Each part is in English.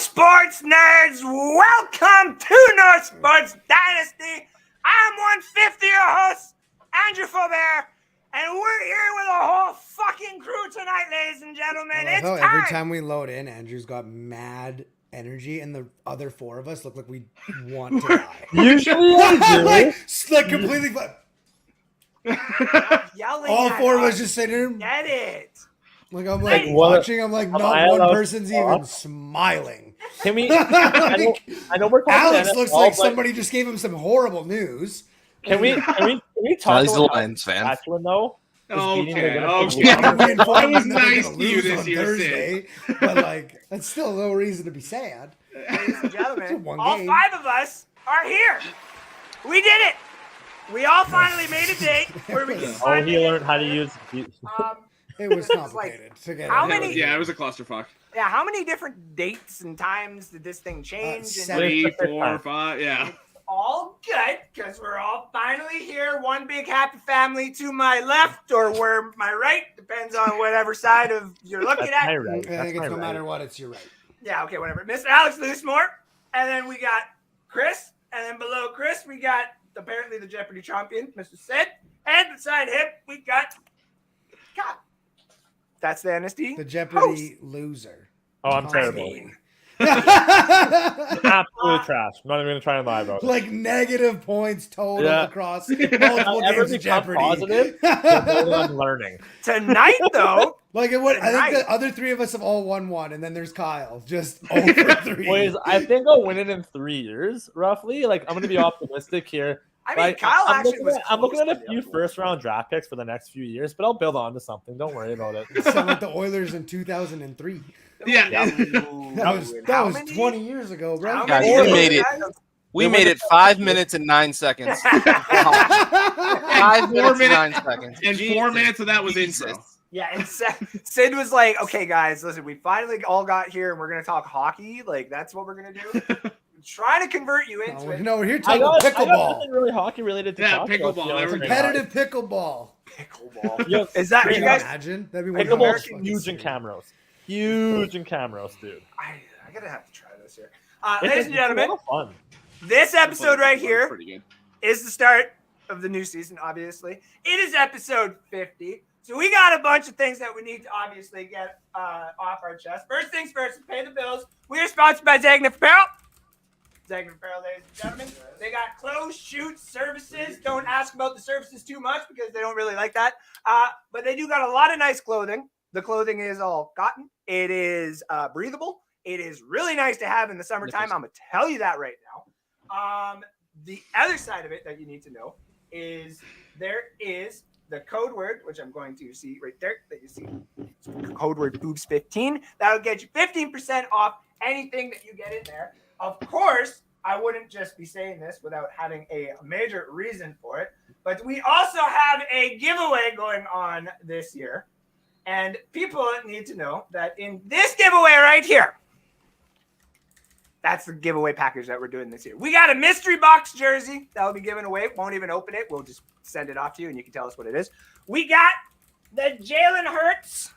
sports nerds, welcome to No Sports Dynasty. I'm 150, your host, Andrew Faubert, and we're here with a whole fucking crew tonight, ladies and gentlemen. It's time. Every time we load in, Andrew's got mad energy, and the other four of us look like we want to die. Usually I do. like completely. All four of us just sitting there. Get it. Like I'm like watching. I'm like not one person's even smiling. Can we? I know we're talking. Alex looks like somebody just gave him some horrible news. Can we talk about the Lions fan? Saskatchewan though? Okay. I was nice to you this year, Thursday, but like that's still no reason to be sad. Ladies and gentlemen, all five of us are here. We did it. We all finally made a date where we can he learned how to use. It was complicated. Yeah, it was a clusterfuck. Yeah, how many different dates and times did this thing change? 3, 4, 5. Yeah. It's all good because we're all finally here. One big happy family to my left or where my right depends on whatever side of you're looking at. I think it's no matter what, it's your right. Yeah, okay, whatever. Mr. Alex Loosemore, and then we got Chris, and then below Chris we got apparently the Jeopardy champion, Mr. Sid, and beside him we got God. That's the NSD. The Jeopardy loser. Oh, I'm terrible. Absolute trash. I'm not even going to try and lie about it. Like negative points total across multiple games of Jeopardy. Positive, I'm learning. Tonight, though. I think the other three of us have all won one, and then there's Kyle. Just over 3. Boys, I think I'll win it in 3 years, roughly. Like, I'm going to be optimistic here. I mean, Kyle I'm looking at a few first-round draft picks for the next few years, but I'll build on to something. Don't worry about it. It sounded like the Oilers in 2003. Yeah. That was 20 years ago, bro. Guys, we made it 5 minutes and 9 seconds. 5 minutes and 9 seconds. And 4 minutes of that was intro. Yeah, and Sid was like, okay, guys, listen, we finally all got here, and we're going to talk hockey. Like, that's what we're going to do. Trying to convert you into it. No, we're here talking pickleball. I got something really hockey related to talk pickleball. About, competitive pickleball. Pickleball. Is that Can you you guys imagine? That'd be pickleball's huge in Camrose. Huge in Camrose, dude. I gotta have to try this here. Ladies and gentlemen, fun. This episode right here is the start of the new season, obviously. It is episode 50. So we got a bunch of things that we need to obviously get off our chest. First things first, pay the bills. We are sponsored by ZAGNIF Apparel. ZAGNIF Apparel, ladies and gentlemen. They got clothes, shoots, services. Don't ask about the services too much because they don't really like that. But they do got a lot of nice clothing. The clothing is all cotton. It is breathable. It is really nice to have in the summertime. I'm going to tell you that right now. The other side of it that you need to know is there is the code word, which I'm going to see right there, that you see, code word boobs15. That'll get you 15% off anything that you get in there. Of course, I wouldn't just be saying this without having a major reason for it, but we also have a giveaway going on this year. And people need to know that in this giveaway right here, that's the giveaway package that we're doing this year. We got a mystery box jersey that will be given away. Won't even open it. We'll just send it off to you, and you can tell us what it is. We got the Jalen Hurts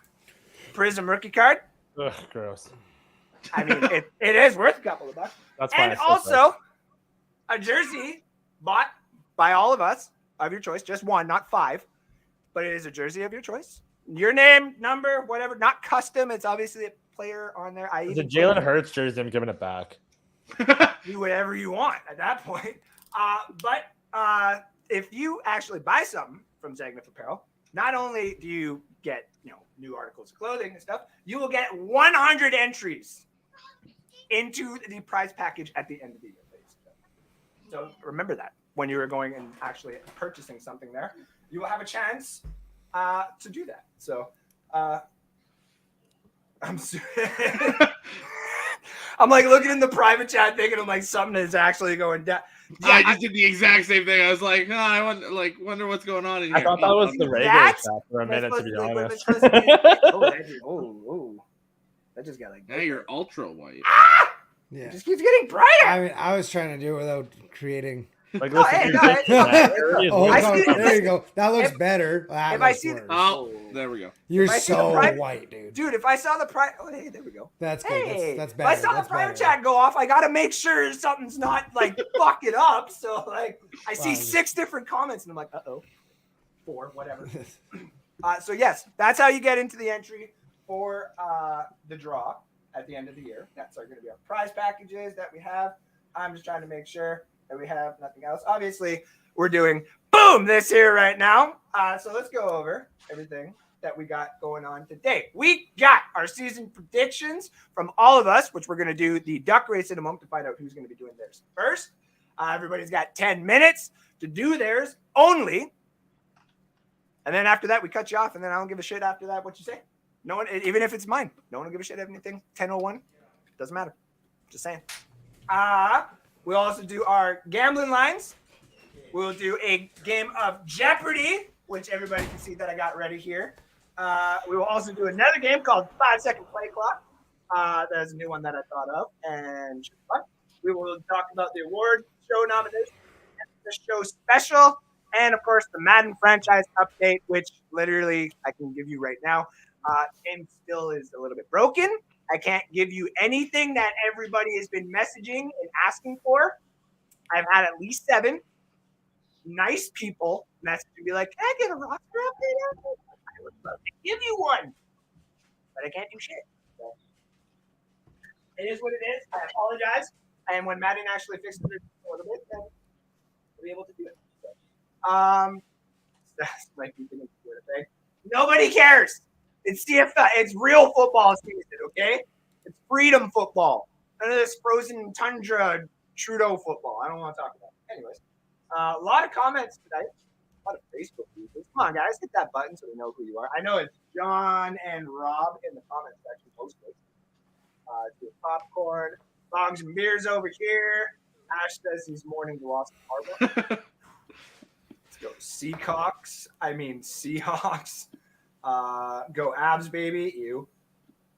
Prism rookie card. Ugh, gross. I mean, it is worth a couple of bucks. That's fine. And also a jersey bought by all of us of your choice. Just one, not 5. But it is a jersey of your choice. Your name, number, whatever. Not custom. It's obviously a player on there. It's a Jalen Hurts jersey. I'm giving it back. Do whatever you want at that point. But if you actually buy something from ZAGNIF Apparel, not only do you get new articles of clothing and stuff, you will get 100 entries into the prize package at the end of the year. So remember that when you are going and actually purchasing something there, you will have a chance to do that. So I'm like looking in the private chat thinking I'm like something is actually going down. Yeah, I just did the exact same thing. I was like, oh, I wonder what's going on in here. I thought that was the regular chat for a minute, to be honest. That just got like. Now you're ultra white. Yeah. It just keeps getting brighter. I mean, I was trying to do it without creating. Like, Oh, listen, hey, you're no, just- Oh, I God, see- there you go. That looks better. That if I looks see- worse. Oh, there we go. You're if I see the so pri- white, dude. Dude, if I saw the hey, there we go. That's good. Hey, That's if better. I saw That's the private better. chat go off, I gotta make sure something's not like fucking up. So like, I see Wow. 6 different comments, and I'm like, 4, whatever. So yes, that's how you get into the entry for the draw at the end of the year. That's going to be our prize packages that we have. I'm just trying to make sure that we have nothing else. Obviously, we're doing boom this here right now. So let's go over everything that we got going on today. We got our season predictions from all of us, which we're going to do the duck race in a moment to find out who's going to be doing theirs first. Everybody's got 10 minutes to do theirs only. And then after that, we cut you off, and then I don't give a shit after that what you say. No one, even if it's mine, no one will give a shit of anything. 10:01, doesn't matter. Just saying. We'll also do our gambling lines. We'll do a game of Jeopardy, which everybody can see that I got ready here. We will also do another game called 5-Second Play Clock. That's a new one that I thought of, and we will talk about the award show nomination, the show special, and of course the Madden franchise update, which literally I can give you right now. Game still is a little bit broken. I can't give you anything that everybody has been messaging and asking for. I've had at least 7 nice people message and be like, "Can I get a roster update?" I would love to give you one, but I can't do shit. So, it is what it is. I apologize. And when Madden actually fixes it a little bit, then we'll be able to do it. So, that's my thing. Nobody cares. It's CFL. It's real football season, okay? It's freedom football. None of this frozen tundra Trudeau football. I don't want to talk about it. Anyways, a lot of comments tonight. A lot of Facebook users. Come on, guys. Hit that button so we know who you are. I know it's John and Rob in the comments section mostly. Do popcorn. Bongs and beers over here. Ash says he's mourning the loss of Harbaugh. Let's go Seahawks. Go Abs, baby. Ew.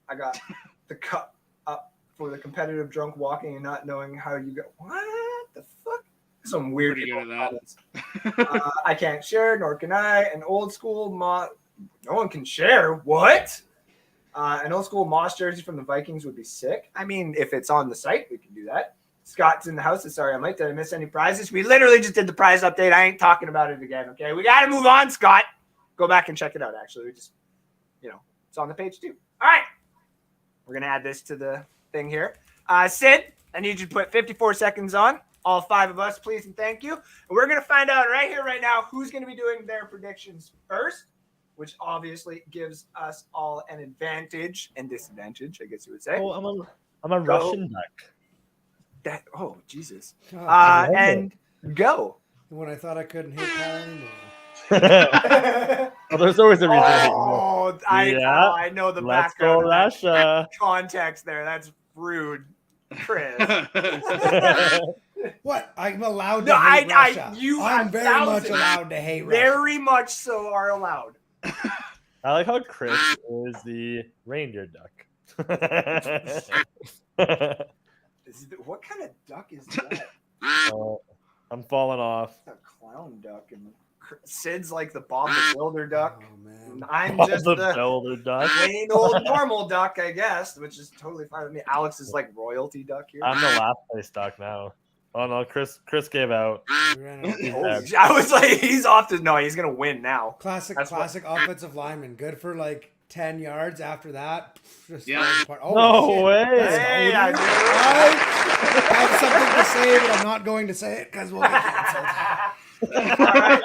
I got the cup up for the competitive drunk walking and not knowing how you go. What the fuck? Some weird Pretty good at comments. I can't share, nor can I. An old school no one can share. What? An old school Moss jersey from the Vikings would be sick. I mean, if it's on the site, we can do that. Scott's in the house. Sorry, I'm late. Did I miss any prizes? We literally just did the prize update. I ain't talking about it again. Okay, we got to move on, Scott. Go back and check it out. Actually, we just, it's on the page too. All right, we're gonna add this to the thing here. Sid, I need you to put 54 seconds on. All 5 of us, please and thank you. And we're going to find out right here, right now, who's going to be doing their predictions first, which obviously gives us all an advantage and disadvantage, I guess you would say. Oh, I'm a Russian duck. Oh, Jesus. God, And go. when I thought I couldn't hate Paul anymore. Well, there's always a reason. Oh, I know the Let's background. go, of that Russia. context there. That's rude, Chris. What? I'm allowed to No, hate Russia. I'm a very thousand. much allowed to hate Russia. Very much so are allowed. I like how Chris is the reindeer duck. What kind of duck is that? I'm falling off. A clown duck, and Sid's like the Bob the Builder duck. Oh, man. I'm Bob just the the Builder duck. plain old normal duck, I guess, which is totally fine with me. Alex is like royalty duck here. I'm the last place duck now. Oh no, Chris gave out. We ran out. I was like, he's off to no, he's gonna win now. Classic That's offensive lineman. Good for like 10 yards. After that, just Yeah. falling apart. Oh, No shit. way. Let's go, Hey, dude. I do. I have something to say, but I'm not going to say it because we'll get canceled. All right.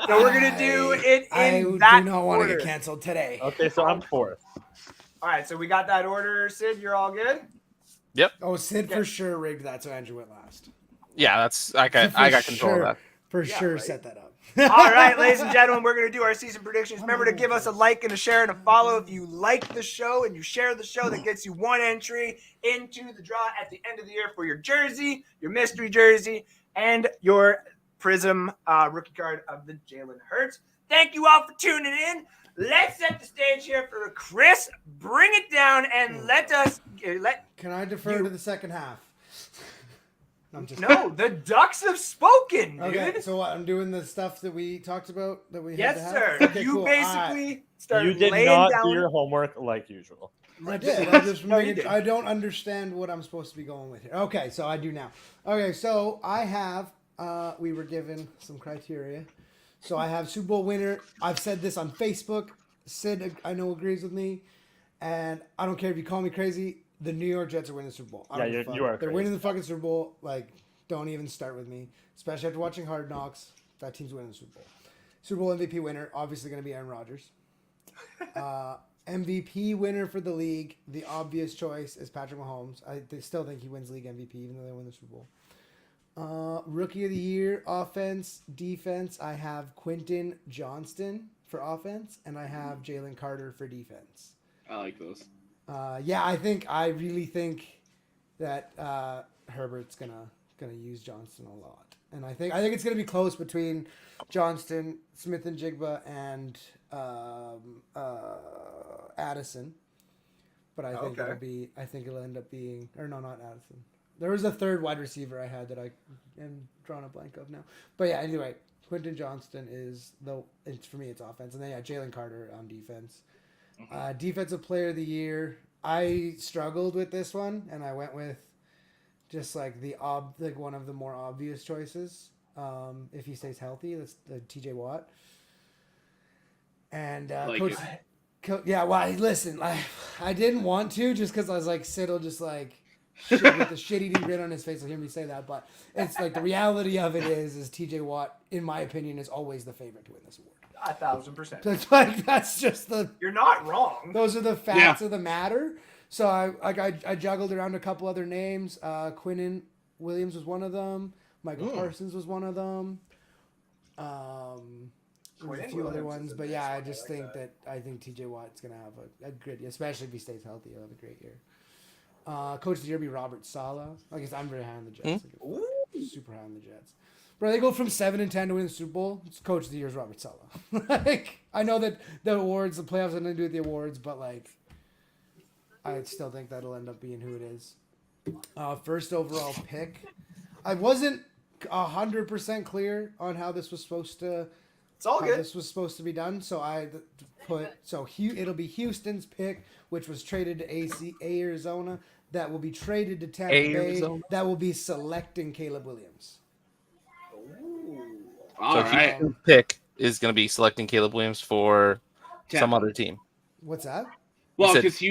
So we're gonna do it in that do not want to order. get canceled today. Okay, so I'm fourth. All right, so we got that order, Sid. You're all good. Oh, Sid for sure rigged that, so Andrew went last. Yeah, I got control of that. For Yeah, sure, right. set that up. All right, ladies and gentlemen, we're going to do our season predictions. Remember to give us a like and a share and a follow if you like the show and you share the show. That gets you one entry into the draw at the end of the year for your jersey, your mystery jersey, and your Prism rookie card of the Jalen Hurts. Thank you all for tuning in. Let's set the stage here for Chris. Bring it down and let Can I defer to the second half? I'm just No, the Ducks have spoken, dude. Okay, so what? I'm doing the stuff that we talked about that we had Yes, to have? sir. Okay, You cool. basically started You did laying not down. do your homework like usual. I did. I just No, you did. I don't understand what I'm supposed to be going with here. Okay, so I do now. Okay, so I have we were given some criteria. So I have Super Bowl winner. I've said this on Facebook. Sid, I know, agrees with me. And I don't care if you call me crazy. The New York Jets are winning the Super Bowl. I don't Yeah, give a fuck. you are They're crazy. winning the fucking Super Bowl. Like, don't even start with me. Especially after watching Hard Knocks. That team's winning the Super Bowl. Super Bowl MVP winner, obviously going to be Aaron Rodgers. MVP winner for the league, the obvious choice is Patrick Mahomes. I still think he wins league MVP, even though they win the Super Bowl. Rookie of the year, offense, defense. I have Quentin Johnston for offense, and I have Jalen Carter for defense. I like those. I really think that Herbert's gonna use Johnston a lot, and I think it's gonna be close between Johnston, Smith and Jigba, and Addison. But I think it'll end up being, or no, not Addison. There was a third wide receiver I had that I am drawing a blank of now. But yeah, anyway, Quentin Johnston is for me it's offense, and then Jalen Carter on defense. Defensive player of the year. I struggled with this one, and I went with just like one of the more obvious choices. If he stays healthy, that's TJ Watt. And listen, I didn't want to just because I was like, Sid will just like shit with the shit-eating grin on his face. Will hear me say that, but it's like the reality of it is TJ Watt, in my opinion, is always the favorite to win this award. 1,000%. That's just You're not wrong. those are the facts of the matter. So I juggled around a couple other names. Quinnen Williams was one of them. Michael Parsons was one of them. There's a few other ones, but yeah, I just think I think TJ Watt's gonna have a good, especially if he stays healthy, he'll have a great year. Coach of the year be Robert Saleh. I guess I'm very high on the Jets. Super high on the Jets. Bro, they go from 7-10 to win the Super Bowl. It's Coach of the year is Robert Saleh. Like, I know that the awards, the playoffs, have nothing to do with the awards, but like, I still think that'll end up being who it is. First overall pick. I wasn't 100% clear on how this was supposed to. It's all good. This was supposed to be done, so I put it'll be Houston's pick, which was traded to Arizona. That will be traded to Tampa Bay. That will be selecting Caleb Williams. All right. Houston's pick is going to be selecting Caleb Williams for some other team. What's that? Well, said- because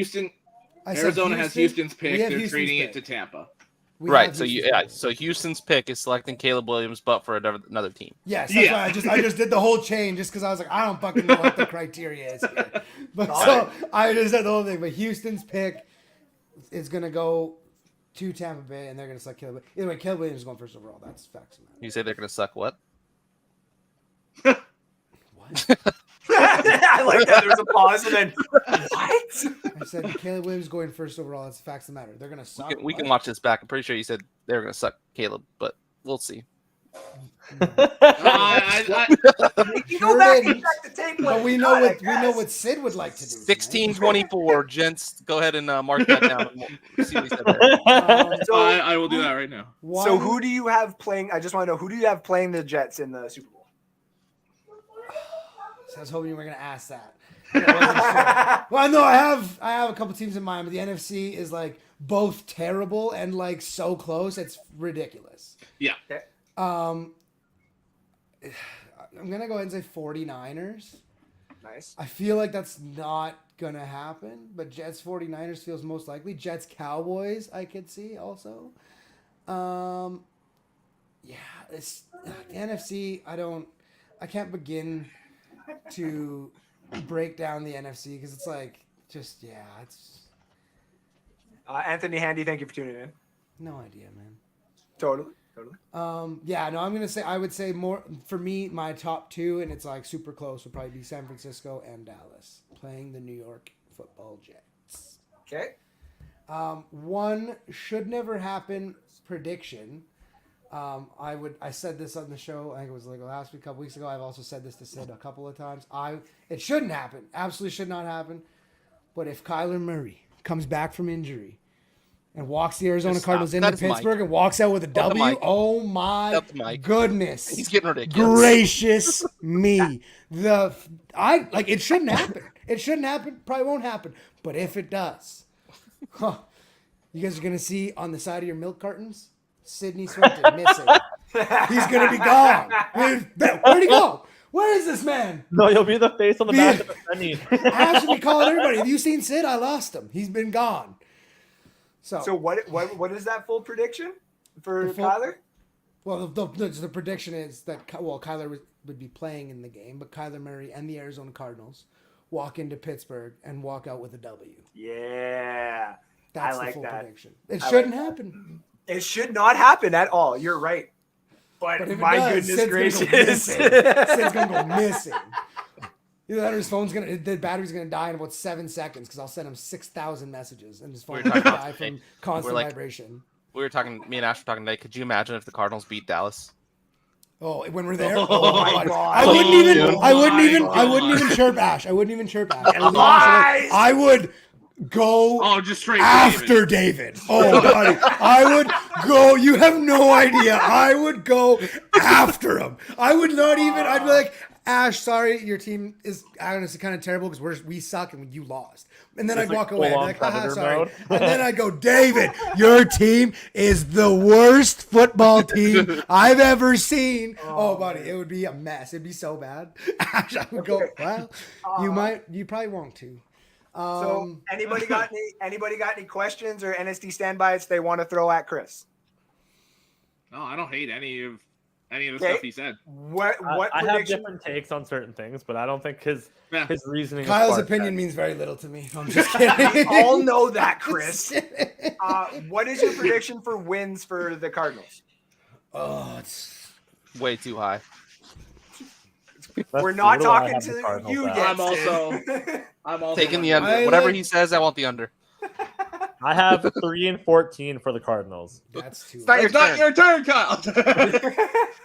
I said Arizona has Houston's We pick. have They're Houston's trading pick. it to Tampa. Right. So so Houston's pick is selecting Caleb Williams, but for another team. Yes, that's why I just did the whole chain just because I was like, I don't fucking know what the criteria is here. But so I just said the whole thing. But Houston's pick is gonna go to Tampa Bay, and they're gonna select Caleb. Either way, Caleb Williams is going first overall. That's facts. You say they're gonna suck what? What? I like that. There was a pause and then what? I said Caleb Williams going first overall. That's facts that matter. They're gonna suck. We can watch this back. I'm pretty sure you said they were gonna suck Caleb, but we'll see. You can go back and check the tape. But we know what Sid would like to do. 16-24, gents. Go ahead and mark that down. And we'll see what he said there. I will do that right now. So who do you have playing? I just want to know, who do you have playing the Jets in the Super Bowl? So I was hoping you were going to ask that. Sure. Well, no, I have a couple teams in mind, but the NFC is like both terrible and like so close, it's ridiculous. Yeah. Okay. I'm gonna go ahead and say 49ers. Nice. I feel like that's not gonna happen, but Jets 49ers feels most likely. Jets Cowboys I could see also. It's the NFC. I can't begin to break down the NFC because it's like it's Anthony Handy, thank you for tuning in. no idea, man. Totally. I'm gonna say I would say more for me. My top two, and it's like super close, would probably be San Francisco and Dallas playing the New York Football Jets. Okay. One should never happen prediction. I said this on the show. I think it was like last week, a couple weeks ago. I've also said this to Sid a couple of times. It shouldn't happen. Absolutely should not happen. But if Kyler Murray comes back from injury and walks the Arizona Cardinals into Pittsburgh and walks out with a W, oh my goodness! He's getting ridiculous. Gracious me! It shouldn't happen. It shouldn't happen. Probably won't happen. But if it does, you guys are gonna see on the side of your milk cartons, Sidney Swinton missing. He's gonna be gone. Where'd he go? Where is this man? No, you'll be the face on the back of the penny. I should be calling everybody. Have you seen Sid? I lost him. He's been gone. So what is that full prediction for Kyler? Well, the prediction is that Kyler would be playing in the game, but Kyler Murray and the Arizona Cardinals walk into Pittsburgh and walk out with a W. Yeah, that's I like the full that. prediction. It shouldn't happen. It should not happen at all. You're right. But my goodness gracious, Sid's gonna go missing. Either that or his phone's the battery's gonna die in about 7 seconds because I'll send him 6,000 messages and his phone's gonna die from constant vibration. We were talking. Me and Ash were talking today. Could you imagine if the Cardinals beat Dallas? Oh, when we're there, oh my God! I wouldn't even chirp Ash. I wouldn't even chirp Ash. I would go just straight after David. Oh, buddy. I would go. You have no idea. I would go after him. I would not even. I'd be like, Ash, sorry, your team is honestly kind of terrible because we suck and you lost. And then I'd walk away. I'd be like, haha, sorry. And then I'd go, David, your team is the worst football team I've ever seen. Oh, buddy, it would be a mess. It'd be so bad. Ash, I would go, well, you probably won't too. So anybody got any questions or NSD standbys they want to throw at Chris? No, I don't hate any of the stuff he said. I have different takes on certain things, but I don't think his reasoning. Kyle's opinion means very little to me. I'm just kidding. We all know that, Chris. What is your prediction for wins for the Cardinals? Oh, it's way too high. We're not talking to you yet. I'm also taking the under. Whatever he says, I want the under. I have 3-14 for the Cardinals. That's too. It's not your turn, Kyle.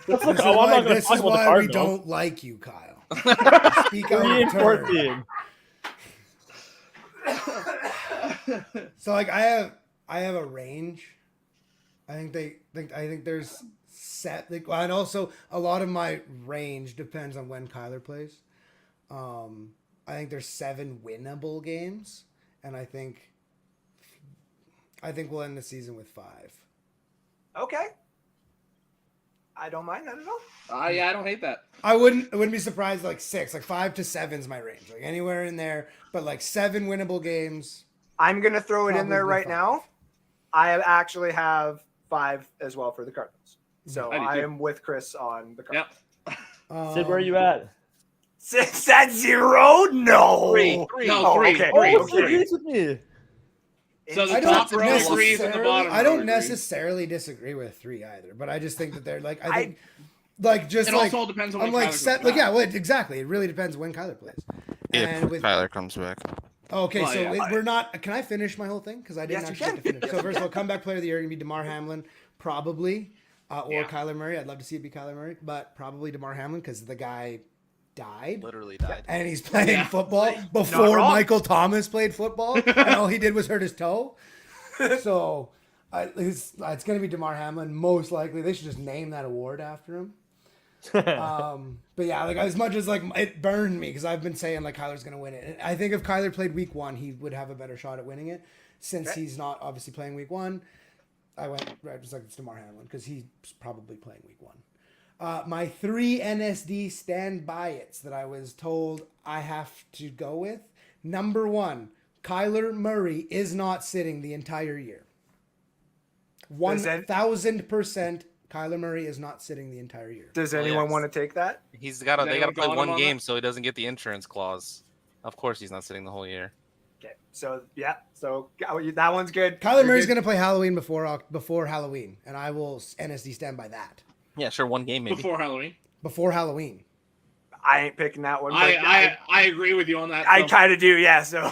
This is why we don't like you, Kyle. Speak out your turn. 3-14. So like I have a range. I think there's set and also a lot of my range depends on when Kyler plays. I think there's 7 winnable games, and I think we'll end the season with 5. Okay. I don't mind that at all. Yeah, I don't hate that. I wouldn't be surprised like 6, like 5 to 7 is my range, like anywhere in there, but like 7 winnable games. I'm gonna throw it in there right now. I actually have 5 as well for the Cardinals. So I do I too. am with Chris on the Cardinals. Yep. Sid, where are you at? 6 at 0? No. Three. No, Oh, three. okay. Three. Oh, Sid agrees with me. So the I top don't row agrees and the bottom I row don't agrees. necessarily disagree with 3 either, but I just think that they're like I I- think like just It like also all depends on I'm when like Kyler set comes like back. yeah, well, exactly. It really depends when Kyler plays. If And with Tyler comes back. okay, Well, so yeah. we're not. Can I finish my whole thing? Because I didn't Yes, you actually get to can. finish. So first of all, comeback player of the year gonna be DeMar Hamlin, probably, or Yeah. Kyler Murray. I'd love to see it be Kyler Murray, but probably DeMar Hamlin because the guy died. Literally died. And he's playing Yeah. football Not before wrong. Michael Thomas played football, and all he did was hurt his toe. So it's going to be DeMar Hamlin, most likely. They should just name that award after him. But yeah, like as much as like it burned me because I've been saying like Kyler's going to win it. And I think if Kyler played week 1, he would have a better shot at winning it. Since he's not obviously playing week 1, I went right just like it's DeMar Hamlin because he's probably playing week 1. My 3 NSD stand by it's that I was told I have to go with. Number 1, Kyler Murray is not sitting the entire year. 1,000% Kyler Murray is not sitting the entire year. Does anyone yes. want to take that? They Is gotta anyone play calling him one on game that? so he doesn't get the insurance clause. Of course he's not sitting the whole year. Okay. So yeah. So that one's good. Kyler You're Murray's good. going to play Halloween before Halloween, and I will NSD stand by that. Yeah, sure, one game maybe. Before Halloween. Before Halloween. I ain't picking that one. But I agree with you on that. I so. kind of do. Yeah. So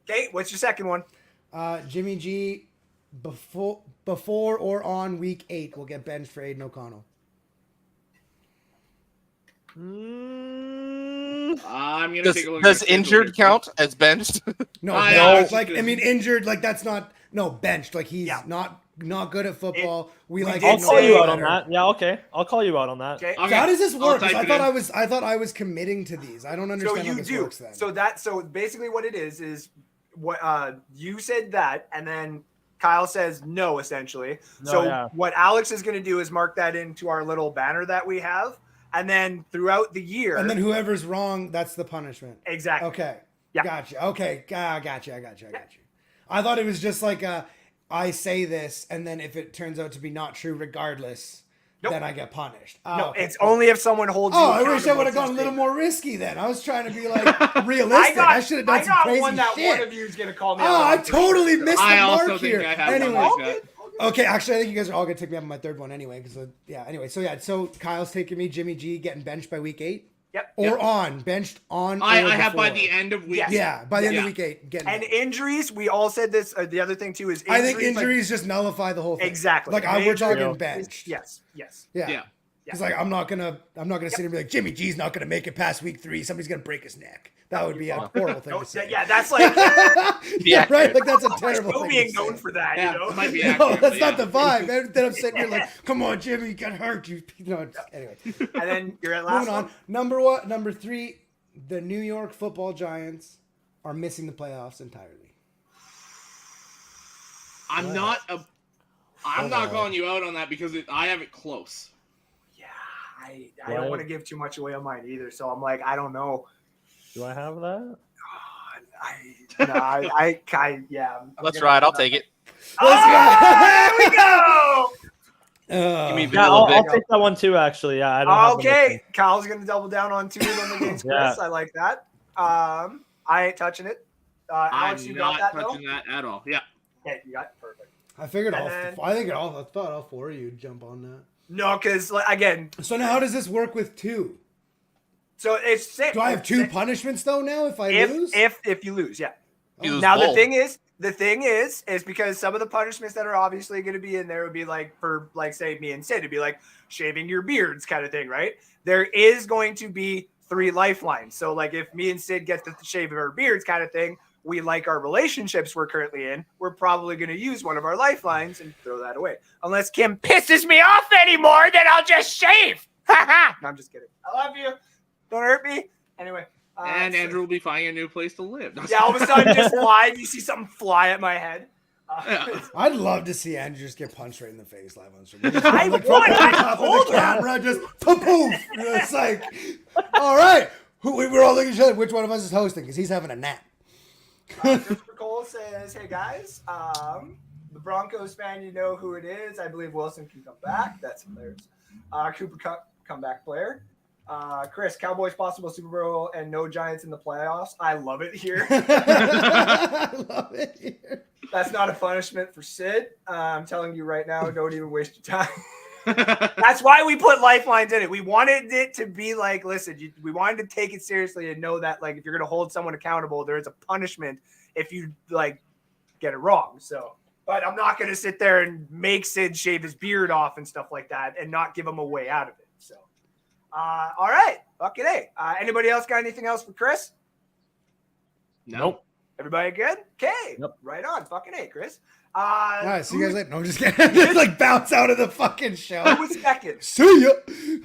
okay. What's your second one? Jimmy G, before or on week 8 will get benched for Aiden O'Connell. I'm gonna Does, take a look. does at the schedule injured here. count as benched? No, Oh, benched. yeah, it's like just- I mean injured, like that's not benched. Like he's Yeah. not good at football. We like did I'll Aiden call you O'Connell out on better. that. Yeah, okay. I'll call you out on that. Okay. Okay. So how does this I'll work? 'Cause type I it in. thought I was committing to these. I don't So understand how you this do. works then. So basically what it is what you said that, and then Kyle says no, essentially. No, So yeah. what Alex is going to do is mark that into our little banner that we have, and then throughout the year, and then whoever's wrong, that's the punishment. exactly. Okay. Yeah. Gotcha. Okay. I got you. I thought it was just like I say this, and then if it turns out to be not true, regardless, Nope. then I get punished. No, okay, it's cool. only if someone holds you Oh, I wish I accountable would have to gone a little state. more risky then. I was trying to be like realistic. I should have done some crazy one that shit. one of you is going to call me Oh, out. I on. totally missed the I also mark think here. I have one Anyway, like that. okay, actually, I think you guys are all gonna take me up on my third one anyway. Because anyway, so Kyle's taking me. Jimmy G getting benched by week 8, Yep. or benched on. I or have by before. the end of week. Yes. Yeah, by the end of Yeah. week 8, getting. And benched. injuries, we all said this. The other thing too is I think like- injuries just nullify the whole thing. exactly. Like we're Major talking injuries. benched. Yes. Yeah. Yeah. It's like I'm not gonna sit and be like Jimmy G's not gonna make it past week 3. Somebody's gonna break his neck. That would be a horrible thing No, to say. yeah, that's like yeah, right. Like that's a terrible still thing being to known say. for that. Yeah, You know, it might be No, accurate. that's but not yeah. the vibe. And then I'm sitting here like, come on, Jimmy, you got hurt. Anyway. and then you're at last Moving on. one. Number 3, the New York Football Giants are missing the playoffs entirely. I'm not calling you out on that because I have it close. Yeah, I don't want to give too much away on mine either. So I'm like, I don't know. Do I have that? Yeah. Let's ride. I'll take it. Oh, there we go. Give me Yeah, Vanilla I'll Vic. take that one too. Actually, yeah. I don't have them Okay, Kyle's gonna double down on 2 of them against Chris. Yeah. I like that. I ain't touching it. Alex, I'm you got not that though? touching that at all. Yeah. Okay, you got it. Perfect. I figured And all. then- I thought all 4 of you would jump on that. No, because again, So now, how does this work with 2? so it's 6. Do I have 2 punishments though now if I lose? If you lose, yeah. You lose Now both. the thing is because some of the punishments that are obviously going to be in there would be like for like say me and Sid, it'd be like shaving your beards kind of thing, right? There is going to be 3 lifelines. So like if me and Sid get to shave our beards kind of thing, we like our relationships we're currently in, we're probably going to use one of our lifelines and throw that away. Unless Kim pisses me off anymore, then I'll just shave. No, I'm just kidding. I love you. Don't hurt me. Anyway. And so- Andrew will be finding a new place to live. Yeah, all of a sudden, just live, you see something fly at my head. Yeah. I'd love to see Andrew just get punched right in the face live on stream. Just I like, would. from the I top of told the her. camera, just poof. It's like, all right. We're all looking at each other. Which one of us is hosting? Because he's having a nap. Christopher Cole says, "Hey guys, The Broncos fan, you know who it is. I believe Wilson can come back. That's hilarious. Cooper Cup, comeback player. Chris, Cowboys possible Super Bowl and no Giants in the playoffs. I love it here. I love it here. That's not a punishment for Sid. I'm telling you right now, don't even waste your time. That's why we put lifelines in it. We wanted it to be like, listen, we wanted to take it seriously and know that, like, if you're going to hold someone accountable, there is a punishment if you, like, get it wrong. So, but I'm not going to sit there and make Sid shave his beard off and stuff like that and not give him a way out of it. So, all right. Fucking A. Anybody else got anything else for Chris? Nope. Everybody good? Okay. Yep. Right on. Fucking A, Chris. All right, see you guys later. No, I'm just kidding. Just like bounce out of the fucking show. Who was second? See ya.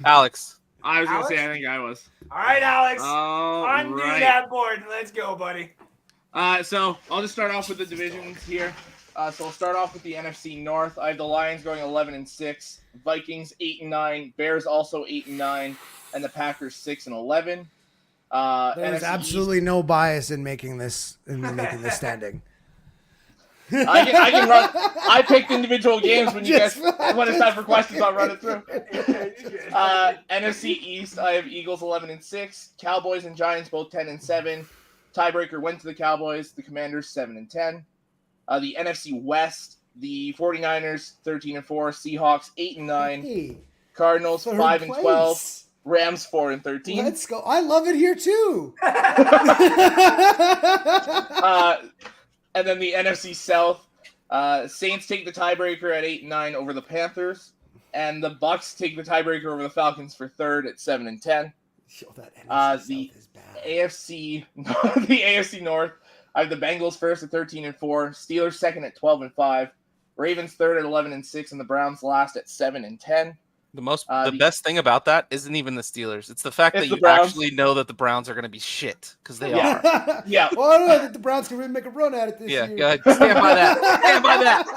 Alex. I was gonna Alex? say I think I was. All right, Alex. All Undo right. that board. Let's go, buddy. So I'll just start off with the divisions here. So I'll start off with the NFC North. I have the Lions going 11-6, Vikings 8-9, Bears also 8-9, and the Packers 6-11. There's NFC absolutely no bias in making this standing. I can run. I picked individual games when you guys when it's time for questions. I'll run it through. NFC East, I have Eagles 11-6, Cowboys and Giants both 10-7. Tiebreaker went to the Cowboys. The Commanders 7-10. The NFC West, the 49ers 13-4, Seahawks 8-9, Hey, Cardinals third 5-12, place. Rams 4-13. Let's go. I love it here too. And then the NFC South, Saints take the tiebreaker at 8-9 over the Panthers, and the Bucks take the tiebreaker over the Falcons for third at 7-10. Yo, that NFC The South is bad. the AFC North, I have the Bengals first at 13-4, Steelers second at 12-5, Ravens third at 11-6, and the Browns last at 7-10. The best thing about that isn't even the Steelers. It's the fact It's that the you Browns. actually know that the Browns are going to be shit because they Yeah. are. Yeah. Well, I don't know. I think the Browns can really make a run at it this Yeah, year. go ahead. Stand by that. Stand by that.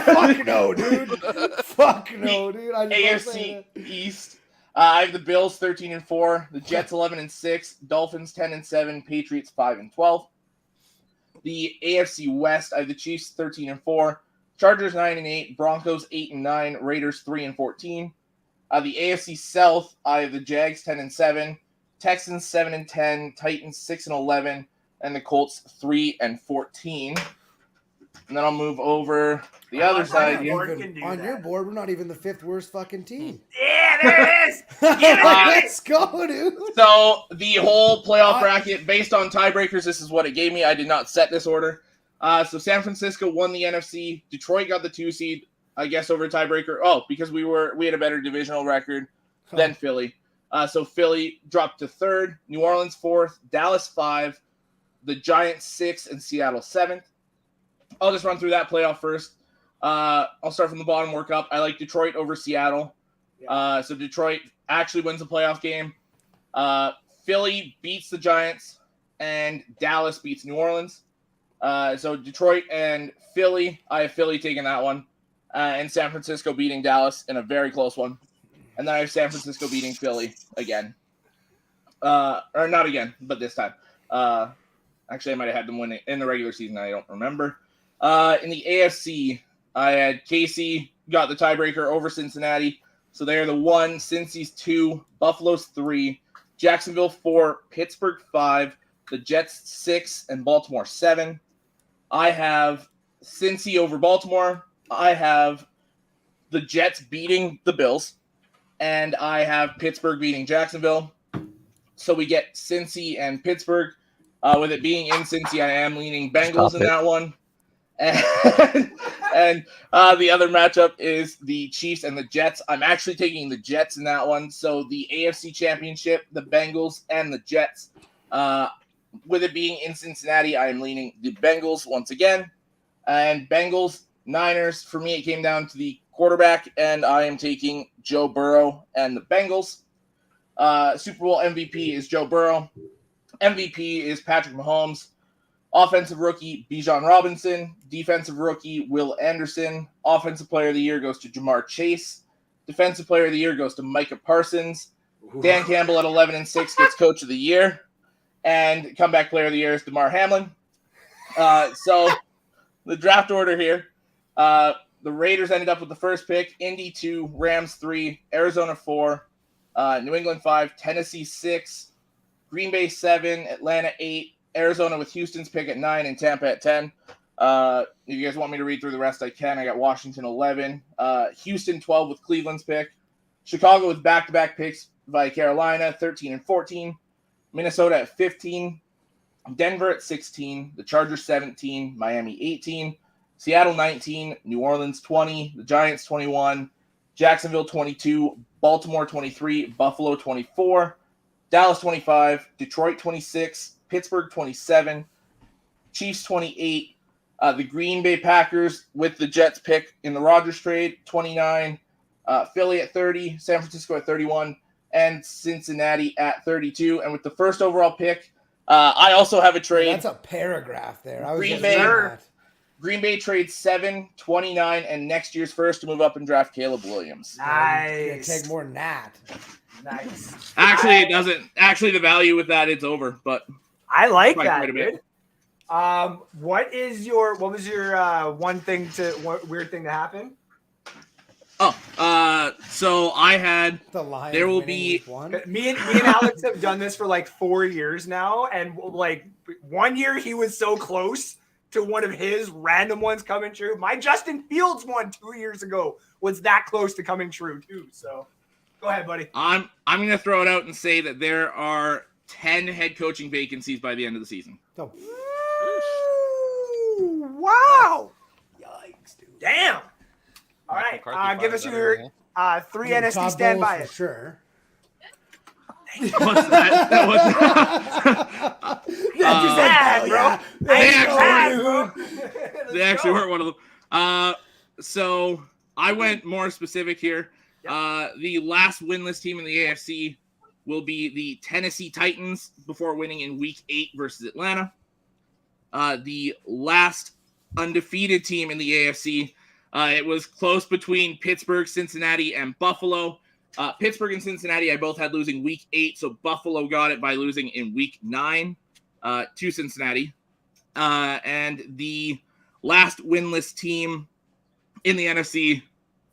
Fuck no, dude. Fuck no, dude. I just wanna say AFC East, I have the Bills 13-4, the Jets 11-6, Dolphins 10-7, Patriots 5-12. The AFC West, I have the Chiefs 13-4, Chargers 9-8, Broncos 8-9, Raiders 3-14. The AFC South, I have the Jags 10-7, Texans 7-10, Titans 6-11, and the Colts 3-14. And then I'll move over the other side that. here. Board can do On that. your board, we're not even the fifth worst fucking team. Yeah, there it is. Give it. Let's go, dude. So the whole playoff bracket, based on tiebreakers, this is what it gave me. I did not set this order. So San Francisco won the NFC. Detroit got the 2 seed, I guess, over tiebreaker. Oh, because we had a better divisional record than Philly. So Philly dropped to 3rd, New Orleans 4th, Dallas 5, the Giants 6th, and Seattle 7th. I'll just run through that playoff first. I'll start from the bottom, work up. I like Detroit over Seattle. So Detroit actually wins the playoff game. Philly beats the Giants, and Dallas beats New Orleans. So Detroit and Philly, I have Philly taking that one. And San Francisco beating Dallas in a very close one. And then I have San Francisco beating Philly again. Or not again, but this time. Actually, I might have had them win it in the regular season. I don't remember. In the AFC, I had KC got the tiebreaker over Cincinnati. So they're the 1, Cincy's 2, Buffalo's 3, Jacksonville 4, Pittsburgh 5, the Jets 6, and Baltimore 7. I have Cincy over Baltimore. I have the Jets beating the Bills. And I have Pittsburgh beating Jacksonville. So we get Cincy and Pittsburgh. With it being in Cincy, I am leaning Bengals in that one. And the other matchup is the Chiefs and the Jets. I'm actually taking the Jets in that one. So the AFC Championship, the Bengals and the Jets. With it being in Cincinnati, I am leaning the Bengals once again. And Bengals, Niners, for me, it came down to the quarterback, and I am taking Joe Burrow and the Bengals. Super Bowl MVP is Joe Burrow. MVP is Patrick Mahomes. Offensive rookie, Bijan Robinson. Defensive rookie, Will Anderson. Offensive player of the year goes to Jamar Chase. Defensive player of the year goes to Micah Parsons. Dan Campbell at 11-6 gets coach of the year. And comeback player of the year is DeMar Hamlin. So the draft order here. The Raiders ended up with the first pick. Indy 2, Rams 3, Arizona 4, New England 5, Tennessee 6, Green Bay 7, Atlanta 8, Arizona with Houston's pick at 9, and Tampa at 10. If you guys want me to read through the rest, I can. I got Washington 11, Houston 12 with Cleveland's pick, Chicago with back-to-back picks by Carolina 13 and 14, Minnesota at 15, Denver at 16, the Chargers 17, Miami 18, Seattle 19, New Orleans 20, the Giants 21, Jacksonville 22, Baltimore 23, Buffalo 24, Dallas 25, Detroit 26, Pittsburgh 27, Chiefs 28, the Green Bay Packers with the Jets pick in the Rodgers trade 29, Philly at 30, San Francisco at 31, and Cincinnati at 32. And with the first overall pick, I also have a trade. That's a paragraph there. I was Green just Bay- reading that. Green Bay trades 7, 29, and next year's first to move up and draft Caleb Williams. Yeah, take more than that. Nice. Actually, it doesn't. Actually, the value with that, it's over. But I like Quite that, a bit. dude. What was your weird thing to happen? So I had. The Lions There will winning be- week 1. Me and Alex have done this for like 4 years now, and like 1 year he was so close to one of his random ones coming true. My Justin Fields one 2 years ago was that close to coming true too. So go ahead, buddy. I'm going to throw it out and say that there are 10 head coaching vacancies by the end of the season. Oh, Ooh, wow. yikes, dude. Damn. All right. Give us your 3 NSD Top stand goals by for it. sure. What's that? That was Bad, bro. They actually weren't one of them. So I went more specific here. The last winless team in the AFC will be the Tennessee Titans before winning in Week 8 versus Atlanta. The last undefeated team in the AFC, it was close between Pittsburgh, Cincinnati, and Buffalo. Pittsburgh and Cincinnati, I both had losing Week 8, so Buffalo got it by losing in Week 9 to Cincinnati. And the last winless team in the NFC,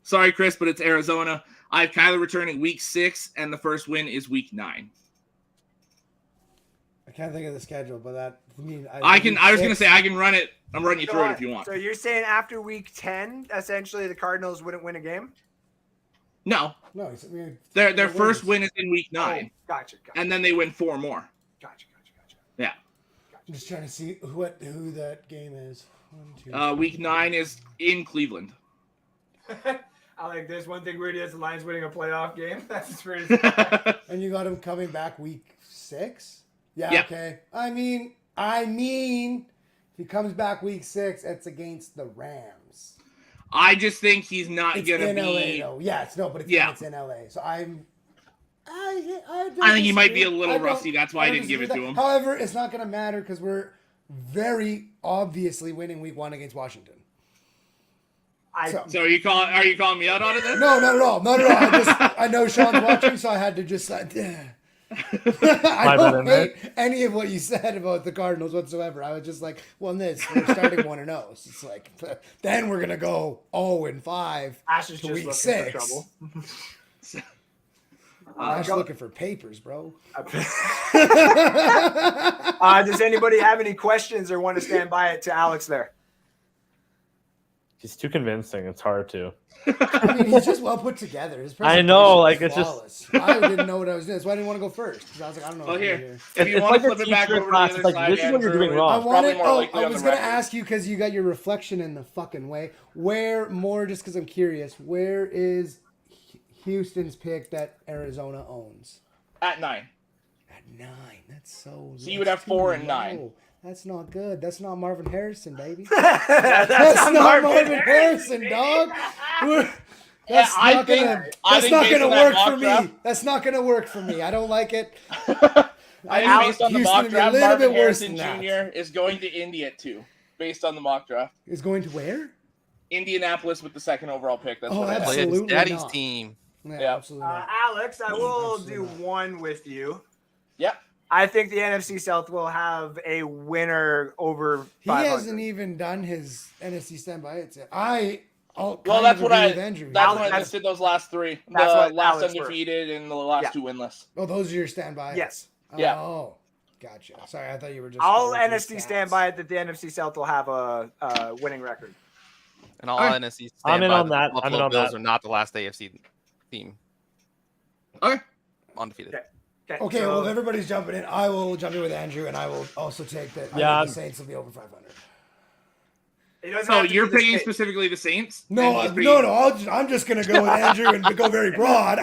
sorry, Chris, but it's Arizona. I have Kyler returning Week 6, and the first win is Week 9. I can't think of the schedule, but that I was going to say I can run it. I'm running you through it if you want. So you're saying after Week 10, essentially the Cardinals wouldn't win a game? No, No, their first win is in Week 9, Gotcha. and then they win 4 more. Gotcha. Yeah. I'm just trying to see who that game is. 1, 2, Week 9 is in Cleveland. I like this one thing weird is the Lions winning a playoff game. That's pretty. And you got him coming back Week 6? Yeah, Yeah. okay. I mean, if he comes back Week 6, it's against the Rams. I just think he's not It's going to in be. LA, though. Yeah, it's in LA. So I think he might be a little rusty. That's why I didn't give it to him. However, it's not going to matter because we're very obviously winning Week 1 against Washington. So are you calling me out on it then? No, not at all. I know Sean's watching, so I had to just I don't hate any of what you said about the Cardinals whatsoever. I was just like, well, we're starting 1-0. So it's like, then we're gonna go 0-5 Ash is to just Week looking 6. for trouble. Ash looking for papers, bro. Does anybody have any questions or want to stand by it to Alex there? He's too convincing. It's hard to. I mean, he's just well put together. His I know, presentation like, is it's just- flawless. I didn't know what I was doing. That's why I didn't want to go first. 'Cause I was like, I don't know. Well, what to do here. If you It's want to like flip a it back teacher over to class. the It's other like, side, this is what you're doing Andrew, wrong. I it's probably wanted. more likely I on was the gonna right. ask you because you got your reflection in the fucking way. Where more? Just because I'm curious. Where is Houston's pick that Arizona owns? At 9. At 9. That's so. So you would have 4 and 9. low. That's not good. That's not Marvin Harrison, baby. That's That's not Marvin Harrison, dog. That's I not think- gonna. I That's think not based gonna on that work mock for draft- me. That's not gonna work for me. I don't like it. I think based on the Houston mock to be a draft, little Marvin bit worse Harrison than Jr. is going to Indy at 2, based on the mock draft. Is going to where? Indianapolis with the 2nd overall pick. That's Oh, what I have. Play his Absolutely daddy's not. team. Yeah, Yeah. absolutely. Not. Alex, I will Absolutely do not. one with you. Yep. I think the NFC South will have a winner over 500. He hasn't even done his NSC standby yet. Well, that's what with Andrew. That's what I That's- listed those last three. that's The what last Alex undefeated and the last two winless. Oh, those are your standby. Yes. Yeah. Oh, gotcha. Sorry, I thought you were just. All going through NSD stats. stand by it that the NFC South will have a winning record. And all Okay. NSC I'm in standby, on the that. I'm Buffalo in on Bills that. are not the last AFC team. Okay. Undefeated. Okay, so- well, if everybody's jumping in, I will jump in with Andrew, and I will also take that. Yeah, I I'm- think the Saints will be over 500. It doesn't So have to you're be the picking same. specifically the Saints? No, And he's picking- I'm just gonna go with Andrew and go very broad.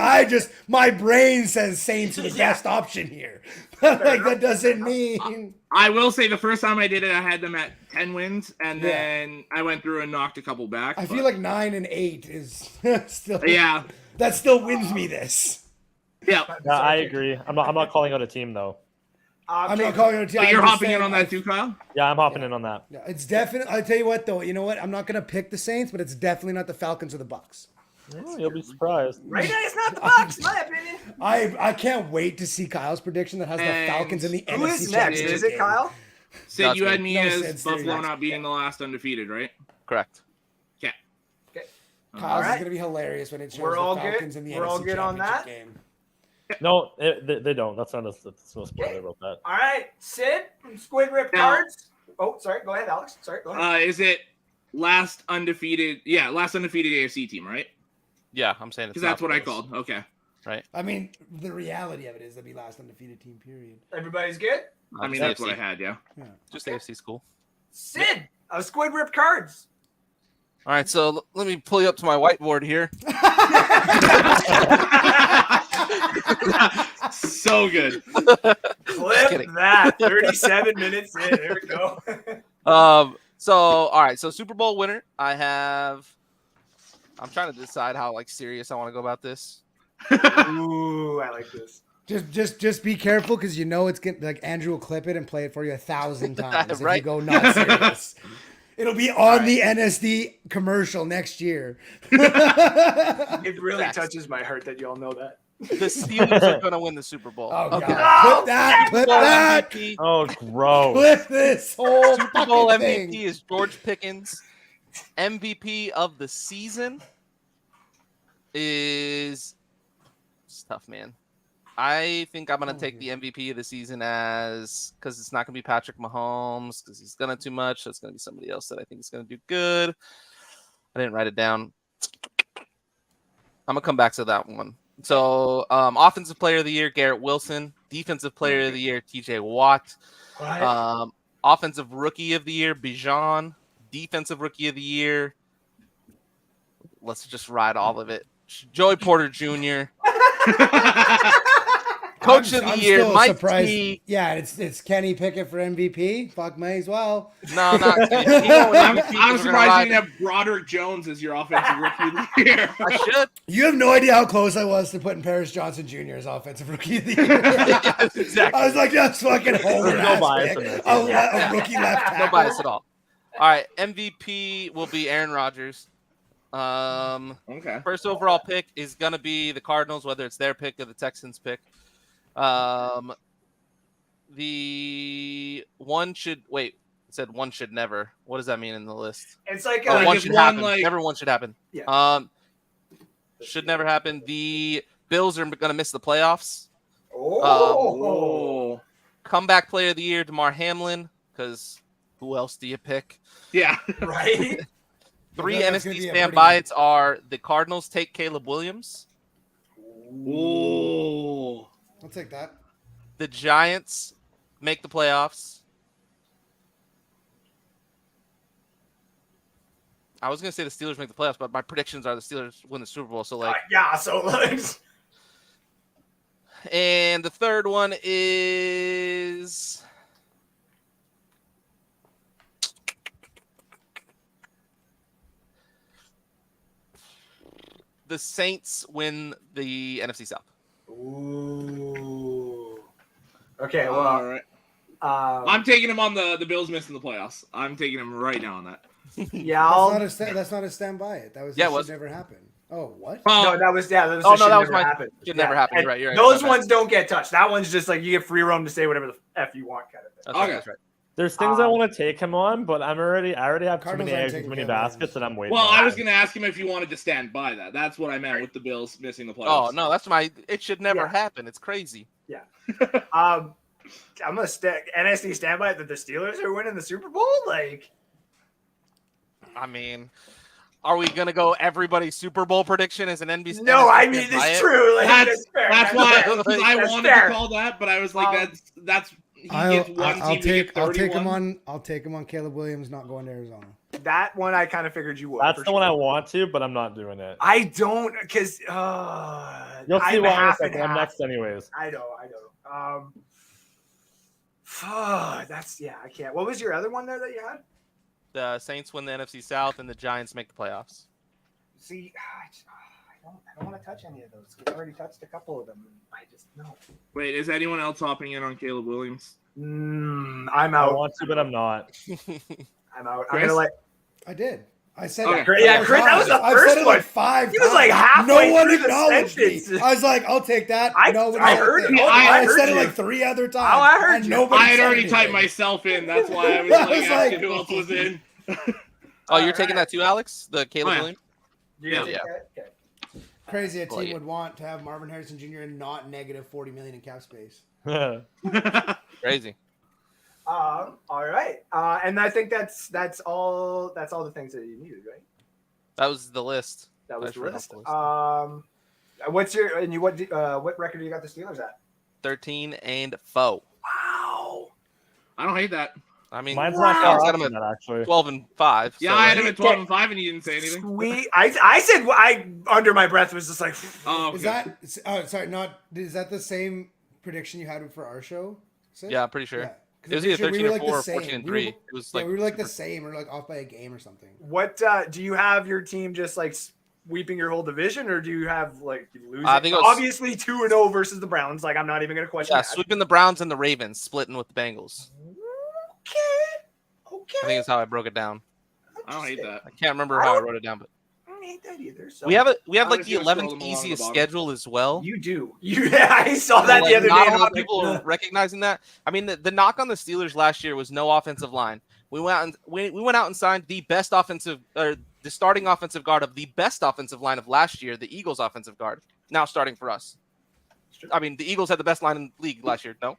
My brain says Saints are the best option here. But like that doesn't mean. I will say the first time I did it, I had them at 10 wins, and Yeah. then I went through and knocked a couple back. I feel like 9 and 8 is still. Yeah. That still wins me this. Yeah. Yeah, I agree. I'm not calling out a team though. I'm not calling it a team. So you're I'm just hopping in saying on that too, Kyle? Yeah, I'm hopping in on that. Yeah, it's definitely. I'll tell you what, though. You know what? I'm not gonna pick the Saints, but it's definitely not the Falcons or the Bucks. Oh, you'll be surprised. Right now, it's not the Bucks, in my opinion. I can't wait to see Kyle's prediction that has the And Falcons in the Who NFC is next? Championship Is it game. Kyle? Sid, That's you had me. me No, as Sid's Buffalo next. not being the last undefeated, right? Correct. Okay. Kyle's Alright. is gonna be hilarious when it shows We're all the good? Falcons in the We're all NFC good on Championship that? game. No, they don't. That's no spoiler about that. All right, Sid from Squid Rip Now- Cards. Oh, sorry. Go ahead, Alex. Sorry, go ahead. Is it last undefeated? Yeah, last undefeated AFC team, right? Yeah, I'm saying it's Because that's not what I the Bills. called. Okay. I mean, the reality of it is they'll be last undefeated team. Period. Everybody's good. I mean, Just that's what I AFC. had, yeah. Just AFC school. Sid of Squid Rip Cards. All right, so let me pull you up to my whiteboard here. So good. Clip kidding. that. 37 minutes in. There we go. So all right, so Super Bowl winner. I'm trying to decide how like serious I want to go about this. Ooh, I like this. Just be careful because you know it's getting like Andrew will clip it and play it for you 1,000 times if you Right. go not serious. It'll be on the NSD commercial next year. It really Facts. touches my heart that you all know that. The Steelers are going to win the Super Bowl. Oh Okay. god! Clip that! Clip Super Bowl that! MVP, Oh, gross. Clip this whole Super Bowl fucking MVP thing. is George Pickens. MVP of the season is it's tough, man. I think I'm going to take the MVP of the season because it's not going to be Patrick Mahomes because he's going to too much. So it's going to be somebody else that I think is going to do good. I didn't write it down. I'm going to come back to that one. So offensive player of the year, Garrett Wilson. Defensive player of the year, TJ Watt. Offensive rookie of the year, Bijan. Defensive rookie of the year. Let's just ride all of it. Joey Porter Jr. Coach of the I'm year, still Mike surprised. T. Yeah, it's Kenny Pickett for MVP. Fuck, may as well. No, not Kenny. He won't win I'm MVP 'cause we're gonna surprised you ride didn't have Broderick Jones as your offensive rookie of the year. I should. You have no idea how close I was to putting Paris Johnson Jr. as offensive rookie of the year. Yes, exactly. I was like, that's fucking homer There's no ass bias pick. in this. A rookie left tackle. No bias at all. All right, MVP will be Aaron Rodgers. Okay. First overall pick is gonna be the Cardinals, whether it's their pick or the Texans' pick. The one should wait. It said one should never. What does that mean in the list? It's like Oh, like one if should one, happen. like- Never one should happen. Yeah. Should never happen. The Bills are gonna miss the playoffs. Oh. Comeback player of the year, DeMar Hamlin, because who else do you pick? Yeah. right. Three That's gonna NFC be a standbys are the Cardinals take Caleb Williams, Oh. I'll take that. the Giants make the playoffs. I was gonna say the Steelers make the playoffs, but my predictions are the Steelers win the Super Bowl. So like, Yeah. So like, and the third one is the Saints win the NFC South. ooh. Okay. All Well, right. I'm I'm taking him on the Bills missing the playoffs. I'm taking him right now on that. yeah. I'll, That's not a stand by it. That was Yeah, that it should was. never happen. Oh, what? No, that was Oh, the no, shit that was never my happened. should never happen. You're right. You're right. Those My bad. ones don't get touched. That one's just like you get free roam to say whatever the f you want, kind of thing. That's right. Okay. That's right. There's things I want to take him on, but I already have too Cardinals many aren't eggs, too taking many care of baskets that I'm waiting. Well, on. I was going to ask him if you wanted to stand by that. That's what I meant with the Bills missing the playoffs. Oh no, that's my. It should never Yeah. happen. It's crazy. I'm gonna NSD standby that the Steelers are winning the Super Bowl. Like, I mean, are we gonna go everybody's Super Bowl prediction as an NBC? no, I mean it's true. Like, That's fair. That's why fair. 'cause I That's wanted fair. to call that, but I was like, that's he gets one I'll team to get take him 31. on Caleb Williams not going to Arizona. That one I kind of figured you would. That's for the one I sure. want to, but I'm not doing it. I don't, because You'll see I'm why in a half second. and I'm half. next anyways. I know. That's I can't. What was your other one there that you had? The Saints win the NFC South and the Giants make the playoffs. See, I don't want to touch any of those. We've already touched a couple of them. I just no. Wait, is anyone else hopping in on Caleb Williams? I'm I out. want to, but I'm not. I'm out. I'm Chris? gonna let. I did. I said Okay. it. Chris- yeah, Chris, that was the I've first said it one. like 5 He was times. like halfway No one through the acknowledged me. sentence. I was like, I'll take that. I Nobody I said heard it. you. I I heard said it you. like 3 other times. Oh, I heard and you. nobody I had said already anything. typed myself in. That's why I was I like, was asking like- who else was in. Oh, you're taking that too, Alex? The Caleb Oh, yeah. Williams? You gonna Yeah. take that? Okay. Crazy a Well, team yeah. would want to have Marvin Harrison Jr. and not negative $40 million in cap space. Crazy. All right. And I think that's all the things that you needed, right? That was the list. That was That's the right list. off the What's your and you what record do you got the Steelers at? 13 and 4. Wow. I don't hate that. I mean, Mine's Wow. not far Alex off got him from at that, actually. 12 and 5. Yeah, so- I had him at 12 and 5, and you didn't say anything. Sweet. I said I under my breath was just like. Oh, okay. Is that? Oh, sorry. Not. Is that the same prediction you had for our show? Sid? Yeah, I'm pretty sure. Yeah. 'Cause It was I'm either pretty 13 sure and we were 4 or like the 14 same. and We 3. were- It was Yeah, like we were like the same. We were like off by a game or something. What do you have your team just like sweeping your whole division, or do you have like losing? I think it was- Obviously 2-0 versus the Browns. Like I'm not even gonna question yeah, that. sweeping the Browns and the Ravens, splitting with the Bengals. Okay. I think that's how I broke it down. I don't hate that. I can't remember how I wrote it down, but I don't hate that either. So we have like Alex, the you wanna scroll 11th them along easiest the bottom? schedule as well. You do. Yeah, I saw that Like, the other day. not and a I lot was of people like, are recognizing that. I mean, the knock on the Steelers last year was no offensive line. We went out and signed the best the starting offensive guard of the best offensive line of last year, the Eagles offensive guard, now starting for us. I mean, the Eagles had the best line in the league last year. No,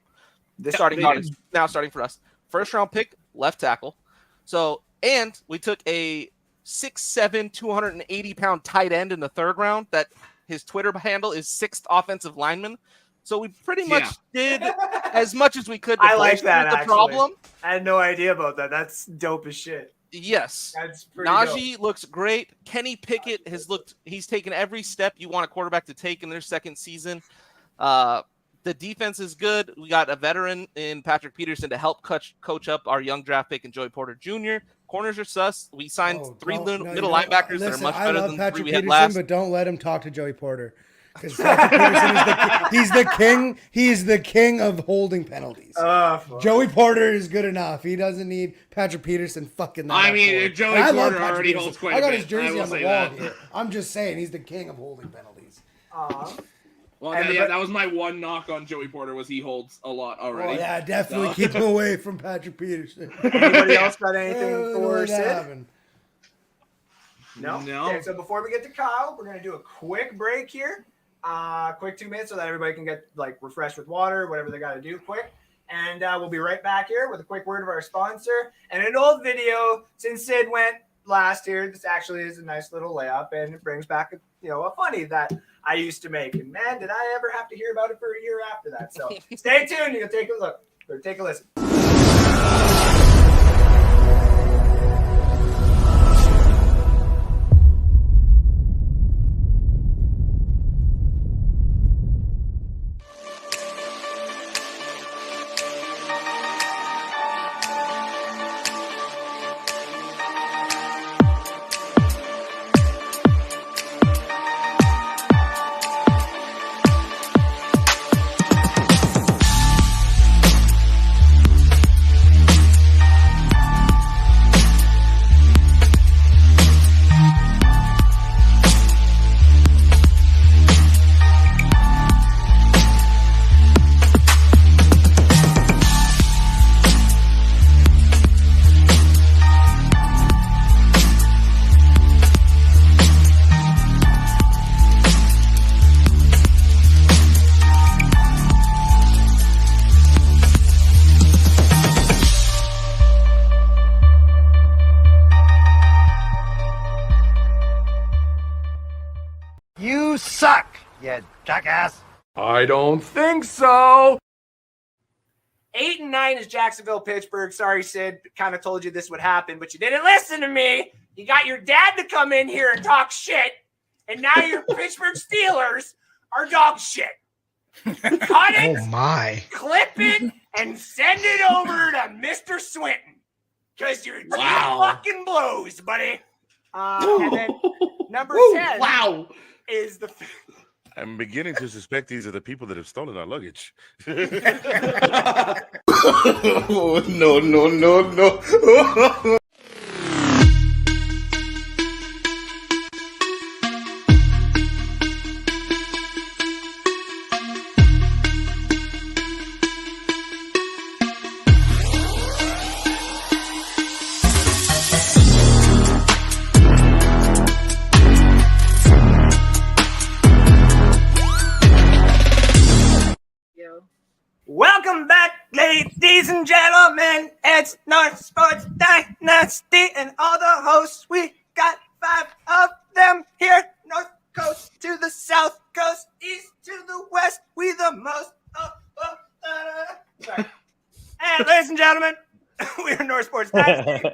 the starting they guard did. is now starting for us. First round pick, left tackle. So, and we took a 6'7", 280-pound tight end in the 3rd round. That his Twitter handle is 6th offensive lineman. So we pretty much did as much as we could. To I like bolster that, the actually. problem. I had no idea about that. That's dope as shit. Yes. That's pretty Najee looks great. Kenny Pickett he's taken every step you want a quarterback to take in their 2nd season. The defense is good. We got a veteran in Patrick Peterson to help coach up our young draft pick and Joey Porter Jr. Corners are sus. We signed 3 middle linebackers that are much better than the 3 we had last. But don't let him talk to Joey Porter. Because Patrick Peterson he's the king. He's the king of holding penalties. Fuck. Joey Porter is good enough. He doesn't need Patrick Peterson fucking that. I up mean, for him. Joey And I love Porter Patrick already Peterson. holds quite I a got bit. his jersey I will on the say wall that. here. I'm just saying he's the king of holding penalties. Well, And yeah, the- that was my one knock on Joey Porter was he holds a lot already. Oh, yeah, definitely No. keep him away from Patrick Peterson. Anybody else got anything Don't for let that Sid? happen. No. No. Okay, so before we get to Kyle, we're gonna do a quick break here. Quick 2 minutes so that everybody can get like refreshed with water, whatever they got to do quick. And we'll be right back here with a quick word of our sponsor and an old video since Sid went last year. This actually is a nice little layup and it brings back a funny that I used to make. And man, did I ever have to hear about it for a year after that. So stay tuned. You can take a look or take a listen. you jackass. I don't think so. 8 and 9 is Jacksonville, Pittsburgh. Sorry, Sid. Kind of told you this would happen, but you didn't listen to me. You got your dad to come in here and talk shit, and now your Pittsburgh Steelers are dog shit. Cut it, Oh my. clip it, and send it over to Mr. Swinton. Because your team fucking blows, buddy. And then number 10 is the... I'm beginning to suspect these are the people that have stolen our luggage. Oh, no. Welcome back, ladies and gentlemen. It's North Sports Dynasty and all the hosts. We got 5 of them here. North Coast to the South Coast, East to the West. We the most. Sorry. And ladies and gentlemen, we are North Sports Dynasty.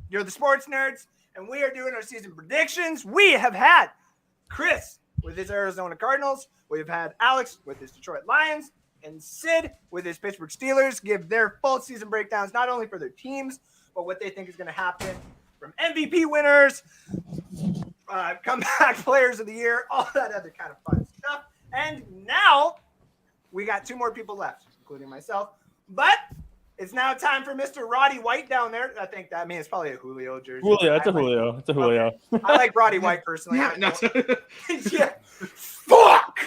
You're the sports nerds, and we are doing our season predictions. We have had Chris with his Arizona Cardinals. We've had Alex with his Detroit Lions. And Sid with his Pittsburgh Steelers give their full season breakdowns, not only for their teams, but what they think is going to happen from MVP winners, comeback players of the year, all that other kind of fun stuff. And now we got 2 more people left, including myself. But it's now time for Mr. Roddy White down there. I think that means it's probably a Julio jersey. Julio, it's a Julio. It's a Julio. Okay. I like Roddy White personally. No. Yeah. Fuck!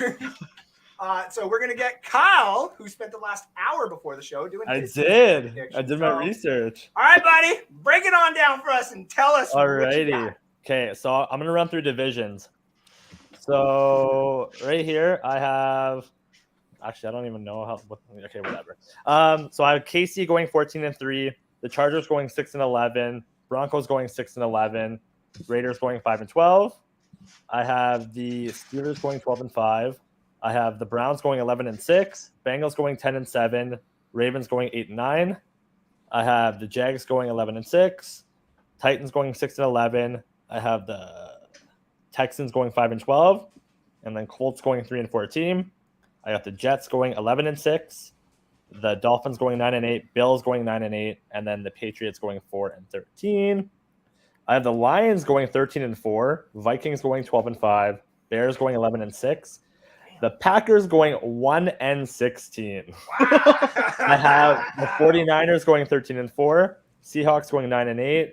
So we're going to get Kyle, who spent the last hour before the show doing I his did. predictions. I did my research. All right, buddy. Break it on down for us and tell us what you Alrighty. got. Okay, so I'm going to run through divisions. So right here, I have... Actually, I don't even know how... Okay, whatever. So I have KC going 14-3. The Chargers going 6-11. Broncos going 6-11. Raiders going 5-12. I have the Steelers going 12-5. I have the Browns going 11-6, Bengals going 10-7, Ravens going 8-9. I have the Jags going 11-6, Titans going 6-11. I have the Texans going 5-12, and then Colts going 3-14. I got the Jets going 11-6, the Dolphins going 9-8, Bills going 9-8, and then the Patriots going 4-13. I have the Lions going 13-4, Vikings going 12-5, Bears going 11-6. The Packers going 1-16. I have the 49ers going 13-4, Seahawks going 9-8,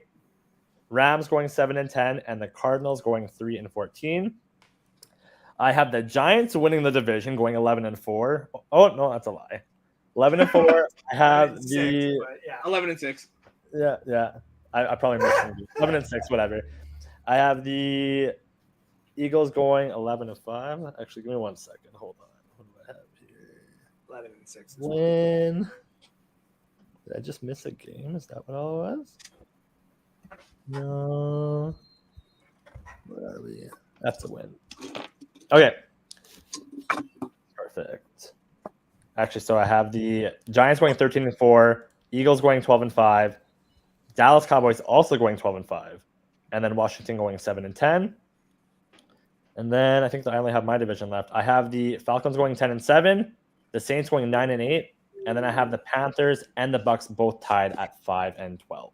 Rams going 7-10, and the Cardinals going 3-14. I have the Giants winning the division going 11-4. Oh no, that's a lie. 11-4. I have the 11-6. Yeah. I probably missed 11-6, whatever. I have the Eagles going 11-5. Actually, give me 1 second. Hold on. What do I have here? 11-6. Win. Did I just miss a game? Is that what all it was? No. Where are we? That's a win. Okay. Perfect. Actually, so I have the Giants going 13-4, Eagles going 12-5, Dallas Cowboys also going 12-5, and then Washington going 7-10. And then I think that I only have my division left. I have the Falcons going 10-7, the Saints going 9-8, and then I have the Panthers and the Bucks both tied at 5-12.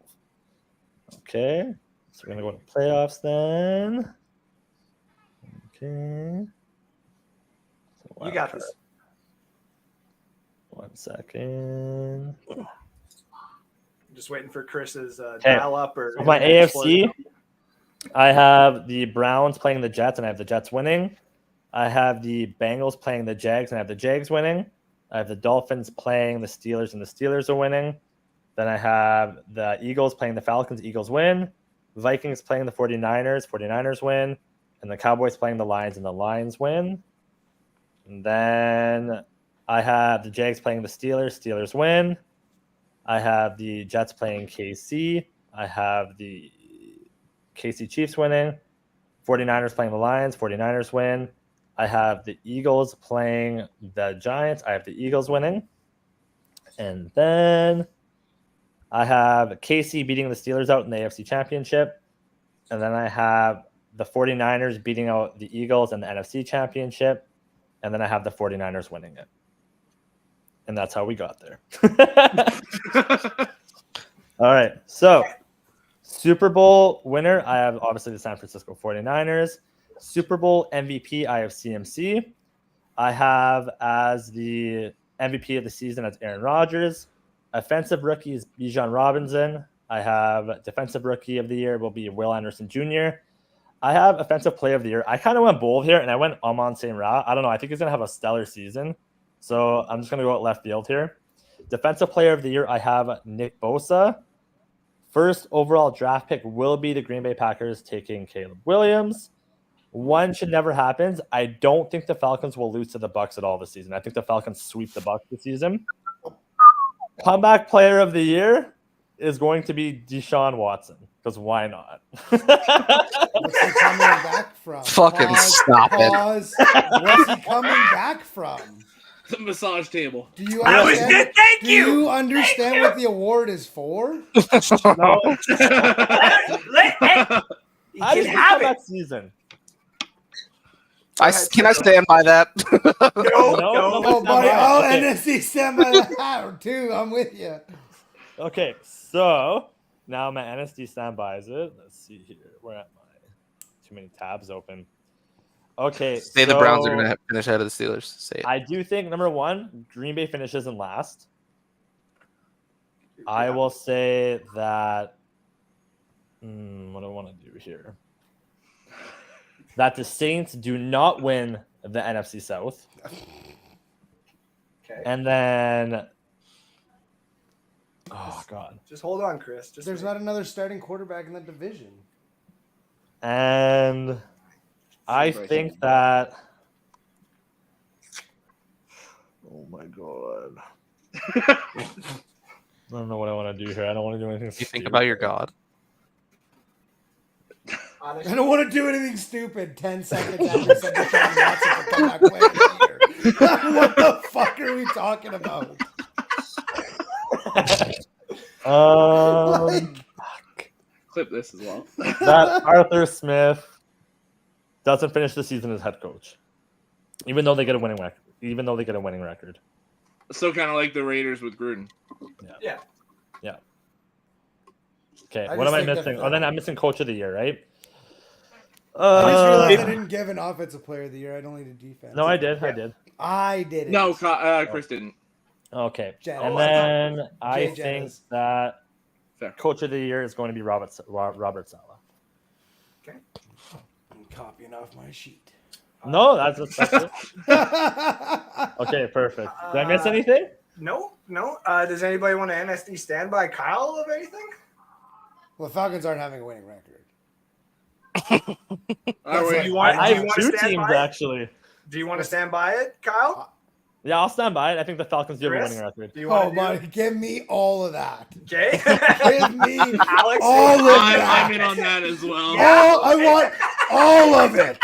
Okay, so we're gonna go to playoffs then. Okay, so You got this. 1 second. I'm just waiting for Chris's Okay. dial up or So my AFC. I have the Browns playing the Jets, and I have the Jets winning. I have the Bengals playing the Jags, and I have the Jags winning. I have the Dolphins playing the Steelers, and the Steelers are winning. Then I have the Eagles playing the Falcons, Eagles win. Vikings playing the 49ers, 49ers win. And the Cowboys playing the Lions, and the Lions win. And then I have the Jags playing the Steelers, Steelers win. I have the Jets playing KC. I have the KC Chiefs winning. 49ers playing the Lions, 49ers win. I have the Eagles playing the Giants. I have the Eagles winning. And then I have KC beating the Steelers out in the AFC Championship. And then I have the 49ers beating out the Eagles in the NFC Championship. And then I have the 49ers winning it. And that's how we got there. All right. So, Super Bowl winner, I have obviously the San Francisco 49ers. Super Bowl MVP, I have CMC. I have as the MVP of the season as Aaron Rodgers. Offensive rookie is Bijan Robinson. I have defensive rookie of the year will be Will Anderson Jr. I have offensive player of the year. I kind of went bold here, and I went Amon St. Ra. I don't know. I think he's going to have a stellar season. So I'm just going to go out left field here. Defensive player of the year, I have Nick Bosa. First overall draft pick will be the Green Bay Packers taking Caleb Williams. One should never happen. I don't think the Falcons will lose to the Bucs at all this season. I think the Falcons sweep the Bucs this season. Comeback player of the year is going to be Deshaun Watson, because why not? What's he coming back from? Fucking stop it. What's he coming back from? The massage table. Do you I was understand, good. Thank do you. you understand what the award is for? No. Hey, you I can just have that it. season. Can I stand by that? No, No, Oh, buddy. Oh, Okay. NSD stand by that too. I'm with you. Okay, so now my NSD standby is it. Let's see here. Where am I? Too many tabs open. Okay. Say the Browns are so going to finish ahead of the Steelers. Say it. I do think, number one, Green Bay finishes in last. I will say that. What do I want to do here? That the Saints do not win the NFC South. Okay. And then. Oh, God. Just hold on, Chris. Just There's not another starting quarterback in the division. And I think that. Oh my God. I don't know what I want to do here. I don't want to do anything. You think about your God. I don't want to do anything stupid 10 seconds after said Deshaun Watson for comeback player of the year. What the fuck are we talking about? Clip this as well. That Arthur Smith doesn't finish the season as head coach, even though they get a winning record. So kind of like the Raiders with Gruden. Yeah. Okay, I what just am I think missing? that- Oh, then I'm missing coach of the year, right? I just realized I Uh, didn't give an offensive player of the year. I'd only did defense. no, I did. I did. I did it. No, Chris didn't. Okay, Jen- and Oh, then I Jay think Jettis. that Fair. coach of the year is going to be Robert Saleh. I'm copying off my sheet. No, that's it. Okay, perfect. Did I miss anything? No. Does anybody want to NSD standby Kyle of anything? Well, the Falcons aren't having a winning record. You want- I do you have want two to stand teams by it? actually. Do you want to stand by it, Kyle? Yeah, I'll stand by it. I think the Falcons do have a Chris? winning record. Do you want Oh, to my. Give me all of that. Okay. Give me Alex, all of I'm that. in on that as well. All, I want all of it.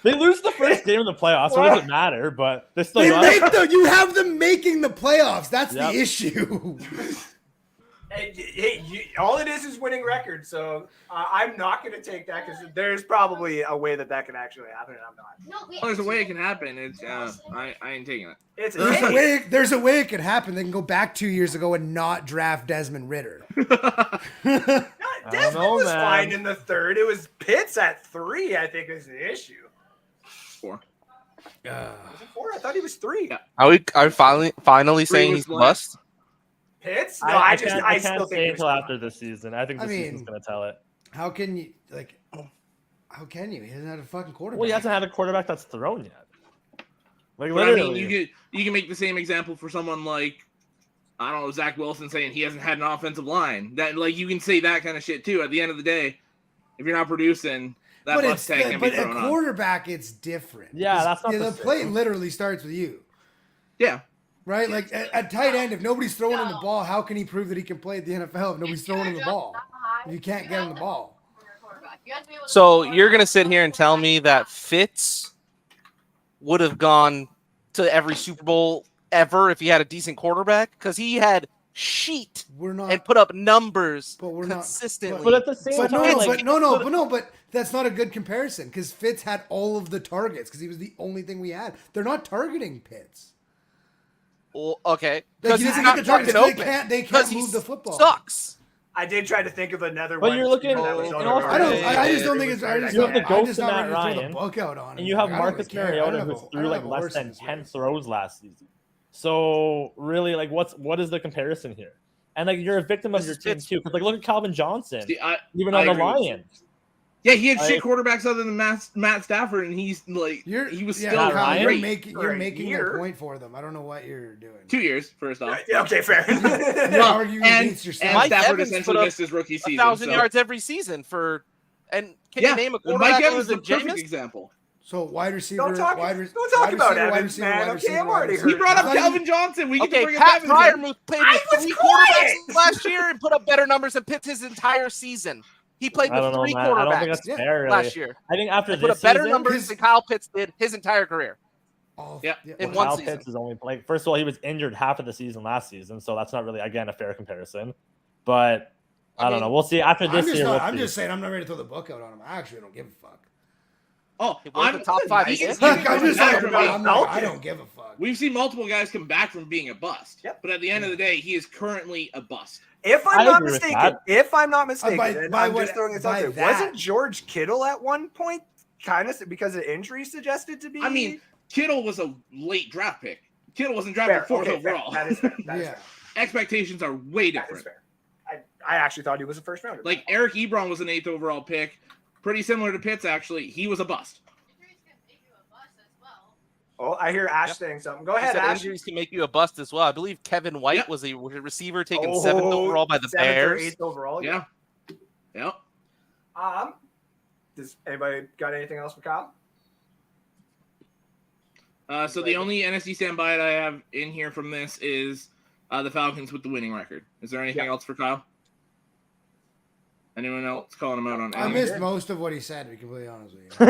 They lose the first game in the playoffs, so it doesn't matter, but they still They got make you have them making the playoffs. That's Yep. the issue. Hey, all it is winning record. So I'm not going to take that because there's probably a way that can actually happen, and I'm not. Well, there's a way it can happen. It's I ain't taking it. It's There's a way it could happen. They can go back 2 years ago and not draft Desmond Ritter. Desmond know, was man. fine in the third. It was Pitts at 3, I think, is the issue. 4. Was it 4? I thought he was 3. Yeah. Are we finally saying was he's left. bust? Pitts? No, I still can't think say he until was after this season. I think I the mean- season's going to tell it. How can you How can you? He hasn't had a fucking quarterback. Well, he hasn't had a quarterback that's thrown yet. Like, But I literally. mean, you can make the same example for someone like, I don't know, Zach Wilson saying he hasn't had an offensive line. That, like, you can say that kind of shit too. At the end of the day, if you're not producing, that But bus tag can be but a thrown on. quarterback, it's different. Yeah, that's not the the play same. literally starts with you, Yeah. right? Like at tight end, if nobody's throwing him the ball, how can he prove that he can play at the NFL if nobody's throwing him the ball? If you can't get him the ball. So you're gonna sit here and tell me that Fitz would have gone to every Super Bowl ever if he had a decent quarterback? Because he had sheet and put up numbers consistently. But at the same time, but that's not a good comparison because Fitz had all of the targets because he was the only thing we had. They're not targeting Pitts. Well, okay, because he's not not the targets. open. They can't move the football. Sucks. I did try to think of another but one. you're looking. I just don't think it's. You have the ghost of Matt Throw the Ryan, book out on him. and you have Like, I don't Marcus really care. Mariota who threw like less than 10 throws last season. So really, like, what is the comparison here? And like, you're a victim of your team too. Because like, look at Calvin Johnson, even on the Lions. Yeah, he had shit quarterbacks other than Matt Stafford, and he's like, he was still you're great. You're making your point for them. I don't know what you're doing. 2 years, first off. Okay, fair. and Stafford essentially missed his rookie season. 1,000 yards every season for, and can you name a quarterback? Mike Evans is the perfect example. So wide receiver, don't talk about Evans, man. Okay, I'm already hurt. He brought up Calvin Johnson. We okay, bring Pat up Evans. Fryermuth played with 3 quarterbacks last year and put up better numbers than Pitts his entire season. He played with 3 quarterbacks I don't think that's fair, really. last year. I think after put this up better season, numbers than Kyle Pitts did his entire career. In one season. Pitts is only playing. First of all, he was injured half of the season last season, so that's not really, again, a fair comparison. But I don't know. We'll see after this year. I'm just saying, I'm not ready to throw the book out on him. I actually don't give a fuck. Oh, I'm the top 5. I'm just like, I don't give a fuck. We've seen multiple guys come back from being a bust. Yep. But at the end of the day, he is currently a bust. If I'm not mistaken, I'm just throwing this out there. Wasn't George Kittle at one point kind of because of injury suggested to be? I mean, Kittle was a late draft pick. Kittle wasn't drafted 4th overall. That is fair. That is fair. Expectations are way different. That is fair. I actually thought he was a first rounder. Like Eric Ebron was an 8th overall pick. Pretty similar to Pitts, actually. He was a bust. Oh, I hear Ash saying something. Go ahead, Ash. Injuries can make you a bust as well. I believe Kevin White was a receiver taken 7th overall by the Bears. 7th or 8th overall. Yeah. Does anybody got anything else for Kyle? So the only NSD standby that I have in here from this is the Falcons with the winning record. Is there anything else for Kyle? Anyone else calling him out on? I missed most of what he said. To be completely honest with you.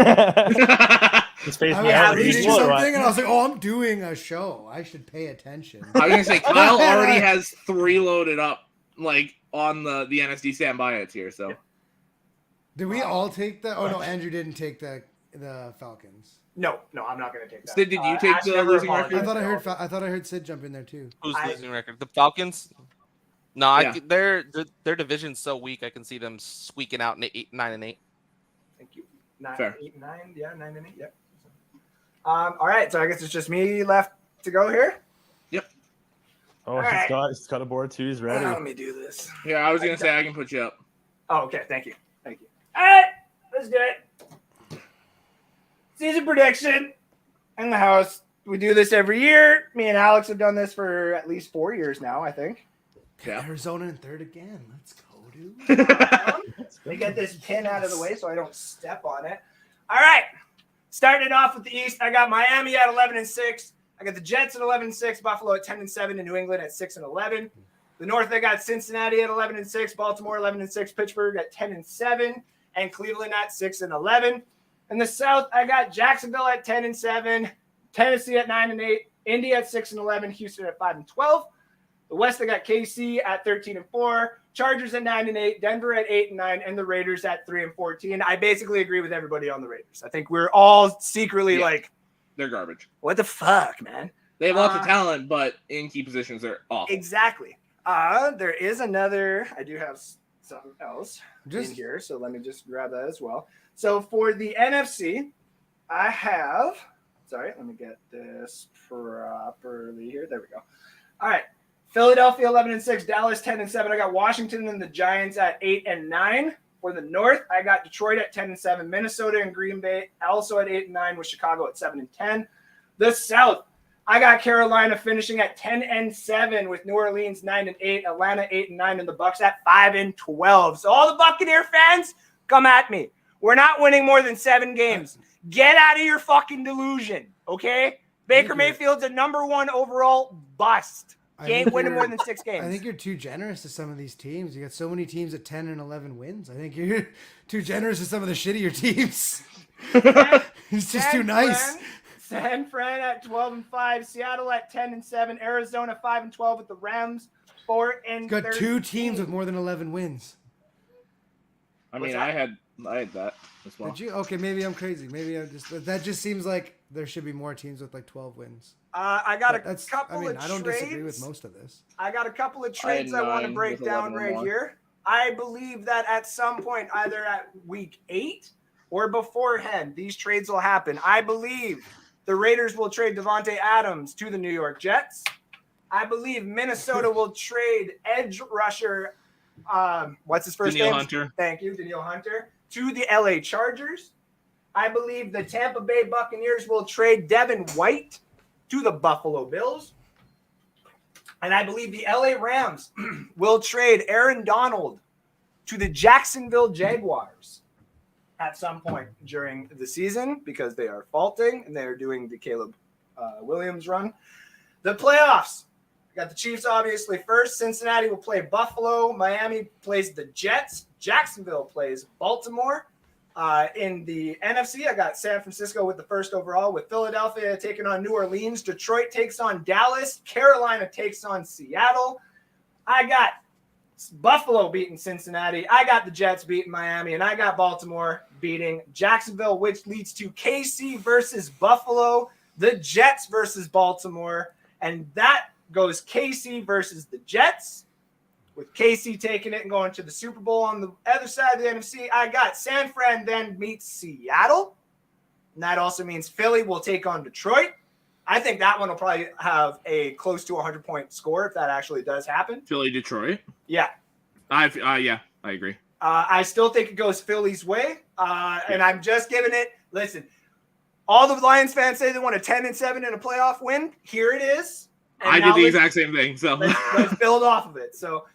His face I was reading something and I was like, "Oh, I'm doing a show. I should pay attention." I was gonna say Kyle already has 3 loaded up, like on the NSD standby it's here. So, did we all take the? Oh no, Andrew didn't take the Falcons. No, I'm not gonna take that. Sid, did you take the losing record? I thought I heard Sid jump in there too. Who's losing record? The Falcons. No, their division's so weak. I can see them squeaking out 9-8. Thank you. 9, 8, 9. Yeah, 9 and 8. Yep. All right, so I guess it's just me left to go here. Yep. Oh, he's got a board too. He's ready. Let me do this. Yeah, I was gonna say I can put you up. Oh, okay. Thank you. All right, let's do it. Season prediction in the house. We do this every year. Me and Alex have done this for at least 4 years now, I think. Yeah. Arizona in 3rd again. Let's go, dude. Let me get this pin out of the way so I don't step on it. All right. Starting it off with the East, I got Miami at 11-6. I got the Jets at 11-6, Buffalo at 10-7, and New England at 6-11. The North, I got Cincinnati at 11-6, Baltimore 11-6, Pittsburgh at 10-7, and Cleveland at 6-11. In the South, I got Jacksonville at 10-7, Tennessee at 9-8, Indy at 6-11, Houston at 5-12. The West, I got KC at 13-4, Chargers at 9-8, Denver at 8-9, and the Raiders at 3-14. I basically agree with everybody on the Raiders. I think we're all secretly like, they're garbage. What the fuck, man? They have lots of talent, but in key positions they're awful. Exactly. There is another. I do have something else in here, so let me just grab that as well. So for the NFC, I have. Sorry, let me get this properly here. There we go. All right. Philadelphia 11-6, Dallas 10-7. I got Washington and the Giants at 8-9. For the North, I got Detroit at 10-7, Minnesota and Green Bay also at 8-9, with Chicago at 7-10. The South, I got Carolina finishing at 10-7, with New Orleans 9-8, Atlanta 8-9, and the Bucks at 5-12. So all the Buccaneer fans, come at me. We're not winning more than 7 games. Get out of your fucking delusion, okay? Baker Mayfield's a #1 overall bust. winning more than 6 games. I think you're too generous to some of these teams. You got so many teams at 10 and 11 wins. I think you're too generous to some of the shittier teams. He's just too nice. San Fran at 12-5, Seattle at 10-7, Arizona 5-12 with the Rams 4-13. Got 2 teams with more than 11 wins. I mean, I had that as well. Did you? Okay, maybe I'm crazy. Maybe I'm just. That just seems like there should be more teams with like 12 wins. I got a That's, couple I mean, of I don't trades. disagree with most of this. I got a couple of trades I want to 9 break with down 11 or right more. here. I believe that at some point, either at week 8 or beforehand, these trades will happen. I believe the Raiders will trade Devontae Adams to the New York Jets. I believe Minnesota will trade edge rusher, what's his first Danielle name? Hunter. Thank you, Danielle Hunter, to the LA Chargers. I believe the Tampa Bay Buccaneers will trade Devin White to the Buffalo Bills. And I believe the LA Rams will trade Aaron Donald to the Jacksonville Jaguars at some point during the season because they are faulting and they are doing the Caleb Williams run. The playoffs. We got the Chiefs obviously first. Cincinnati will play Buffalo. Miami plays the Jets. Jacksonville plays Baltimore. In the NFC, I got San Francisco with the first overall, with Philadelphia taking on New Orleans. Detroit takes on Dallas. Carolina takes on Seattle. I got Buffalo beating Cincinnati. I got the Jets beating Miami. And I got Baltimore beating Jacksonville, which leads to KC versus Buffalo, the Jets versus Baltimore. And that goes KC versus the Jets, with KC taking it and going to the Super Bowl. On the other side of the NFC, I got San Fran then meets Seattle. And that also means Philly will take on Detroit. I think that one will probably have a close to 100-point score if that actually does happen. Philly, Detroit. Yeah. I agree. I still think it goes Philly's way. And I'm just giving it, listen, all the Lions fans say they want a 10-7 and a playoff win. Here it is. And I now did the exact same thing. So let's build off of it. So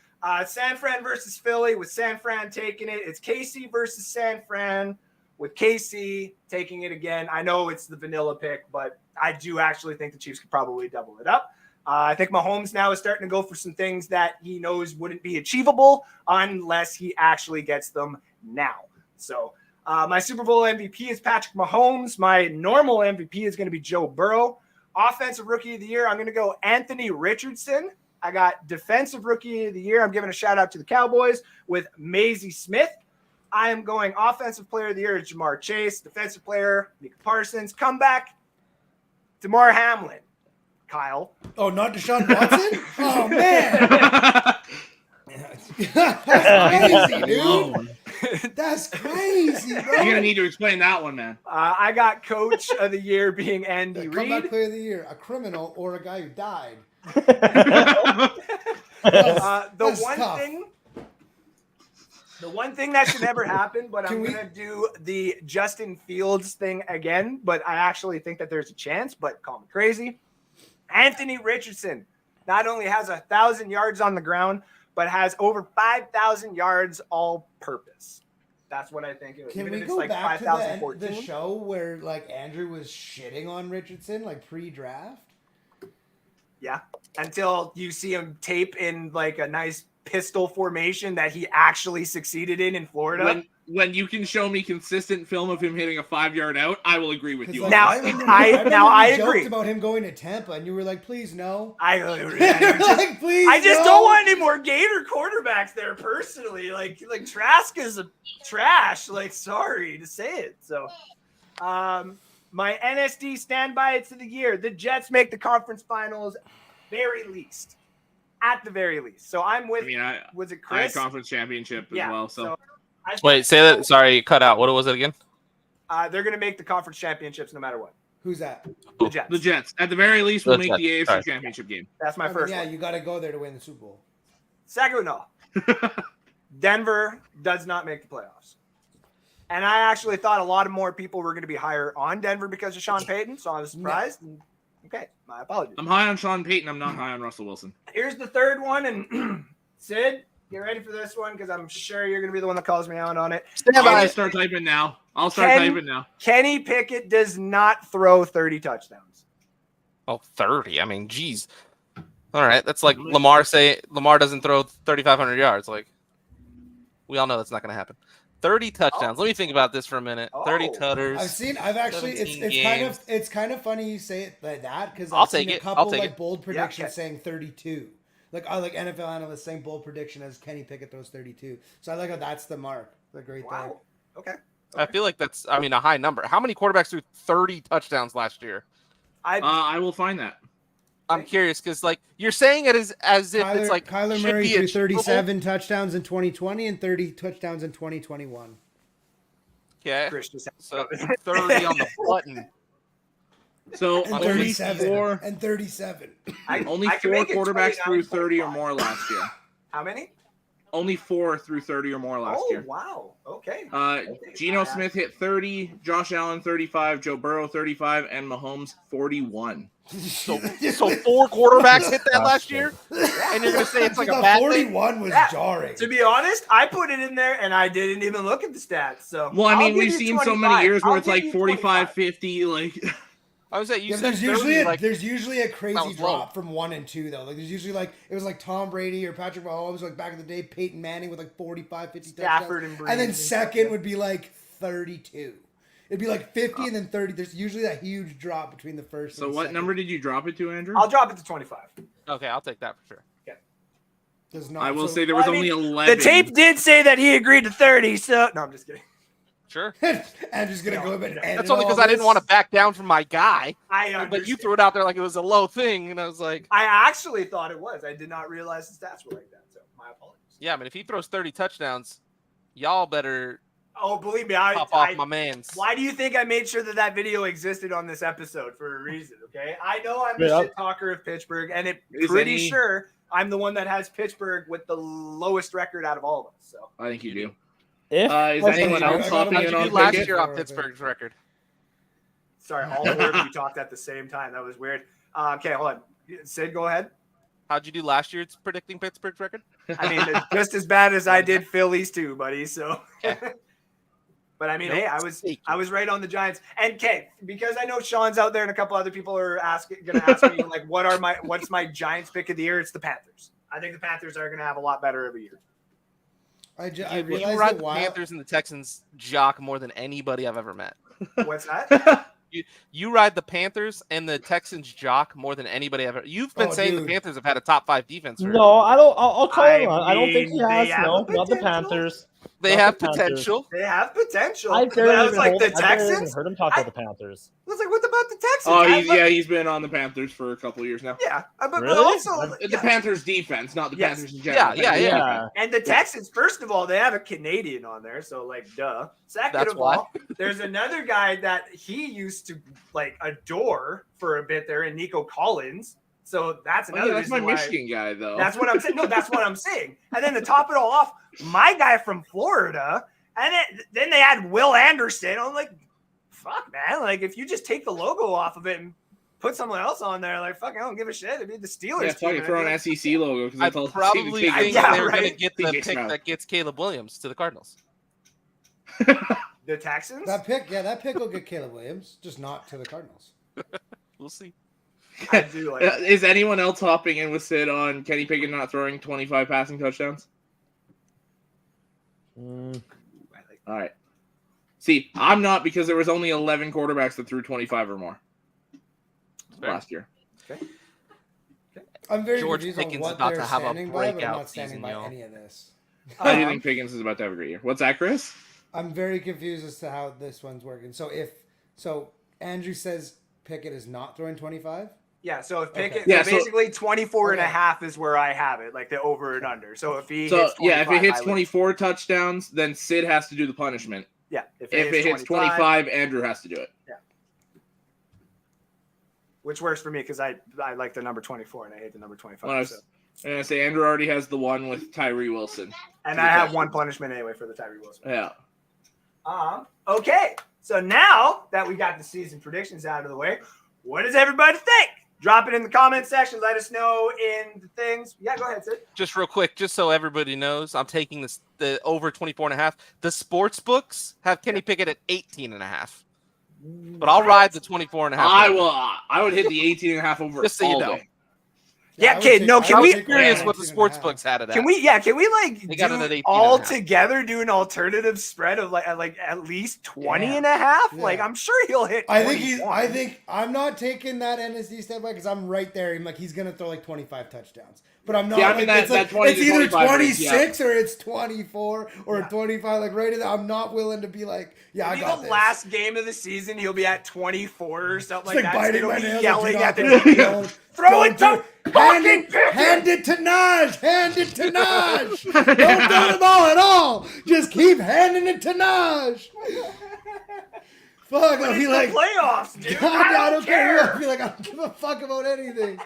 San Fran versus Philly, with San Fran taking it. It's KC versus San Fran, with KC taking it again. I know it's the vanilla pick, but I do actually think the Chiefs could probably double it up. I think Mahomes now is starting to go for some things that he knows wouldn't be achievable unless he actually gets them now. So my Super Bowl MVP is Patrick Mahomes. My normal MVP is going to be Joe Burrow. Offensive Rookie of the Year, I'm going to go Anthony Richardson. I got Defensive Rookie of the Year. I'm giving a shout out to the Cowboys with Maisie Smith. I am going Offensive Player of the Year, Jamar Chase. Defensive Player, Micah Parsons. Comeback, DeMar Hamlin. Kyle. Oh, not Deshaun Watson? Oh, man. That's crazy, dude. That's crazy, bro. You're gonna need to explain that one, man. I got Coach of the Year being Andy Comeback Reid. Player of the Year, a criminal or a guy who died. The one thing that should never happen, but I'm going to do the Justin Fields thing again, but I actually think that there's a chance, but call me crazy. Anthony Richardson not only has 1,000 yards on the ground, but has over 5,000 yards all purpose. That's what I think it was. Can Even we if it's go like back to 5,014. the show where like Andrew was shitting on Richardson like pre-draft? Yeah. Until you see him tape in like a nice pistol formation that he actually succeeded in Florida. When you can show me consistent film of him hitting a 5-yard out, I will agree with you. Like, Now, I agree. Joked about him going to Tampa, and you were like, "Please no." I just no. don't want any more Gator quarterbacks there personally. Like Trask is a trash. Like, sorry to say it. So, my NSD standby it's of the year. The Jets make the conference finals, at the very least. So I'm with. Was it Chris? I had conference championship as well. So. Wait, say that. Sorry, cut out. What was it again? They're going to make the conference championships no matter what. Who's that? The Jets. The Jets. At the very least, will make Jets. the AFC Sorry. championship game. That's my first Yeah, one. you got to go there to win the Super Bowl. Second one, Denver does not make the playoffs. And I actually thought a lot of more people were going to be higher on Denver because of Sean Payton, so I was surprised. No. Okay, my apologies. I'm high on Sean Payton. I'm not high on Russell Wilson. Here's the third one, and Sid, get ready for this one because I'm sure you're going to be the one that calls me out on it. I'll start typing now. Kenny Pickett does not throw 30 touchdowns. Oh, 30. I mean, geez. All right, that's like Lamar doesn't throw 3,500 yards. Like, we all know that's not going to happen. 30 touchdowns. Let me think about this for a minute. 30 tutters. I've actually, 17 it's kind of funny you say it like that because I'll I've take seen a it. couple I'll take like it. bold predictions saying 32. Like NFL analysts saying bold prediction as Kenny Pickett throws 32. So I like how that's the mark. Like right there. Okay. I feel like that's, I mean, a high number. How many quarterbacks threw 30 touchdowns last year? I will find that. I'm curious because, like, you're saying it as if it's like Kyler should Murray be threw achievable. 37 touchdowns in 2020 and 30 touchdowns in 2021. Okay, Chris just so 30 on the button. So And only 37. four, And 37. only I can four make it quarterbacks threw 30 or 29.5. more last year. How many? Only 4 threw 30 or more last year. Wow. Okay. Geno Smith hit 30, Josh Allen 35, Joe Burrow 35, and Mahomes 41. So 4 quarterbacks hit that last year, and you're gonna say it's like a bad thing? 41 was jarring. To be honest, I put it in there and I didn't even look at the stats. So Well, I I'll mean, give we've you seen so 25. many years where I'll it's give like you 45, 50, like. I was at you Yeah, said there's 30, usually like there's usually a that crazy was low. drop from 1 and 2 though. Like there's usually like it was like Tom Brady or Patrick Mahomes like back in the day, Peyton Manning with like 45, 50 Stafford touchdowns. and And then Breeze. second would be like 32. It'd be like 50 and then 30. There's usually that huge drop between the first So and what second. number did you drop it to, Andrew? I'll drop it to 25. okay, I'll take that for sure. Does not, I will so- say there was Well, I only mean, 11. The tape did say that he agreed to 30. So no, I'm just kidding. Sure. Andrew's gonna go up and edit That's only all because I didn't this. want to back down from my guy. I But you understand. threw it out there like it was a low thing, and I was like, I actually thought it was. I did not realize the stats were like that. So my apologies. yeah, I mean, if he throws 30 touchdowns, y'all better Oh, believe me, pop off my man's. Why do you think I made sure that video existed on this episode? For a reason, okay? I know I'm the Yeah. shit talker of Pittsburgh, and Is pretty any- sure I'm the one that has Pittsburgh with the lowest record out of all of us. So I think you do. If Is anyone I else got hopping him in How'd you on do last Pickett? year on Pittsburgh's record? sorry, all four of you talked at the same time. That was weird. Okay, hold on. Sid, go ahead. How'd you do last year predicting Pittsburgh's record? I mean, it's just as bad as I did Phillies too, buddy. So, but I mean, hey, I was right on the Giants. And okay, because I know Sean's out there and a couple other people are gonna ask me like, what's my Giants pick of the year? It's the Panthers. I think the Panthers are gonna have a lot better every year. I You realized ride that the while Panthers and the Texans jock more than anybody I've ever met. What's that? You ride the Panthers and the Texans jock more than anybody ever. You've been Oh, saying dude. the Panthers have had a top 5 defense. For, no, I don't. I'll call him on. I don't think mean, he has. they have No, the not the potential. Panthers. they Not have the Panthers. potential. They have potential. I But barely I was even like hold- the I barely even Texans. heard him talk I- about the Panthers. I was like, what about the Texans? Oh, I like- he's been on the Panthers for a couple of years now. yeah. But Really? also, The yeah. Panthers defense, not the Yes. Panthers in general. Yeah. Yeah. And the Texans, first of all, they have a Canadian on there, so like, duh. Second That's of why. all, there's another guy that he used to like adore for a bit there, in Nico Collins. So that's Oh, another. yeah, that's my reason why- Michigan guy, though. That's what I'm saying. No, that's what I'm saying. And then to top it all off, my guy from Florida, and then they had Will Anderson. I'm like, fuck, man. Like, if you just take the logo off of it and put someone else on there, like, fuck, I don't give a shit. It'd be the Steelers. Yeah, team, fucking throw and an SEC logo. Because I probably think Yeah, they're going to right. get the TJ pick Stroud. that gets Caleb Williams to the Cardinals. The Texans. that pick will get Caleb Williams, just not to the Cardinals. We'll see. I do like it. Is anyone else hopping in with Sid on Kenny Pickett not throwing 25 passing touchdowns? Mm, All right. See, I'm not because there was only 11 quarterbacks that threw 25 or more Fair. last year. I'm very George confused Pickens on what about they're to have a standing by, but I'm breakout not standing season, by yo. any of this. I do think Pickens is about to have a great year. What's that, Chris? I'm very confused as to how this one's working. So Andrew says Pickett is not throwing 25. Yeah, so if Pickett, Okay. Yeah, so so- basically 24 and a Okay. half is where I have it, like the over and under. So if he So, hits 25, yeah, if it hits I would- 24 touchdowns, then Sid has to do the punishment. yeah, If it hits 25, Andrew has to do it. which works for me because I like the number 24 and I hate the number 25. Well, I was so. going to say, Andrew already has the one with Tyree Wilson. And I have one punishment anyway for the Tyree Wilson. Yeah. Okay, so now that we got the season predictions out of the way, what does everybody think? Drop it in the comment section. Let us know in the things. Yeah, go ahead, Sid. Just real quick, just so everybody knows, I'm taking the over 24.5. The sports books have Kenny Pickett at 18.5. But I'll ride the 24.5. I would hit the 18 and a half over Just so you all know. day. Yeah, I would kid. take- No, I can would we? take Curious over what the 18 sports and a half. books had it at. Can we? Yeah, can we like They got it at do 18 all and a half. together? Do an alternative spread of like at least 20 Yeah. and a half? Yeah. Like I'm sure he'll hit. I think 21. I'm not taking that NSD step back because I'm right there. I'm like he's gonna throw like 25 touchdowns, but I'm not. Yeah, I mean, like, that- it's, like, that 20 it's to either 25 range, 26 or it's 24 or Yeah. 25. Like right in there, I'm not willing to be like, yeah, I Maybe got the this. last game of the season, he'll be at 24 or something It's like that. biting He'll my be nails. yelling like, at the "Don't- TV. don't- Throw don't it do to fucking Pickett! Hand it to Naj. Hand it to Naj. Don't throw the ball at all. Just keep handing it to Naj. Fuck, But I'll it's be the like, playoffs, dude. God, I don't care. I'll be like, I don't give a fuck about anything.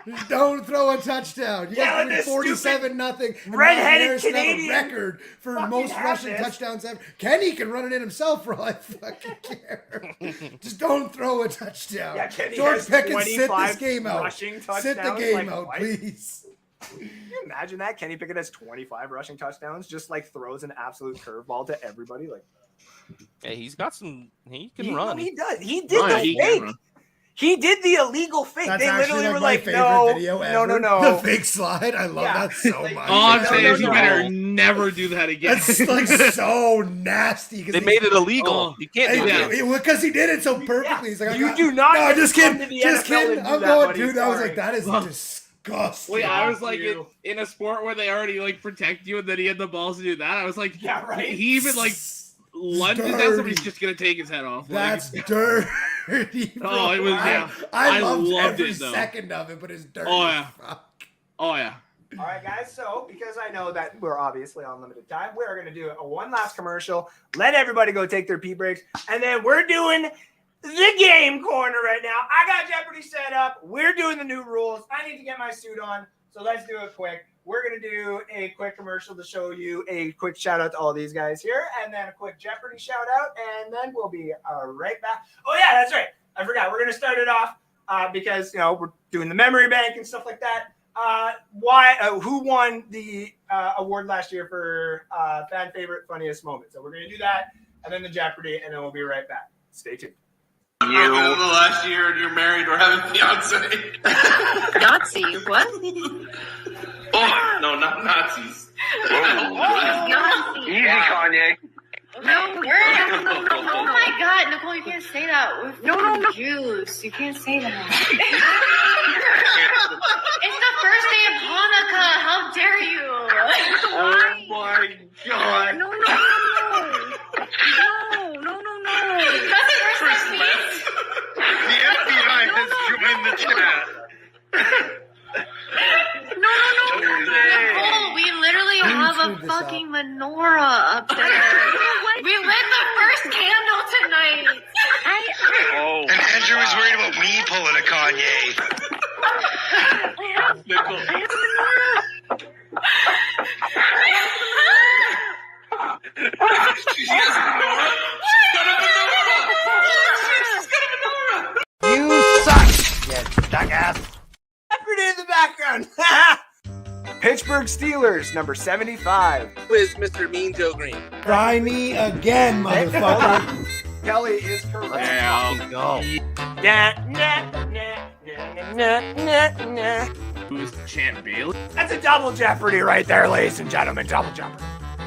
Just don't throw a touchdown. You Yeah, guys like win this 47-0 redheaded Canadian record for fucking most have rushing this. touchdowns ever. Kenny can run it in himself for all I fucking care. Just don't throw a touchdown. Yeah, Kenny George has Pickens, sit this 25 game out. rushing Sit the touchdowns, game like, out, what? please. Can you imagine that? Kenny Pickett has 25 rushing touchdowns, just like throws an absolute curveball to everybody. Like Yeah, he's got some. He can he, run. He does. He did Oh, yeah, the he can fake. run. He did the illegal fake. That's They actually literally like were my like, favorite no, video no, ever. no, no. The fake slide. I love Yeah. that so Like, much. All I'm No, saying no, is you no. better never do that again. That's like so nasty. They made it illegal. Oh. You can't do Yeah. that. Because he did it so perfectly. He's like, You do not No, get just to come kidding. to the Just NFL and kidding. do I'm that, going, buddy. dude. I was Sorry. like, that is Well, disgusting. Wait, I was Fuck like, you. in a sport where they already like protect you, and then he had the balls to do that. I was like, Yeah, right. He even like lunges down, Dirty. somebody's just gonna take his head off. That's Like, dirty. Bro. Oh, it was- yeah. I I loved loved every it, though. second of it, but it's dirty. Oh, as yeah. fuck. oh yeah. All right, guys. So, because I know that we're obviously on limited time, we're going to do a one last commercial, let everybody go take their pee breaks, and then we're doing the game corner right now. I got Jeopardy set up. We're doing the new rules. I need to get my suit on, so let's do it quick. We're going to do a quick commercial to show you a quick shout out to all these guys here, and then a quick Jeopardy shout out, and then we'll be right back. Oh, yeah, that's right. I forgot. We're going to start it off because, we're doing the memory bank and stuff like that. Who won the award last year for fan favorite funniest moment? So we're going to do that, and then the Jeopardy, and then we'll be right back. Stay tuned. You the last year and you're married or having a fiance. Nazi, what? Oh, no, not Nazis. Nazi. Easy, Kanye. No, oh my God, Nicole, you can't say that. We're Jews. You can't say that. It's the first day of Hanukkah. How dare you? Oh my God. No. That's the first time The FBI has joined the chat. No. Nicole, we literally have a screwed this fucking menorah up there. We lit the first candle tonight. Oh. And Andrew is worried about me pulling a Kanye. She has a menorah? She's got a menorah! She's got a menorah! You suck, you jackass. Jeopardy in the background. Pittsburgh Steelers, number 75. Who is Mr. Mean Joe Green? Try me again, motherfucker. Kelly is correct. Yeah. Go. Who's Champ Bailey? That's a double Jeopardy right there, ladies and gentlemen. Double Jeopardy.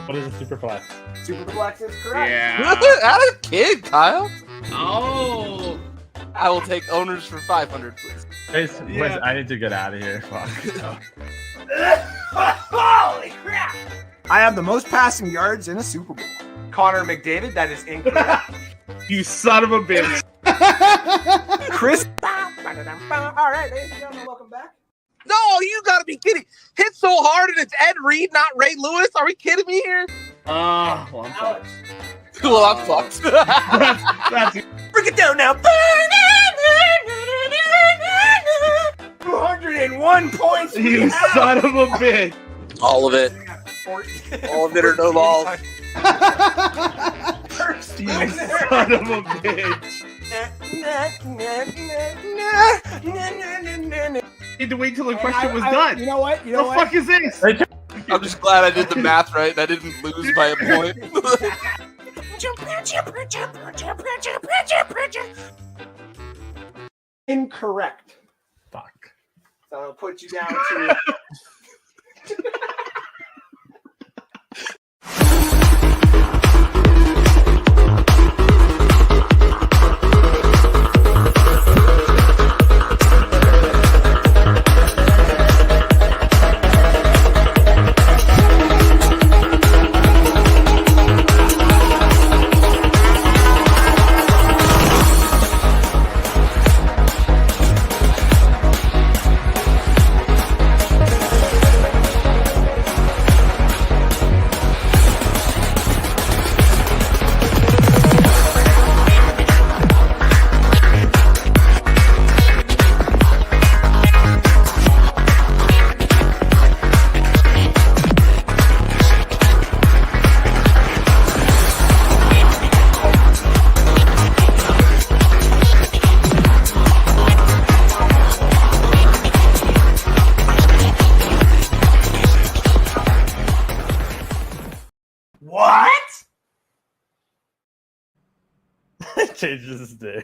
What is a super flex? Superflex is correct. Yeah. Out of kid, Kyle. Oh. I will take owners for 500, please. Guys, Yeah. I need to get out of here. Fuck. Holy crap! I have the most passing yards in a Super Bowl. Connor McDavid, that is incorrect. You son of a bitch. Chris. All right, ladies and gentlemen, welcome back. No, you gotta be kidding. Hit so hard and it's Ed Reed, not Ray Lewis. Are we kidding me here? Well, I'm fucked. Alex. Well, I'm fucked. That's Break it down now. 201 points. we you have. son of a bitch. All of it. All of it or no balls. First You winner. son of a bitch. Need to wait till the question was done. You know what? You the know what? fuck is this? I'm just glad I did the math right and I didn't lose by a point. Incorrect. Fuck. So I'll put you down to. What? Changes his name.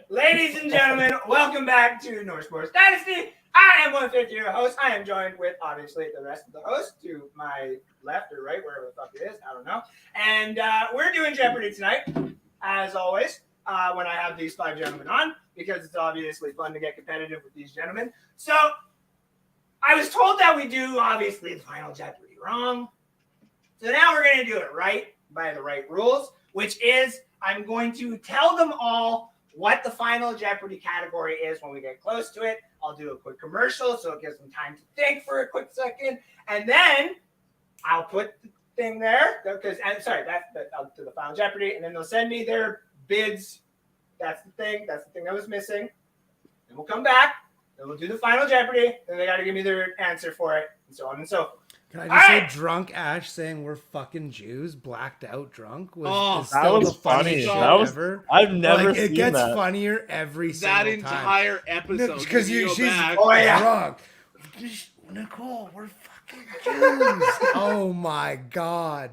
Ladies and gentlemen, welcome back to North Sports Dynasty. I am 150, your host. I am joined with, obviously, the rest of the hosts to my left or right, wherever the fuck it is. I don't know. And we're doing Jeopardy tonight, as always, when I have these 5 gentlemen on, because it's obviously fun to get competitive with these gentlemen. So I was told that we do, obviously, the final Jeopardy wrong. So now we're going to do it right, by the right rules, which is I'm going to tell them all what the final Jeopardy category is when we get close to it. I'll do a quick commercial so it gives them time to think for a quick second. And then I'll put the thing there because that's I'll do the final Jeopardy. And then they'll send me their bids. That's the thing that was missing. Then we'll come back. Then we'll do the final Jeopardy. Then they got to give me their answer for it and so on and so forth. Can I just say drunk Ash saying we're fucking Jews, blacked out drunk is that still was the funniest funny. shit That was ever. I've never seen it gets that. funnier every single time. That entire episode. Because she's drunk. Nicole, we're fucking Jews. Oh my god.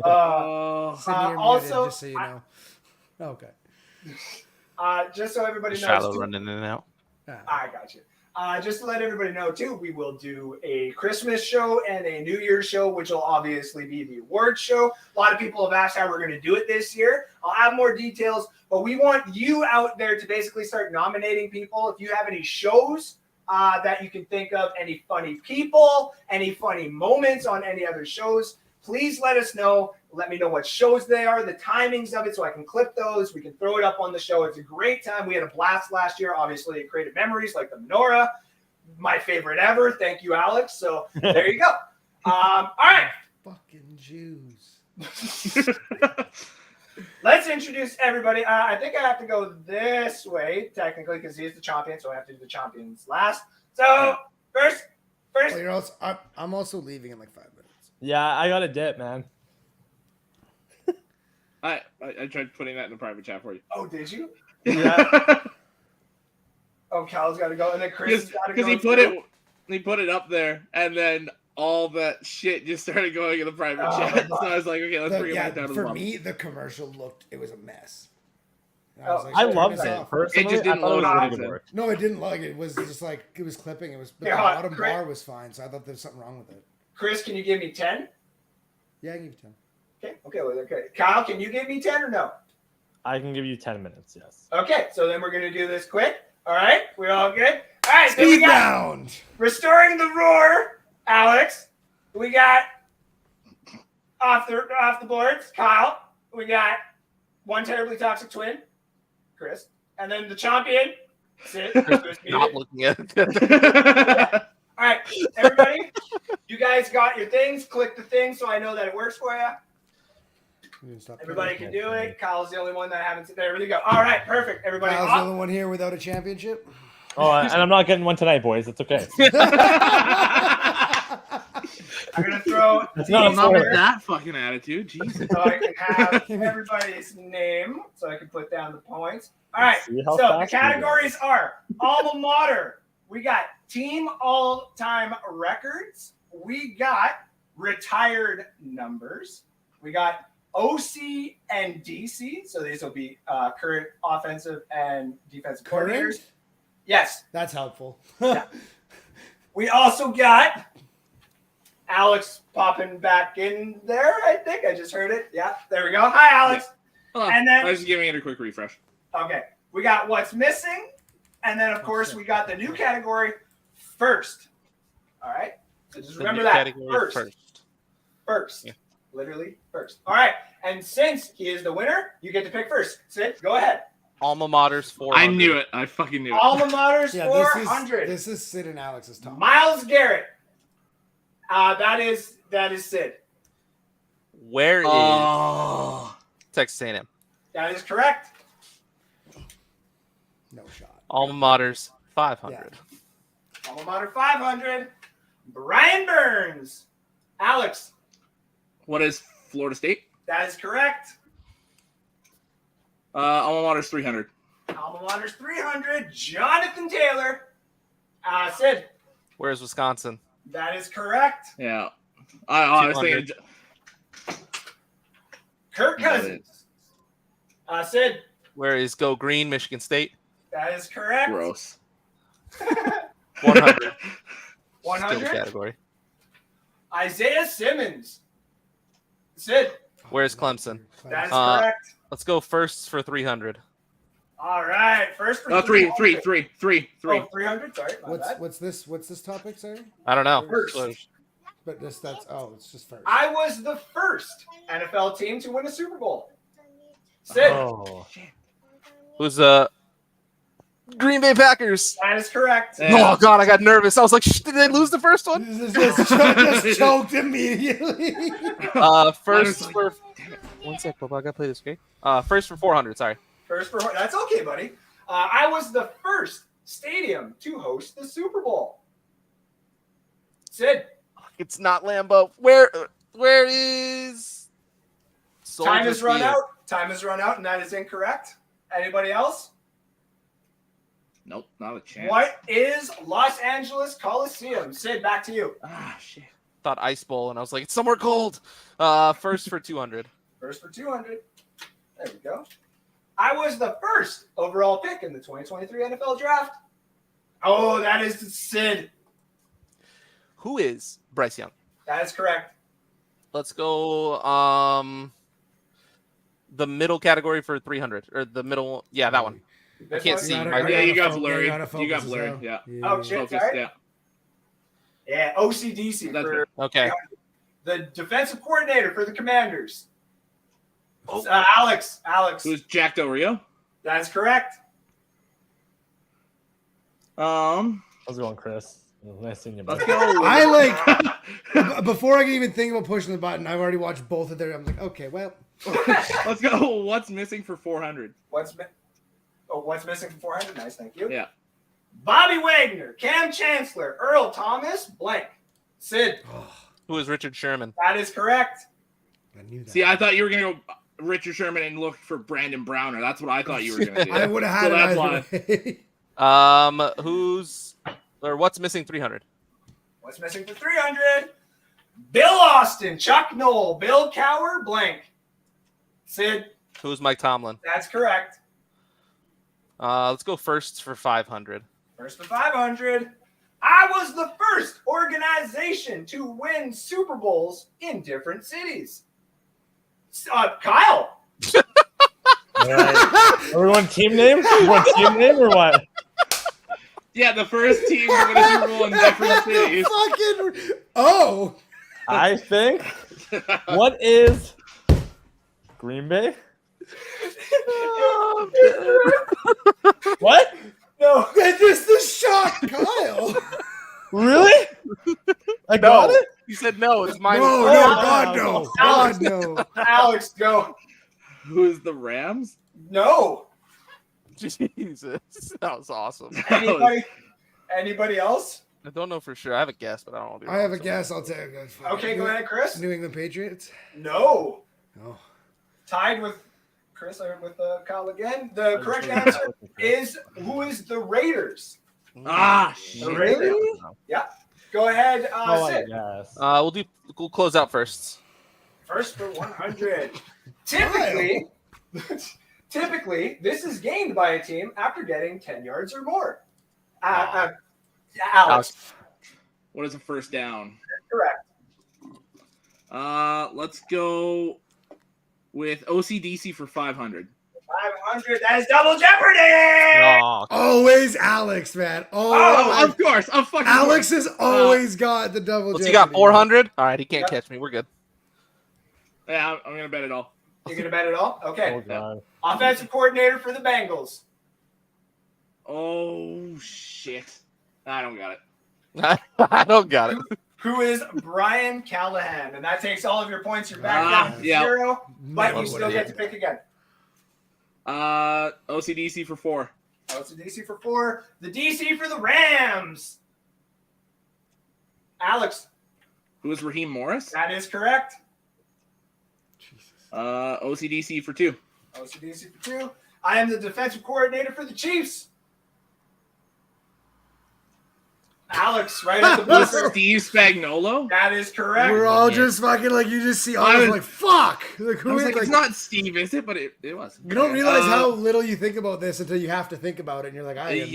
Also, just so you know. Okay. Just so everybody knows. Shallow running in and out. I got you. Just to let everybody know, too, we will do a Christmas show and a New Year's show, which will obviously be the award show. A lot of people have asked how we're going to do it this year. I'll have more details, but we want you out there to basically start nominating people. If you have any shows that you can think of, any funny people, any funny moments on any other shows, please let us know. Let me know what shows they are, the timings of it, so I can clip those. We can throw it up on the show. It's a great time. We had a blast last year. Obviously, it created memories like the menorah, my favorite ever. Thank you, Alex. So there you go. All right. Fucking Jews. Let's introduce everybody. I think I have to go this way, technically, because he's the champion, so I have to do the champions last. So first. Well, you're also, I'm also leaving in like 5 minutes. Yeah, I got a dip, man. I tried putting that in the private chat for you. Oh, did you? Yeah. Oh, Cal's got to go, and then Chris got to go. Because he put it up there, and then all that shit just started going in the private chat. So I was like, okay, let's bring it back down to the For me, the commercial it was a mess. I loved it. Personally, It just didn't load really on work. No, it didn't look. It was just like it was clipping. But Yeah, the bottom Chris- bar was fine, so I thought there was something wrong with it. Chris, can you give me 10? Yeah, I give you 10. Okay. Kyle, can you give me 10 or no? I can give you 10 minutes, yes. Okay, so then we're going to do this quick. All right, we all good? All right, so we Speed got round. Restoring the Roar, Alex. We got off the boards, Kyle. We got One Terribly Toxic Twin, Chris. And then the champion, Sid. Not looking at it. All right, everybody, you guys got your things. Click the thing so I know that it works for you. Everybody can do it. Kyle's the only one that I haven't seen. There we go. All right, perfect. Everybody. Kyle's the only one here without a championship. Oh, and I'm not getting one tonight, boys. It's okay. I'm gonna throw. It's not Not with fair. that fucking attitude. Jesus. So I can have everybody's name, so I can put down the points. All right. See how So the fast we go. categories are alma mater. We got team all-time records. We got retired numbers. We got OC and DC. So these will be current offensive and defensive coordinators. Yes. That's helpful. We also got Alex popping back in there. I think I just heard it. Yeah, there we go. Hi, Alex. And then I was just giving it a quick refresh. okay, we got what's missing, and then of course we got the new category first. All right, so just remember that first, Yeah. literally first. All right, and since he is the winner, you get to pick first. Sid, go ahead. Alma Mater's 400. I knew it. I fucking knew it. Alma Mater's Yeah, 400. this is Sid and Alex's top. Miles Garrett. That is Sid. Where is Oh. Texas A&M? That is correct. No shot. Alma Mater's 500. Alma Mater 500. Brian Burns. Alex. What is Florida State? That is correct. Alma Mater's 300. Alma Mater's 300. Jonathan Taylor. Sid. Where's Wisconsin? That is correct. Yeah. I was thinking. Kirk Cousins. Sid. Where is Go Green, Michigan State? That is correct. Gross. 100. 100. Still category. Isaiah Simmons. Sid. Where's Clemson? That is correct. Let's go firsts for 300. All right. First for Oh, 300. three. Oh, 300. Sorry. My bad. What's this topic, sorry? I don't know. First. But it's just first. I was the first NFL team to win a Super Bowl. Sid. Oh. Who's Green Bay Packers? That is correct. Yeah. Oh God, I got nervous. I was like, did they lose the first one? just choked immediately. First for one sec, Bob. I gotta play this game. First for 400. Sorry. First for that's okay, buddy. I was the first stadium to host the Super Bowl. Sid. It's not Lambeau. Where is? Time has Soldier run Field? out. Time has run out, and that is incorrect. Anybody else? Nope, not a chance. What is Los Angeles Coliseum? Sid, back to you. Ah, shit. Thought Ice Bowl, and I was like, it's somewhere cold. First for 200. First for 200. There we go. I was the first overall pick in the 2023 NFL Draft. Oh, that is Sid. Who is Bryce Young? That is correct. Let's go. The middle category for 300, or the middle. Yeah, that one. I This can't one? see. Yeah, you got blurry. gotta You got focus blurry. as Yeah. Oh, shit. Focus, Sorry. yeah. Yeah, OCDC That's for Okay. the defensive coordinator for the Commanders. Alex. Who's Jack Del Rio? That is correct. I was going Chris. Nice seeing you, buddy. I like before I can even think about pushing the button, I've already watched both of their. I'm like, okay, well, Let's go. What's missing for 400? What's missing from 400? Nice, thank you. Yeah. Bobby Wagner, Cam Chancellor, Earl Thomas, blank. Sid. Who is Richard Sherman? That is correct. I knew that. See, I thought you were gonna go Richard Sherman and look for Brandon Browner. That's what I thought you were gonna do. I would have had So it that's either why. way. What's missing 300? What's missing for 300? Bill Austin, Chuck Knoll, Bill Cower, blank. Sid. Who's Mike Tomlin? That's correct. Let's go firsts for 500. First for 500. I was the first organization to win Super Bowls in different cities. Kyle. All right. Everyone team name? Everyone team name or what? Yeah, the first team to win a Super Bowl in different cities. Oh. I think. What is Green Bay? What? No. This is shock, Kyle. Really? I got it? You said no. It's mine. No, God, no. God, no. Alex, go. Who's the Rams? No. Jesus, that was awesome. Anybody else? I don't know for sure. I have a guess, but I don't know. I have a guess. I'll take it. Okay, go ahead, Chris. New England Patriots. No. Oh. Tied with Chris or with Kyle again. The correct answer is who is the Raiders? Ah, The shit. Raiders. Yeah. Go ahead, Sid. Yes. We'll close out first. First for 100. Typically, this is gained by a team after getting 10 yards or more. Alex. What is a first down? Correct. Let's go with OCDC for 500. 500. That is double jeopardy. Oh, Always Alex, man. Oh, of course. I'm fucking. Alex has always got the double. what's he got? 400. All right, he can't catch me. We're good. Yeah, I'm gonna bet it all. You're gonna bet it all? Okay. Oh god. Offensive coordinator for the Bengals. Oh shit! I don't got it. I don't got it. Who is Brian Callahan? And that takes all of your points. You're back down to 0, but you still get to pick again. OCDC for 4. OCDC for 4. The DC for the Rams. Alex. Who is Raheem Morris? That is correct. OCDC for 2. OCDC for 2. I am the defensive coordinator for the Chiefs. Alex, right at the buzzer. Steve Spagnuolo? That is correct. We're all just fucking like, you just see all like, fuck. Like, who I was is like, it's not Steve, is it? But it was. You don't realize how little you think about this until you have to think about it, and you're like, I have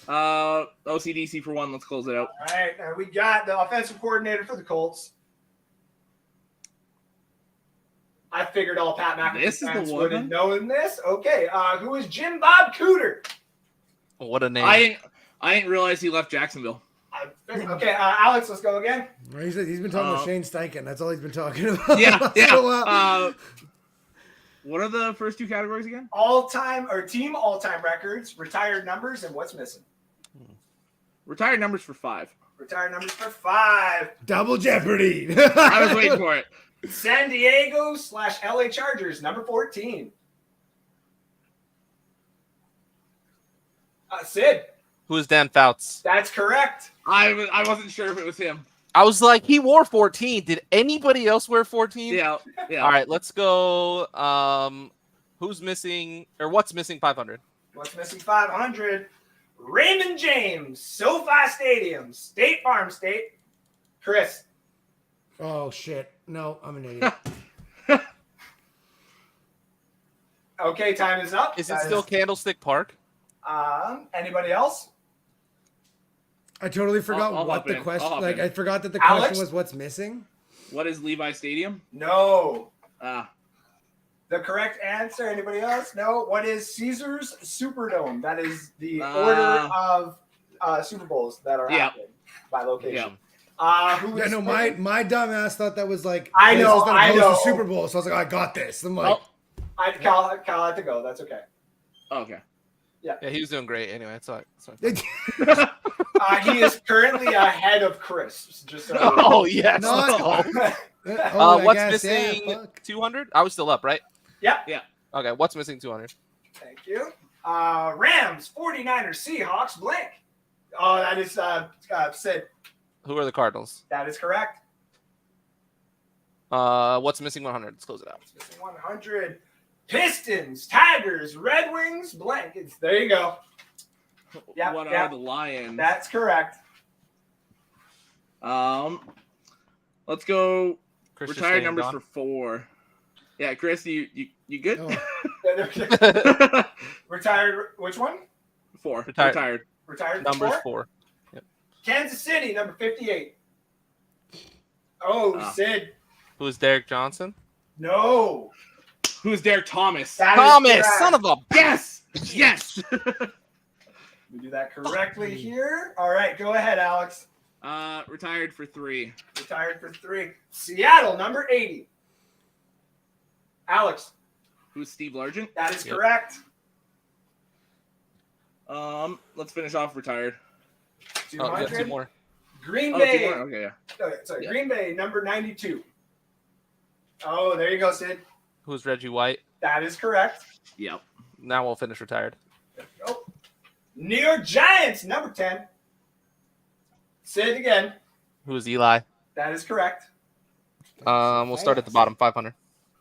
no idea. OCDC for 1. Let's close it out. All right, and we got the offensive coordinator for the Colts. I figured all Pat McAfee fans would have known this. Okay, who is Jim Bob Cooter? What a name. I didn't realize he left Jacksonville. Okay, Alex, let's go again. He's been talking about Shane Steichen. That's all he's been talking about. Yeah. What are the first 2 categories again? Team all-time records, retired numbers, and what's missing. Retired numbers for 5. Retired numbers for 5. Double jeopardy. I was waiting for it. San Diego / LA Chargers, number 14. Sid. Who is Dan Fouts? That's correct. I wasn't sure if it was him. I was like, he wore 14. Did anybody else wear 14? Yeah. All right, let's go. Who's missing, or what's missing 500? What's missing 500? Raymond James, SoFi Stadium, State Farm State. Chris. Oh, shit. No, I'm an idiot. Okay, time is up. Is it still Candlestick Park? Anybody else? I totally forgot what the question. Like, I forgot that the question was what's missing. What is Levi Stadium? No. The correct answer. Anybody else? No. What is Caesars Superdome? That is the order of Super Bowls that are happening by location. My dumb ass thought that was like I know the Super Bowl, so I was like, I got this. I'm like, Kyle had to go. That's okay. Okay. Yeah, he was doing great anyway. It's all right. He is currently ahead of Chris. Just so yes. What's missing? 200? I was still up, right? Yeah. Okay, what's missing 200? Thank you. Rams, 49ers, Seahawks, blank. Oh, that is Sid. Who are the Cardinals? That is correct. What's missing 100? Let's close it out. What's missing 100? Pistons, Tigers, Red Wings, blank. There you go. Yeah. What are the Lions? That's correct. Let's go. Chris Retired numbers for 4. Yeah, Chris, you good? Oh. Retired. Which one? 4. Retired. Numbers 4. Yep. Kansas City, number 58. Oh, Sid. Who is Derek Johnson? No. Who's Derek Thomas? Thomas, son of a yes. We do that correctly here. All right, go ahead, Alex. Retired for 3. Retired for 3. Seattle, number 80. Alex. Who's Steve Largent? That is correct. Let's finish off retired. 200. 2 more. Green Bay. 2 more? Okay, yeah. Sorry, yeah. Green Bay, number 92. Oh, there you go, Sid. Who's Reggie White? That is correct. Yep. Now we'll finish retired. There we go. New York Giants, number 10. Say it again. Who is Eli? That is correct. We'll start at the bottom. 500.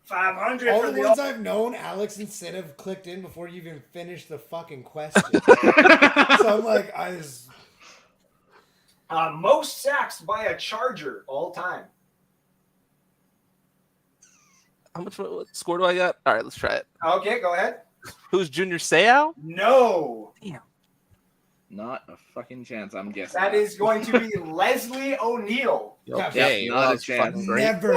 500 all for the ones I've known, Alex and Sid have clicked in before you even finished the fucking question. So I'm like, most sacks by a Charger all time. How much what score do I got? All right, let's try it. Okay, go ahead. Who's Junior Seau? No. Damn. Not a fucking chance, I'm guessing. That is going to be Leslie O'Neal. Okay, not well, a that's chance. fucking great. Never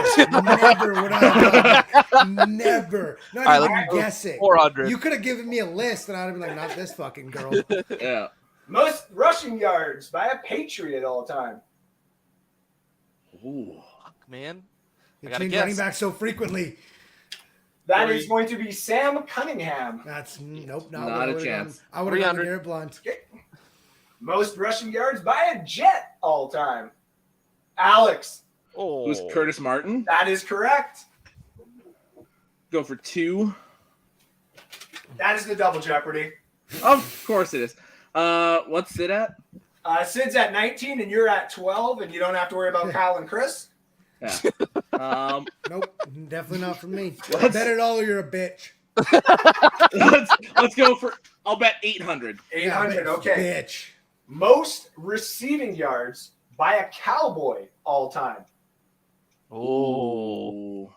would I have done that. Never. Not All right, even let's go guessing. 400. You could have given me a list, and I'd have been like, not this fucking girl. Yeah. Most rushing yards by a Patriot all time. Ooh. Fuck, man. They I gotta change guess. running back so frequently. That is going to be Sam Cunningham. That's nope, Not what I a would've chance. gone. I would have gone 300. Garrett Blunt. Most rushing yards by a Jet all time. Alex. Oh, Who's Curtis Martin? That is correct. Go for 2. That is the double Jeopardy. Of course it is. What's Sid at? Sid's at 19 and you're at 12, and you don't have to worry about Kyle and Chris. Yeah. Nope, definitely not for me. Let's- Bet it all or you're a bitch. let's go for. I'll bet 800. 800, okay. Bitch. Most receiving yards by a Cowboy all time. oh.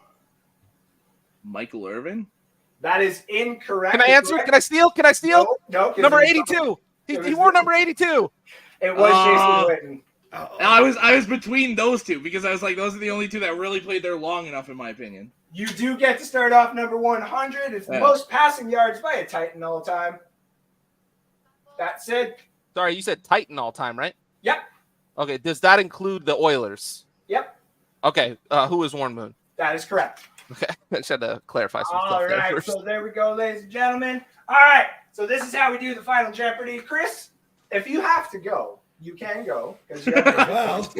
Michael Irvin. That is incorrect. Can I answer? Can I steal? Can I steal? No, 'cause Number it was- 82. it He was- wore number 82. It was Jason Witten. I was between those two because I was like, those are the only two that really played there long enough, in my opinion. You do get to start off number 100. It's the Yeah. most passing yards by a Titan all time. That's it. Sorry, you said Titan all time, right? Yep. Okay, does that include the Oilers? Yep. Okay, who is Warren Moon? That is correct. Okay, I just had to clarify some All stuff there right. first. So there we go, ladies and gentlemen. All right. So this is how we do the Final Jeopardy. Chris, if you have to go, you can go. Because you have Well,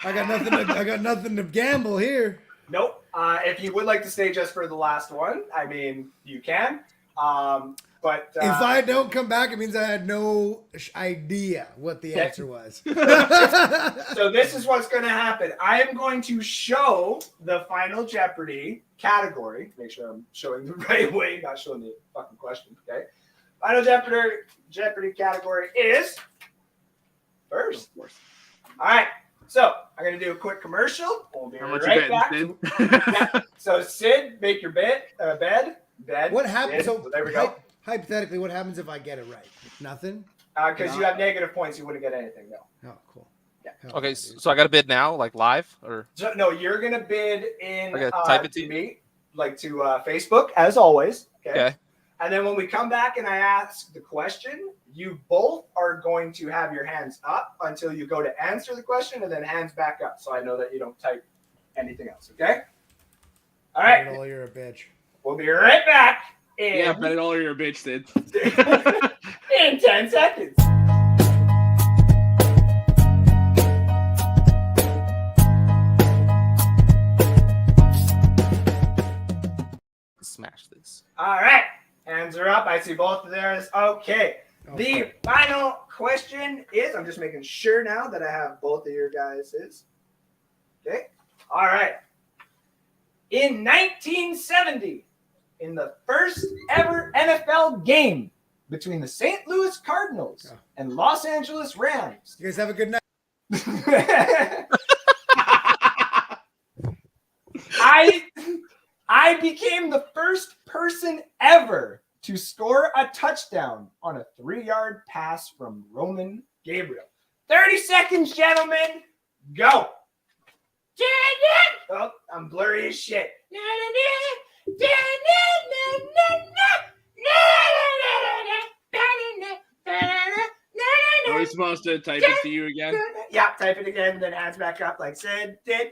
I got nothing to gamble here. Nope. If you would like to stay just for the last one, I mean, you can. But If I don't come back, it means I had no idea what the answer was. so this is what's going to happen. I am going to show the Final Jeopardy category. Make sure I'm showing the right way, not showing the fucking question. Okay. Final Jeopardy category is first. Of course. All right. So I'm going to do a quick commercial. We'll be How much right you back. betting, Yeah. So Sid, make your bed. What happens? Sid. So There we go. Hypothetically, what happens if I get it right? Nothing. Because you have negative points, you wouldn't get anything. No. Oh, cool. Yeah. Hell Okay, yeah, so I got to bid now, like live, or So, no, you're gonna bid in Okay, type it to me, like to Facebook, as always. Okay. And then when we come back and I ask the question, you both are going to have your hands up until you go to answer the question, and then hands back up, so I know that you don't type anything else. Okay. All right. Oh, you're a bitch. We'll be right back in, Yeah, bet it all or you're a bitch, Sid. in 10 seconds. smash this. All right. Hands are up. I see both of theirs. Okay. The final question is, I'm just making sure now that I have both of your guys'. Okay. All right. In 1970, in the first ever NFL game between the St. Louis Cardinals and Los Angeles Rams. You guys have a good night. I became the first person ever to score a touchdown on a 3-yard pass from Roman Gabriel. 30 seconds, gentlemen. Go. Oh, I'm blurry as shit. Are we supposed to type it to you again? Yeah, type it again, then hands back up like Sid did.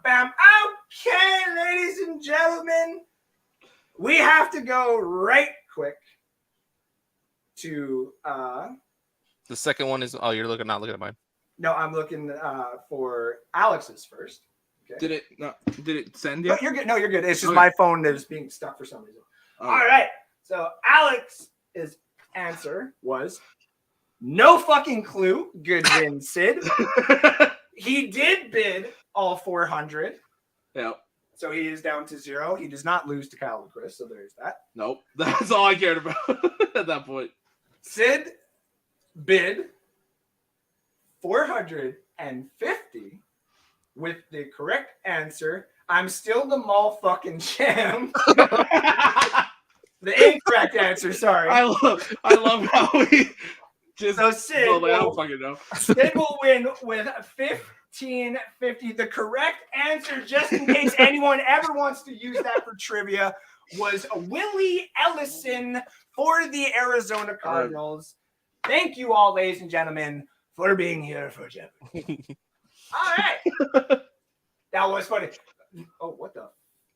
Okay, ladies and gentlemen, we have to go right quick to The second one is you're not looking at mine. no, I'm looking for Alex's first. Okay. Did it send No, yet? you're good. No, you're good. It's just Okay. my phone that is being stuck for some reason. Oh. All right. So Alex's answer was no fucking clue. Good win, Sid. He did bid all 400. Yep. So he is down to 0. He does not lose to Kyle and Chris. So there's that. Nope. That's all I cared about at that point. Sid bid 450 with the correct answer. I'm still the mall fucking champ. The incorrect answer, sorry. I love how we just So Sid, I don't fucking know. Sid will win with 1550. The correct answer, just in case anyone ever wants to use that for trivia, was Willie Ellison for the Arizona Cardinals. Thank you all, ladies and gentlemen, for being here for Jeopardy. All right. That was funny. Oh, what the?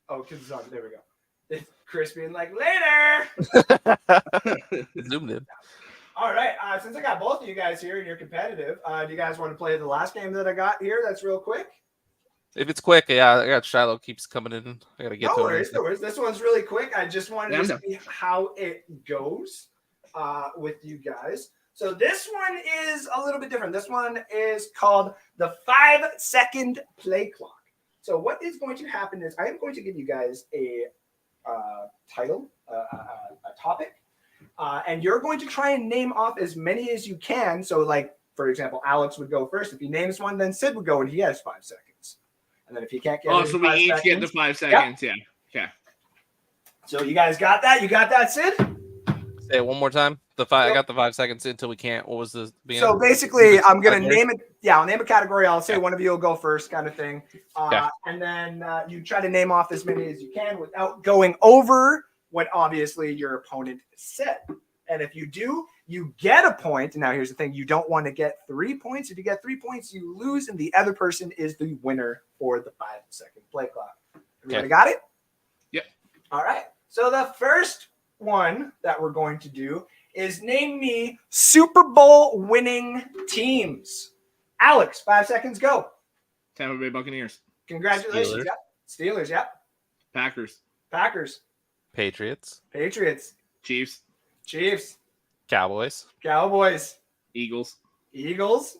Oh, because it's on. There we go. It's Chris being like, later. Zoomed in. All right. Since I got both of you guys here and you're competitive, do you guys want to play the last game that I got here? That's real quick. If it's quick, yeah, I got Shiloh keeps coming in. I gotta get No to worries, it. no worries. This one's really quick. I just wanted to see how it goes with you guys. So this one is a little bit different. This one is called the 5-second play clock. So what is going to happen is I am going to give you guys a title, a topic, and you're going to try and name off as many as you can. So like, for example, Alex would go first. If he names one, then Sid would go and he has 5 seconds. And then if he can't get so we each get the 5 seconds. Yeah. Okay. So you guys got that? You got that, Sid? Say it one more time. I got the 5 seconds until we can't. What was the beginning? So basically, I'm gonna name it. Yeah, I'll name a category. I'll say one of you will go first, kind of thing. And then you try to name off as many as you can without going over what obviously your opponent said. And if you do, you get a point. Now, here's the thing: you don't want to get 3 points. If you get 3 points, you lose, and the other person is the winner for the 5-second play clock. Everybody got it? Yep. All right. So the first one that we're going to do is name me Super Bowl winning teams. Alex, 5 seconds, go. Tampa Bay Buccaneers. Congratulations. Steelers. Yep. Steelers, yep. Packers. Packers. Patriots. Patriots. Chiefs. Chiefs. Cowboys. Cowboys. Eagles. Eagles.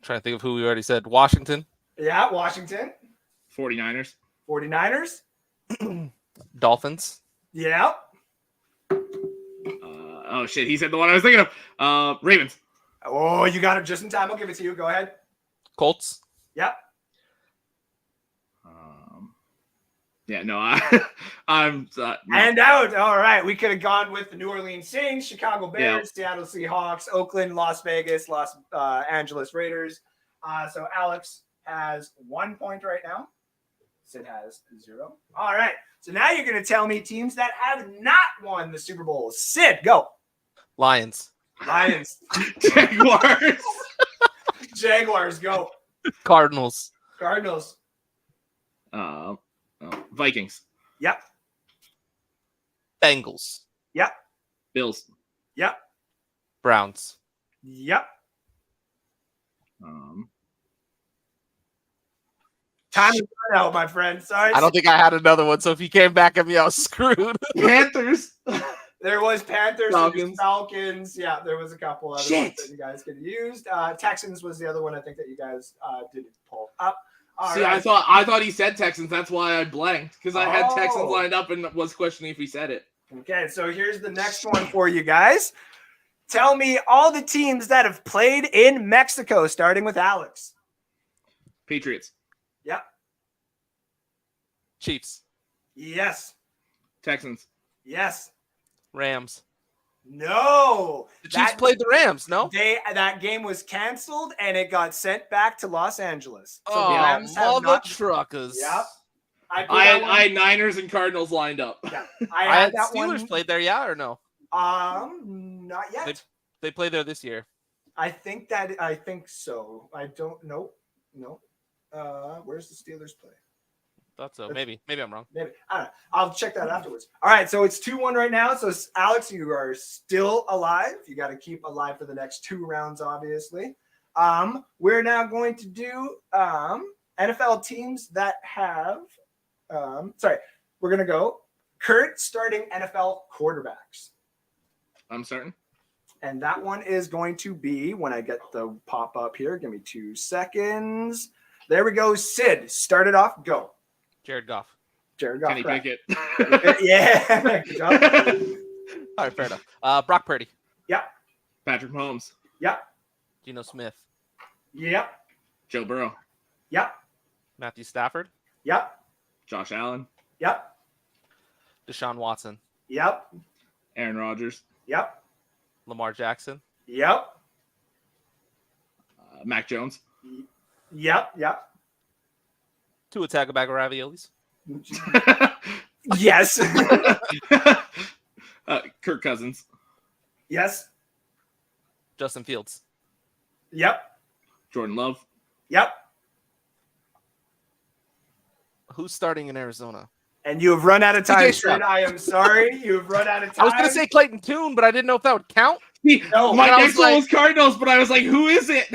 Trying to think of who we already said. Washington. Yeah, Washington. 49ers. 49ers. Dolphins. Yeah. Oh shit, he said the one I was thinking of. Ravens. Oh, you got it just in time. I'll give it to you. Go ahead. Colts. Yep. Yeah, no, I'm no. And out. All right. We could have gone with the New Orleans Saints, Chicago Bears, Seattle Seahawks, Oakland, Las Vegas, Los Angeles Raiders. So Alex has 1 point right now. Sid has 0. All right. So now you're going to tell me teams that have not won the Super Bowl. Sid, go. Lions. Lions. Jaguars. Jaguars, go. Cardinals. Cardinals. Vikings. Yep. Bengals. Yep. Bills. Yep. Browns. Yep. Time to run out, my friend. Sorry. I don't think I had another one, so if you came back at me, I was screwed. Panthers. There was Panthers, Falcons. Falcons. Yeah, there was a couple other ones that you guys could have used. Texans was the other one I think that you guys didn't pull up. All See, right. I thought he said Texans. That's why I blanked, because I had Texans Oh. lined up and was questioning if he said it. Okay, so here's the next one for you guys. Tell me all the teams that have played in Mexico, starting with Alex. Patriots. Yep. Chiefs. Yes. Texans. Yes. Rams. No. The Chiefs played the Rams, no? That game was canceled and it got sent back to Los Angeles. So the Oh, Rams have mother not. truckers. Yep. I had Niners and Cardinals lined up. Yeah. I I had that Steelers one. played there, yeah, or no? Not yet. They played there this year. I think so. I don't know. No. Where's the Steelers play? Thought so. Maybe I'm wrong. Maybe. I don't know. I'll check that afterwards. All right. So it's 2-1 right now. So Alex, you are still alive. You got to keep alive for the next 2 rounds, obviously. We're now going to do NFL teams that have we're going to go current starting NFL quarterbacks. I'm certain. And that one is going to be when I get the pop up here. Give me 2 seconds. There we go. Sid, start it off. Go. Jared Goff. Jared Goff. Kenny Pickett. Yeah. Good job. All right, fair enough. Brock Purdy. Yep. Patrick Mahomes. Yep. Geno Smith. Yep. Joe Burrow. Yep. Matthew Stafford. Yep. Josh Allen. Yep. Deshaun Watson. Yep. Aaron Rodgers. Yep. Lamar Jackson. Yep. Mac Jones. Yep. Yep. Tua Tagovailoa. Yes. Kirk Cousins. Yes. Justin Fields. Yep. Jordan Love. Yep. Who's starting in Arizona? And you have run out of time, TJ Stroud. Sid. I am sorry. You have run out of time. I was going to say Clayton Tune, but I didn't know if that would count. No, My I was next one like- was Cardinals, but I was like, who is it?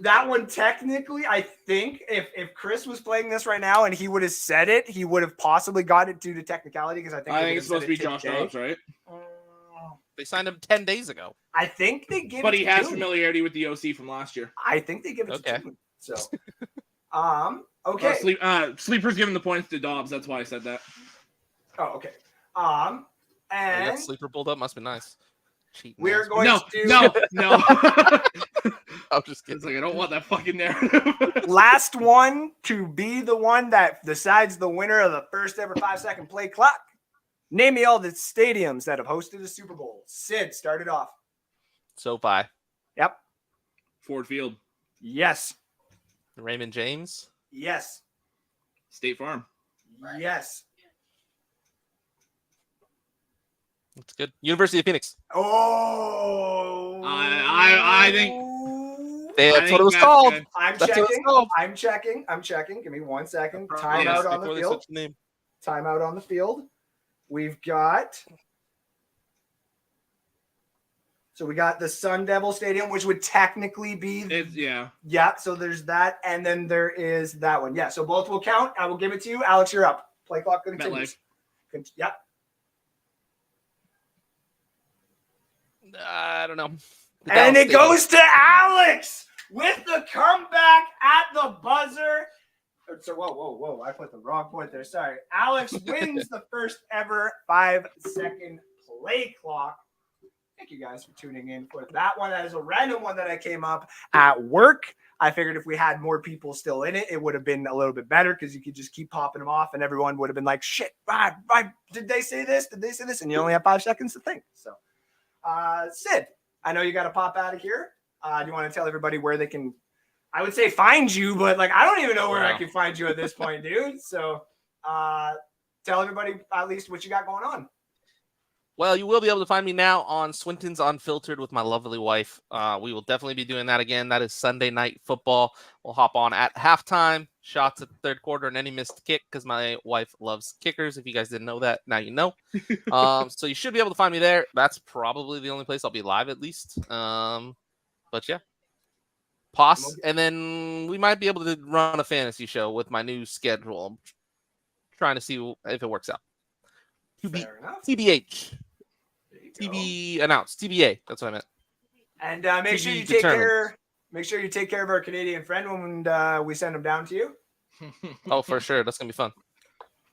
that one technically, I think if Chris was playing this right now and he would have said it, he would have possibly got it due to technicality because I think I they think would it's have supposed to said be it Josh today. Dobbs, right? They signed him 10 days ago. I think they give But it he to has Toon. familiarity with the OC from last year. I think they give it Okay. to Toon. So, okay. Sleeper's giving the points to Dobbs. That's why I said that. Oh, okay. I And got sleeper pulled up. Must be nice. Cheating we're ass. going No, to do no. I'm just It's kidding. like I don't want that fucking narrative. last one to be the one that decides the winner of the first ever 5-second play clock. Name me all the stadiums that have hosted a Super Bowl. Sid, start it off. SoFi. Yep. Ford Field. Yes. Raymond James. Yes. State Farm. Yes. That's good. University of Phoenix. Oh. I think That's I what think it was that's called. good. I'm That's what it's checking. called. I'm checking. Give me 1 second. Yes, Timeout on the before they field. switched the name. Timeout on the field. We've got. So we got the Sun Devil Stadium, which would technically be. Yeah. So there's that, and then there is that one. Yeah. So both will count. I will give it to you, Alex. You're up. Play clock continues. Yep. I don't know. The And Dallas it Stadium. goes to Alex with the comeback at the buzzer. So whoa! I put the wrong point there. Sorry. Alex wins the first ever 5-second play clock. Thank you guys for tuning in for that one. That is a random one that I came up at work. I figured if we had more people still in it, it would have been a little bit better because you could just keep popping them off and everyone would have been like, shit, did they say this? Did they say this? And you only have 5 seconds to think. So, Sid, I know you got to pop out of here. Do you want to tell everybody where they can, I would say find you, but like, I don't even know where I can find you at this point, dude. So tell everybody at least what you got going on. Well, you will be able to find me now on Swinton's Unfiltered with my lovely wife. We will definitely be doing that again. That is Sunday Night Football. We'll hop on at halftime, shots at the third quarter, and any missed kick because my wife loves kickers. If you guys didn't know that, now you know. So you should be able to find me there. That's probably the only place I'll be live at least. But yeah. Pause. And then we might be able to run a fantasy show with my new schedule. I'm trying to see if it works out. Fair enough. TBH. TB announced. TBA. That's what I meant. And make sure you TB take determined. care. Make sure you take care of our Canadian friend when we send him down to you. Oh, for sure. That's gonna be fun.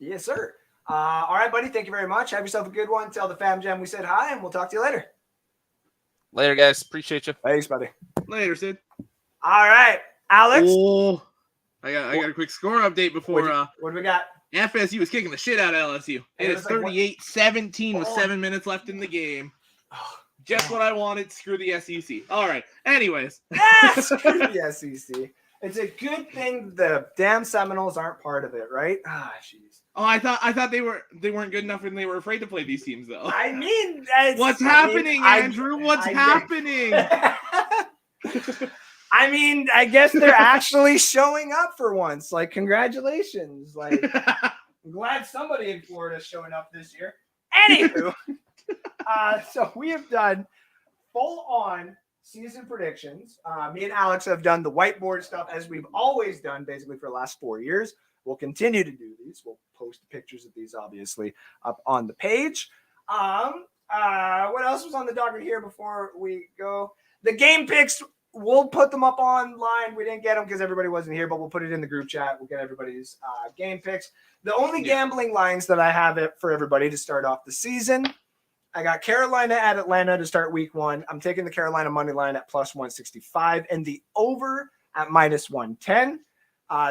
Yes, sir. All right, buddy. Thank you very much. Have yourself a good one. Tell the fam jam we said hi, and we'll talk to you later. Later, guys. Appreciate you. Thanks, buddy. Later, Sid. All right, Alex. Oh, I got a quick score update before What do we got? FSU was kicking the shit out of LSU. It is 38-17 with 7 minutes left in the game. Just what I wanted. Screw the SEC. All right. Anyways. Screw the SEC. It's a good thing the damn Seminoles aren't part of it, right? Ah, jeez. Oh, I thought they weren't good enough and they were afraid to play these teams though. I mean, what's happening, Andrew? What's happening? I mean, I guess they're actually showing up for once. Like, congratulations. Like, I'm glad somebody in Florida is showing up this year. Anywho, so we have done full-on season predictions. Me and Alex have done the whiteboard stuff as we've always done basically for the last 4 years. We'll continue to do these. We'll post pictures of these, obviously, up on the page. What else was on the docket here before we go? The game picks. We'll put them up online. We didn't get them because everybody wasn't here, but we'll put it in the group chat. We'll get everybody's game picks. The only gambling lines that I have it for everybody to start off the season, I got Carolina at Atlanta to start week 1. I'm taking the Carolina money line at plus 165 and the over at minus 110.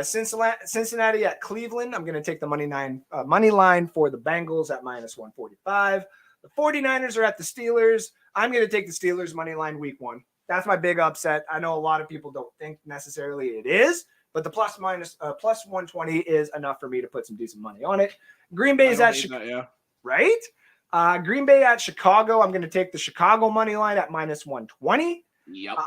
Cincinnati at Cleveland. I'm going to take the money line for the Bengals at minus 145. The 49ers are at the Steelers. I'm going to take the Steelers money line week 1. That's my big upset. I know a lot of people don't think necessarily it is, but the plus 120 is enough for me to put some decent money on it. Green Bay is at Chicago, right? Green Bay at Chicago. I'm going to take the Chicago money line at minus 120. Yep.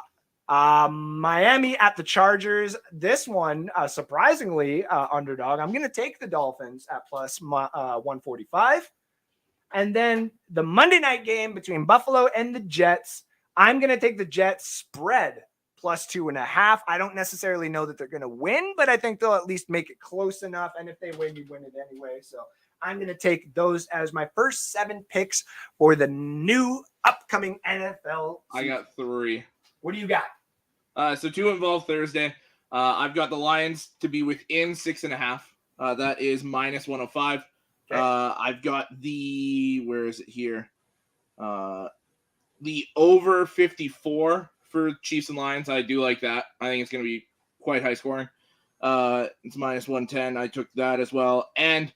Miami at the Chargers. This one, surprisingly, underdog. I'm going to take the Dolphins at plus 145. And then the Monday night game between Buffalo and the Jets. I'm going to take the Jets spread plus 2.5. I don't necessarily know that they're going to win, but I think they'll at least make it close enough. And if they win, you win it anyway. So I'm going to take those as my first 7 picks for the new upcoming NFL season. I got 3. What do you got? So 2 involve Thursday. I've got the Lions to be within 6.5. That is minus 105. Okay. I've got where is it here? The over 54 for Chiefs and Lions. I do like that. I think it's going to be quite high scoring. It's minus 110. I took that as well. And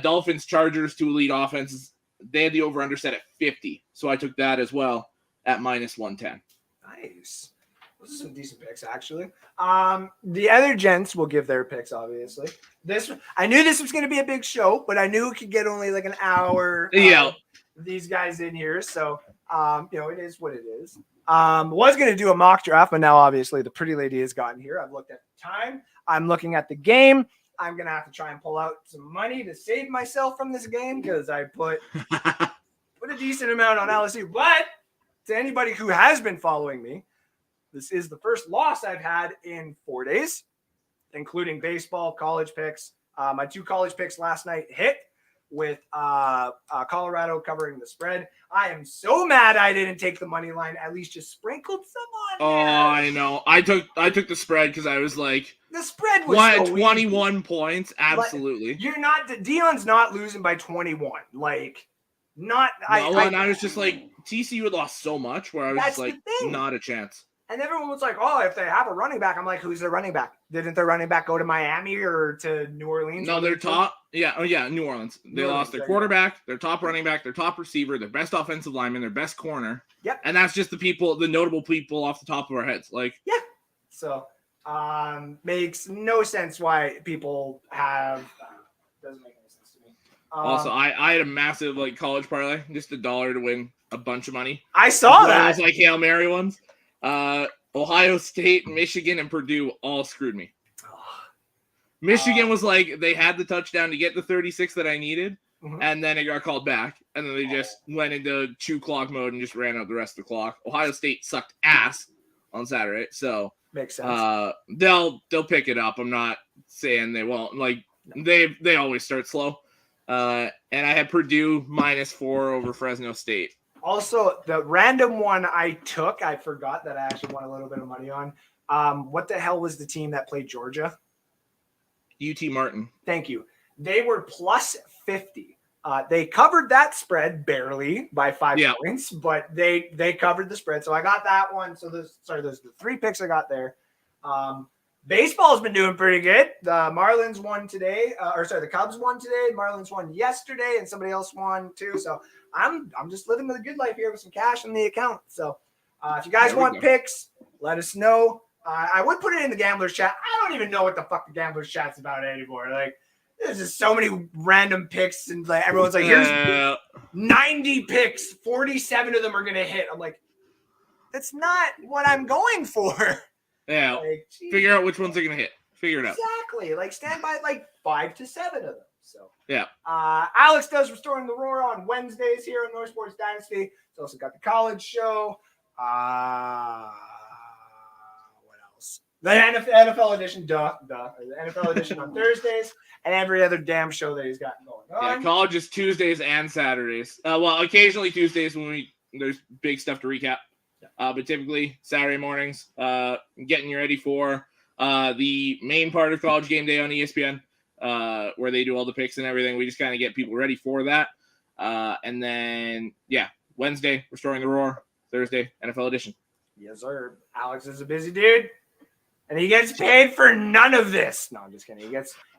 Dolphins, Chargers, 2 elite offenses. They had the over-under set at 50. So I took that as well at minus 110. Nice. Those are some decent picks, actually. The other gents will give their picks, obviously. I knew this was going to be a big show, but I knew it could get only like an hour. These guys in here. So, it is what it is. Was going to do a mock draft, but now obviously the pretty lady has gotten here. I've looked at the time. I'm looking at the game. I'm going to have to try and pull out some money to save myself from this game because I put a decent amount on LSU. But to anybody who has been following me, this is the first loss I've had in 4 days, including baseball, college picks. My 2 college picks last night hit with Colorado covering the spread. I am so mad I didn't take the money line. At least just sprinkled some on there. I know. I took the spread because I was like, the spread was 21 points. Absolutely. Dion's not losing by 21. I was just like, TCU had lost so much where I was just like, not a chance. And everyone was like, oh, if they have a running back, I'm like, who's their running back? Didn't their running back go to Miami or to New Orleans? No, they're top. Yeah. Oh, yeah. New Orleans. They lost their quarterback, their top running back, their top receiver, their best offensive lineman, their best corner. Yep. And that's just the notable people off the top of our heads. Yeah. So, makes no sense why people have, doesn't make any sense to me. Also, I had a massive college parlay, just $1 to win a bunch of money. I saw that. It was Hail Mary ones. Ohio State, Michigan, and Purdue all screwed me. Michigan was they had the touchdown to get the 36 that I needed, and then it got called back, and then they just went into chew clock mode and just ran out the rest of the clock. Ohio State sucked ass on Saturday, so makes sense. They'll pick it up. I'm not saying they won't. They always start slow. And I had Purdue -4 over Fresno State. Also, the random one I took, I forgot that I actually won a little bit of money on. What the hell was the team that played Georgia? UT Martin. Thank you. They were plus 50. They covered that spread barely by 5 points, but they covered the spread. So I got that one. So those are the 3 picks I got there. Baseball's been doing pretty good. The Marlins won today, the Cubs won today. Marlins won yesterday, and somebody else won too. So I'm just living the good life here with some cash in the account. So if you guys want picks, let us know. I would put it in the Gamblers chat. I don't even know what the fuck the Gamblers chat's about anymore. There's just so many random picks, and everyone's like, here's 90 picks, 47 of them are gonna hit. I'm like, that's not what I'm going for. Yeah, figure out which ones are going to hit. Figure it out. Exactly. Stand by 5 to 7 of them. So yeah. Alex does Restoring the Roar on Wednesdays here on North Sports Dynasty. He's also got the college show. What else? The NFL edition, The NFL edition on Thursdays, and every other damn show that he's got going on. Yeah, college is Tuesdays and Saturdays. Occasionally Tuesdays when there's big stuff to recap. But typically Saturday mornings, getting you ready for the main part of College Game Day on ESPN, where they do all the picks and everything. We just kind of get people ready for that. And then, Wednesday, Restoring the Roar. Thursday, NFL edition. Yes, sir. Alex is a busy dude, and he gets paid for none of this. No, I'm just kidding.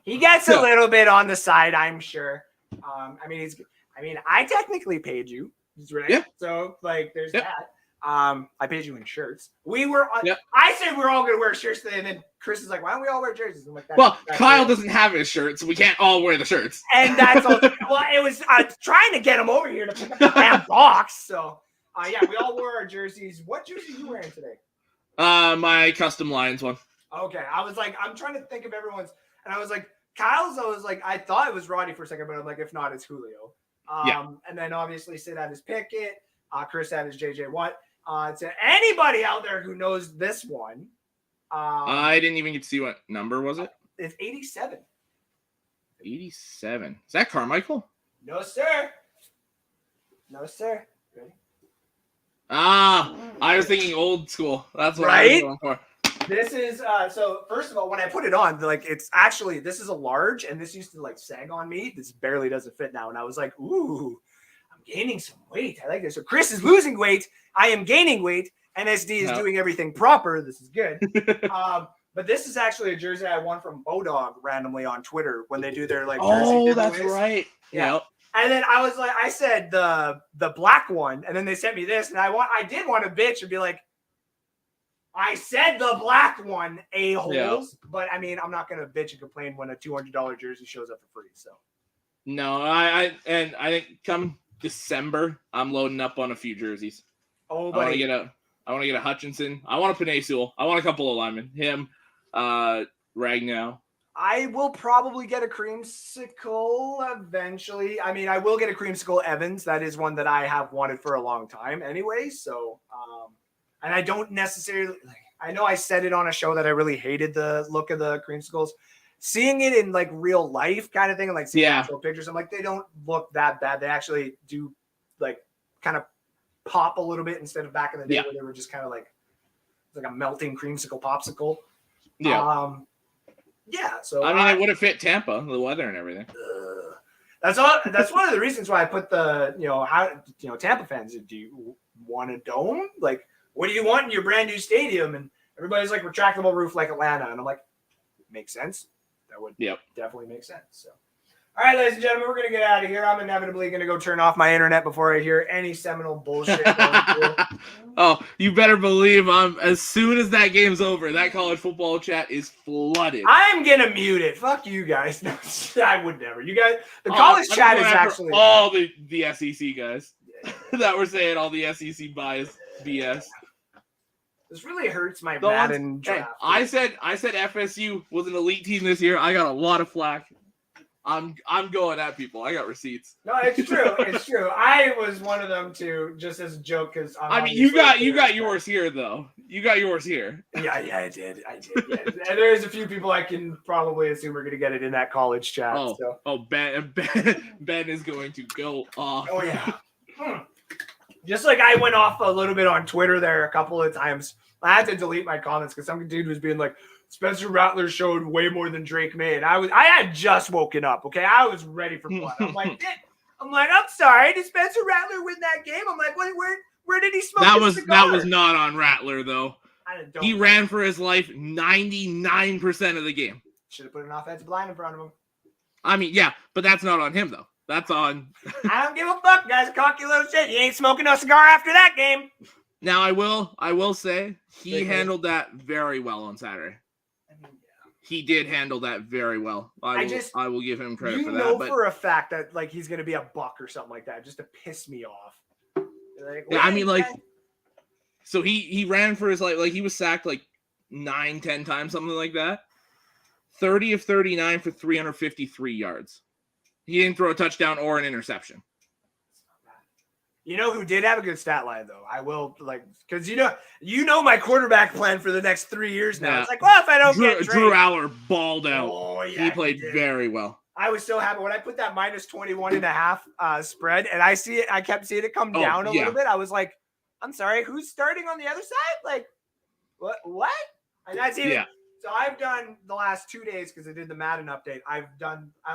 He gets a little bit on the side, I'm sure. I technically paid you, right? Yeah. So like, there's Yep. that. I paid you in shirts. We were. I said we were all gonna wear shirts today, and then Chris is like, "Why don't we all wear jerseys?" I'm like, well, Kyle doesn't have his shirt, so we can't all wear the shirts. And that's all. Well, it was trying to get him over here to pick up the damn box. So, yeah, we all wore our jerseys. What jersey are you wearing today? My custom Lions one. Okay, I was like, I'm trying to think of everyone's, and I was like, Kyle's. I was like, I thought it was Roddy for a second, but I'm like, if not, it's Julio. And then obviously Sid had his Pickett. Chris had his JJ Watt. To anybody out there who knows this one, I didn't even get to see what number was it. It's 87. 87. Is that Carmichael? No, sir. No, sir. Ready? I was thinking old school. That's what I was going for. This is so first of all, when I put it on, like it's actually this is a large, and this used to like sag on me. This barely doesn't fit now, and I was like, ooh, I'm gaining some weight. I like this. So Chris is losing weight. I am gaining weight. NSD is doing everything proper. This is good. But this is actually a jersey I won from Bodog randomly on Twitter when they do their like jersey giveaways. That's right. Yeah. Yep. And then I was like, I said the black one, and then they sent me this, and I did want to bitch and be like, I said the black one, a-holes, but I mean, I'm not gonna bitch and complain when a $200 jersey shows up for free. So no, I think come December, I'm loading up on a few jerseys. Oh, I want to get a Hutchinson. I want a Penei Sewell. I want a couple of linemen. Him, Ragnow. I will probably get a creamsicle eventually. I mean, I will get a creamsicle Evans. That is one that I have wanted for a long time anyway. So, and I don't necessarily, I know I said it on a show that I really hated the look of the creamsicles. Seeing it in like real life kind of thing, and like seeing actual pictures, I'm like, they don't look that bad. They actually do like kind of pop a little bit instead of back in the day where they were just kind of like a melting creamsicle popsicle. Yeah. So I mean, it would have fit Tampa, the weather and everything. That's all. That's one of the reasons why I put the Tampa fans. Do you want a dome? Like, what do you want in your brand new stadium? And everybody's like retractable roof like Atlanta, and I'm like, makes sense. That would definitely make sense. So. All right, ladies and gentlemen, we're going to get out of here. I'm inevitably going to go turn off my internet before I hear any seminal bullshit going through. Oh, you better believe as soon as that game's over, that college football chat is flooded. I'm going to mute it. Fuck you guys. No, I would never. You guys, the college chat is actually... all the SEC guys that were saying all the SEC bias BS. This really hurts my Madden draft. I said FSU was an elite team this year. I got a lot of flack. I'm going at people. I got receipts. No, it's true. It's true. I was one of them too, just as a joke. Because I mean, you got yours here though. You got yours here. Yeah, I did. Yeah. And there's a few people I can probably assume are going to get it in that college chat. Ben is going to go off. Oh yeah. Just like I went off a little bit on Twitter there a couple of times. I had to delete my comments because some dude was being like, Spencer Rattler showed way more than Drake May. And I had just woken up. Okay. I was ready for blood. I'm like, I'm sorry. Did Spencer Rattler win that game? I'm like, where did he smoke? That was not on Rattler though. He ran for his life 99% of the game. Should have put an offensive line in front of him. I mean, yeah, but that's not on him though. That's on. I don't give a fuck, guys. Cocky little shit. You ain't smoking no cigar after that game. Now I will say he handled that very well on Saturday. He did handle that very well. I will give him credit for that. You know for a fact that like he's gonna be a buck or something like that, just to piss me off. Like, yeah, I mean, like, so he ran for his life. Like he was sacked like 9-10 times, something like that. 30 of 39 for 353 yards. He didn't throw a touchdown or an interception. You know who did have a good stat line though? I will because you know my quarterback plan for the next 3 years now. Yeah. It's like, well, if I don't get Drew Aller balled out. Oh, yeah, he played very well. I was so happy when I put that minus 21.5 spread, and I kept seeing it come down a little bit. I was like, I'm sorry, who's starting on the other side? Like, what? And that's even. Yeah. So I've done the last 2 days because I did the Madden update. I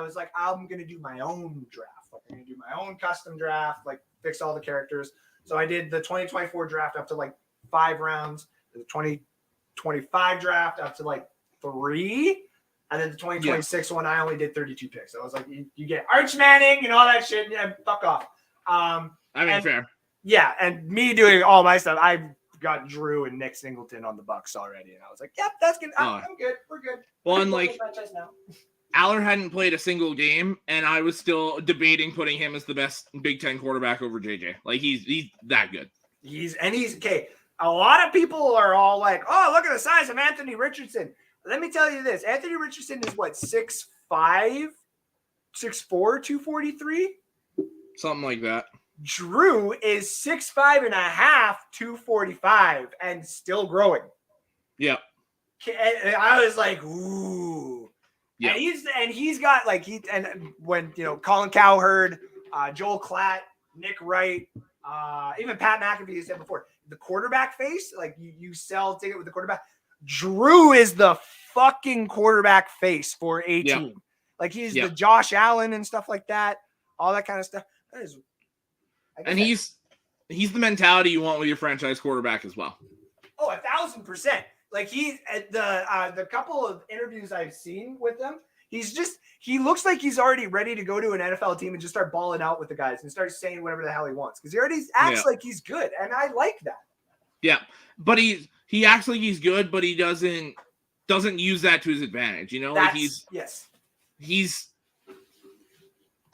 was like, I'm gonna do my own draft. Like I'm gonna do my own custom draft. Like fix all the characters. So I did the 2024 draft up to like 5 rounds, the 2025 draft up to like 3, and then the 2026 one I only did 32 picks. So I was like, you get Arch Manning and all that shit, yeah, fuck off. Fair. Yeah, and me doing all my stuff, I got Drew and Nick Singleton on the Bucks already, and I was like, yep, that's good. I'm good. We're good. Well, and like Aller hadn't played a single game, and I was still debating putting him as the best Big Ten quarterback over JJ. Like he's that good. He's okay. A lot of people are all like, oh, look at the size of Anthony Richardson. Let me tell you this. Anthony Richardson is what, 6'5", 6'4", 243? Something like that. Drew is 6'5 and a half, 245, and still growing. Yeah. And I was like, ooh. Yeah. And he's got like when Colin Cowherd, Joel Klatt, Nick Wright, even Pat McAfee said before, the quarterback face, like you sell ticket with the quarterback. Drew is the fucking quarterback face for a team. Yep. Like he's the Josh Allen and stuff like that, all that kind of stuff. That is. And he's the mentality you want with your franchise quarterback as well. Oh, 1,000%. Like he's at the couple of interviews I've seen with him, he looks like he's already ready to go to an NFL team and just start balling out with the guys and start saying whatever the hell he wants because he already acts like he's good, and I like that. Yeah, but he acts like he's good, but he doesn't use that to his advantage. Like he's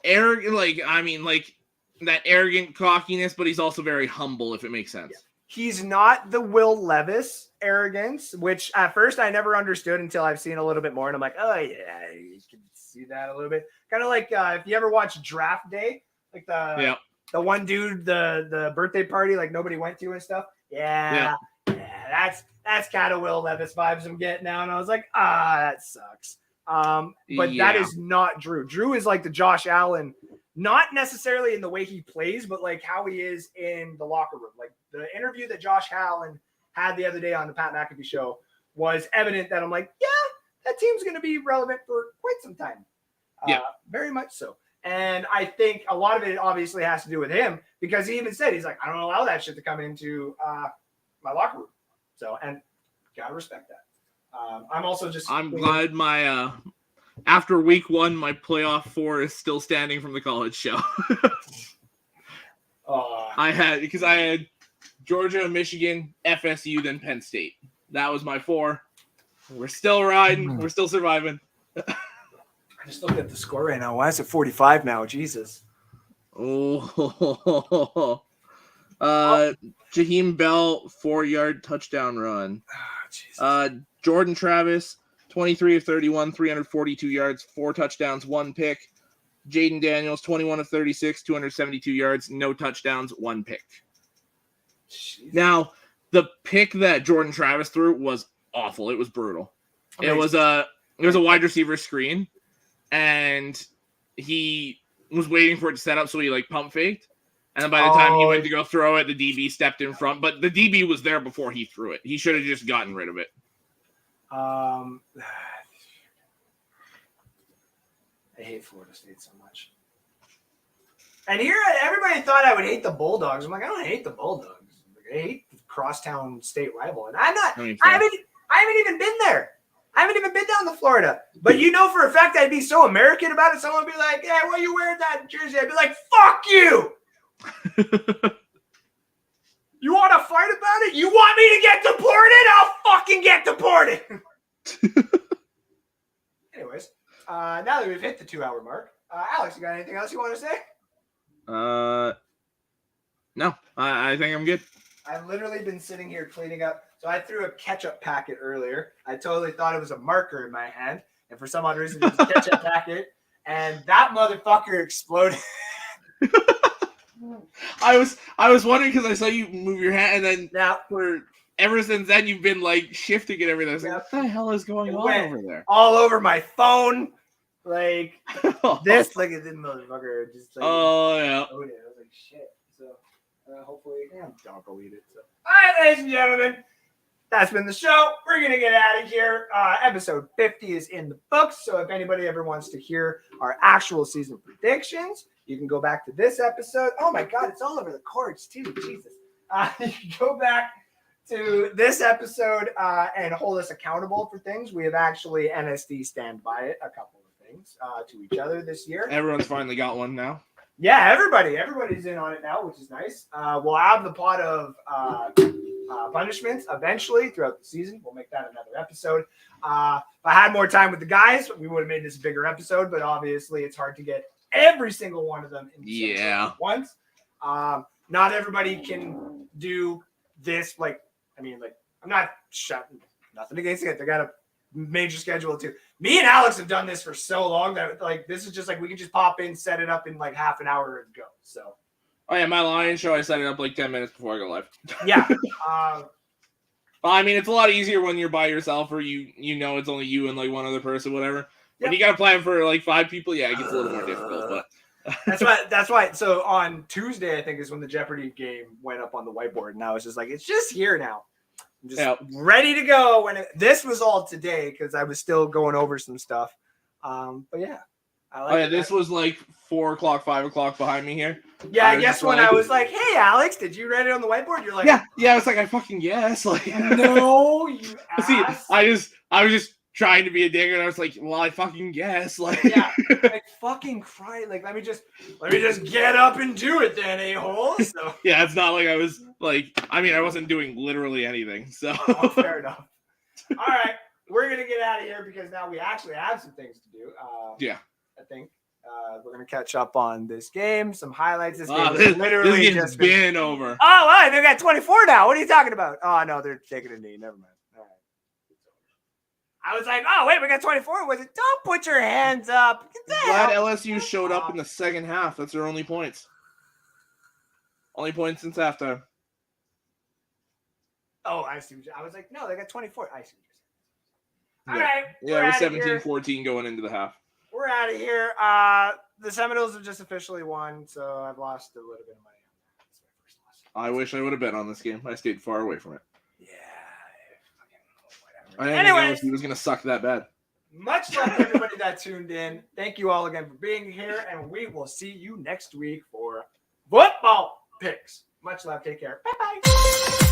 arrogant. Like that arrogant cockiness, but he's also very humble, if it makes sense. Yeah. He's not the Will Levis arrogance, which at first I never understood until I've seen a little bit more. And I'm like, oh, yeah, you can see that a little bit. Kind of like if you ever watch Draft Day, like the one dude, the birthday party, like nobody went to and stuff. Yeah, that's kind of Will Levis vibes I'm getting now. And I was like, that sucks. But that is not Drew. Drew is like the Josh Allen, not necessarily in the way he plays, but like how he is in the locker room. Like the interview that Josh Allen had the other day on the Pat McAfee show was evident that I'm like, yeah, that team's going to be relevant for quite some time. Very much so. And I think a lot of it obviously has to do with him because he even said, he's like, I don't allow that shit to come into my locker room. So, and gotta respect that. I'm glad my after week 1, my playoff 4 is still standing from the college show. I had Georgia, Michigan, FSU, then Penn State. That was my 4. We're still riding. We're still surviving. I just looked at the score right now. Why is it 45 now? Jesus. Oh. Jaheim Bell, 4-yard touchdown run. Jordan Travis, 23 of 31, 342 yards, 4 touchdowns, 1 pick. Jaden Daniels, 21 of 36, 272 yards, no touchdowns, 1 pick. Jeez. Now, the pick that Jordan Travis threw was awful. It was brutal. Amazing. It was a wide receiver screen, and he was waiting for it to set up, so he pump faked. And then by the time he went to go throw it, the DB stepped in front. But the DB was there before he threw it. He should have just gotten rid of it. I hate Florida State so much. And here, everybody thought I would hate the Bulldogs. I'm like, I don't hate the Bulldogs. I hate the crosstown state rival. And I'm not. I haven't even been there. I haven't even been down to Florida. But for a fact I'd be so American about it. Someone would be like, "Yeah, why are you wearing that jersey?" I'd be like, "Fuck you." You want to fight about it? You want me to get deported? I'll fucking get deported. Anyways, now that we've hit the 2-hour mark, Alex, you got anything else you want to say? No, I think I'm good. I've literally been sitting here cleaning up. So I threw a ketchup packet earlier. I totally thought it was a marker in my hand. And for some odd reason, it was a ketchup packet. And that motherfucker exploded. I was wondering because I saw you move your hand, and then ever since then you've been shifting and everything. I was like, what the hell is going on over there? All over my phone, this. Look at this motherfucker. Just yeah. I was like, shit. So hopefully, dog will eat it. So, all right, ladies and gentlemen, that's been the show. We're gonna get out of here. Episode 50 is in the books. So if anybody ever wants to hear our actual season predictions, You can go back to this episode. Oh my God, it's all over the cords too. Jesus. You can go back to this episode and hold us accountable for things. We have actually NSD stand by it a couple of things to each other this year. Everyone's finally got one now. Yeah, everybody's in on it now, which is nice. We'll have the pot of punishments eventually throughout the season. We'll make that another episode. If I had more time with the guys, we would have made this a bigger episode, but obviously it's hard to get every single one of them in at once. Not everybody can do this. I'm not shouting nothing against it. They got a major schedule too. Me and Alex have done this for so long that this is just we can just pop in, set it up in half an hour and go. So. Oh yeah, my Lion show, I set it up 10 minutes before I go live. Yeah. I mean, it's a lot easier when you're by yourself or you know it's only you and one other person, whatever. When you got to plan for 5 people, yeah, it gets a little more difficult. But that's why. So on Tuesday, I think is when the Jeopardy game went up on the whiteboard, and I was just it's just here now. I'm just ready to go. This was all today because I was still going over some stuff. But yeah. This was 4 o'clock, 5 o'clock behind me here. Yeah, I guess when I was like, "Hey, Alex, did you write it on the whiteboard?" You're like, "Yeah." I was like, "I fucking guess." No, you ass. See, I was just trying to be a dick, and I was like, "Well, I fucking guess." Yeah, fucking cry. Let me just get up and do it, then, a-hole. So yeah, it's not like I was I wasn't doing literally anything. So fair enough. All right, we're gonna get out of here because now we actually have some things to do. Yeah. I think we're going to catch up on this game, some highlights. This game this literally game's just been over. Oh, wow, they got 24 now. What are you talking about? Oh, no, they're taking a knee. Never mind. All right. I was like, oh, wait, we got 24. Was it? Don't put your hands up. Glad LSU showed up in the second half. That's their only points. Only points since halftime. Oh, I see. I was like, no, they got 24. I see what you're saying. All right. Yeah, it was 17-14 going into the half. We're out of here. The Seminoles have just officially won, so I've lost a little bit of money on that. That's my first loss. I wish I would have bet on this game. I stayed far away from it. Yeah, whatever. I didn't know he was going to suck that bad. Much love to everybody that tuned in. Thank you all again for being here, and we will see you next week for football picks. Much love. Take care. Bye-bye.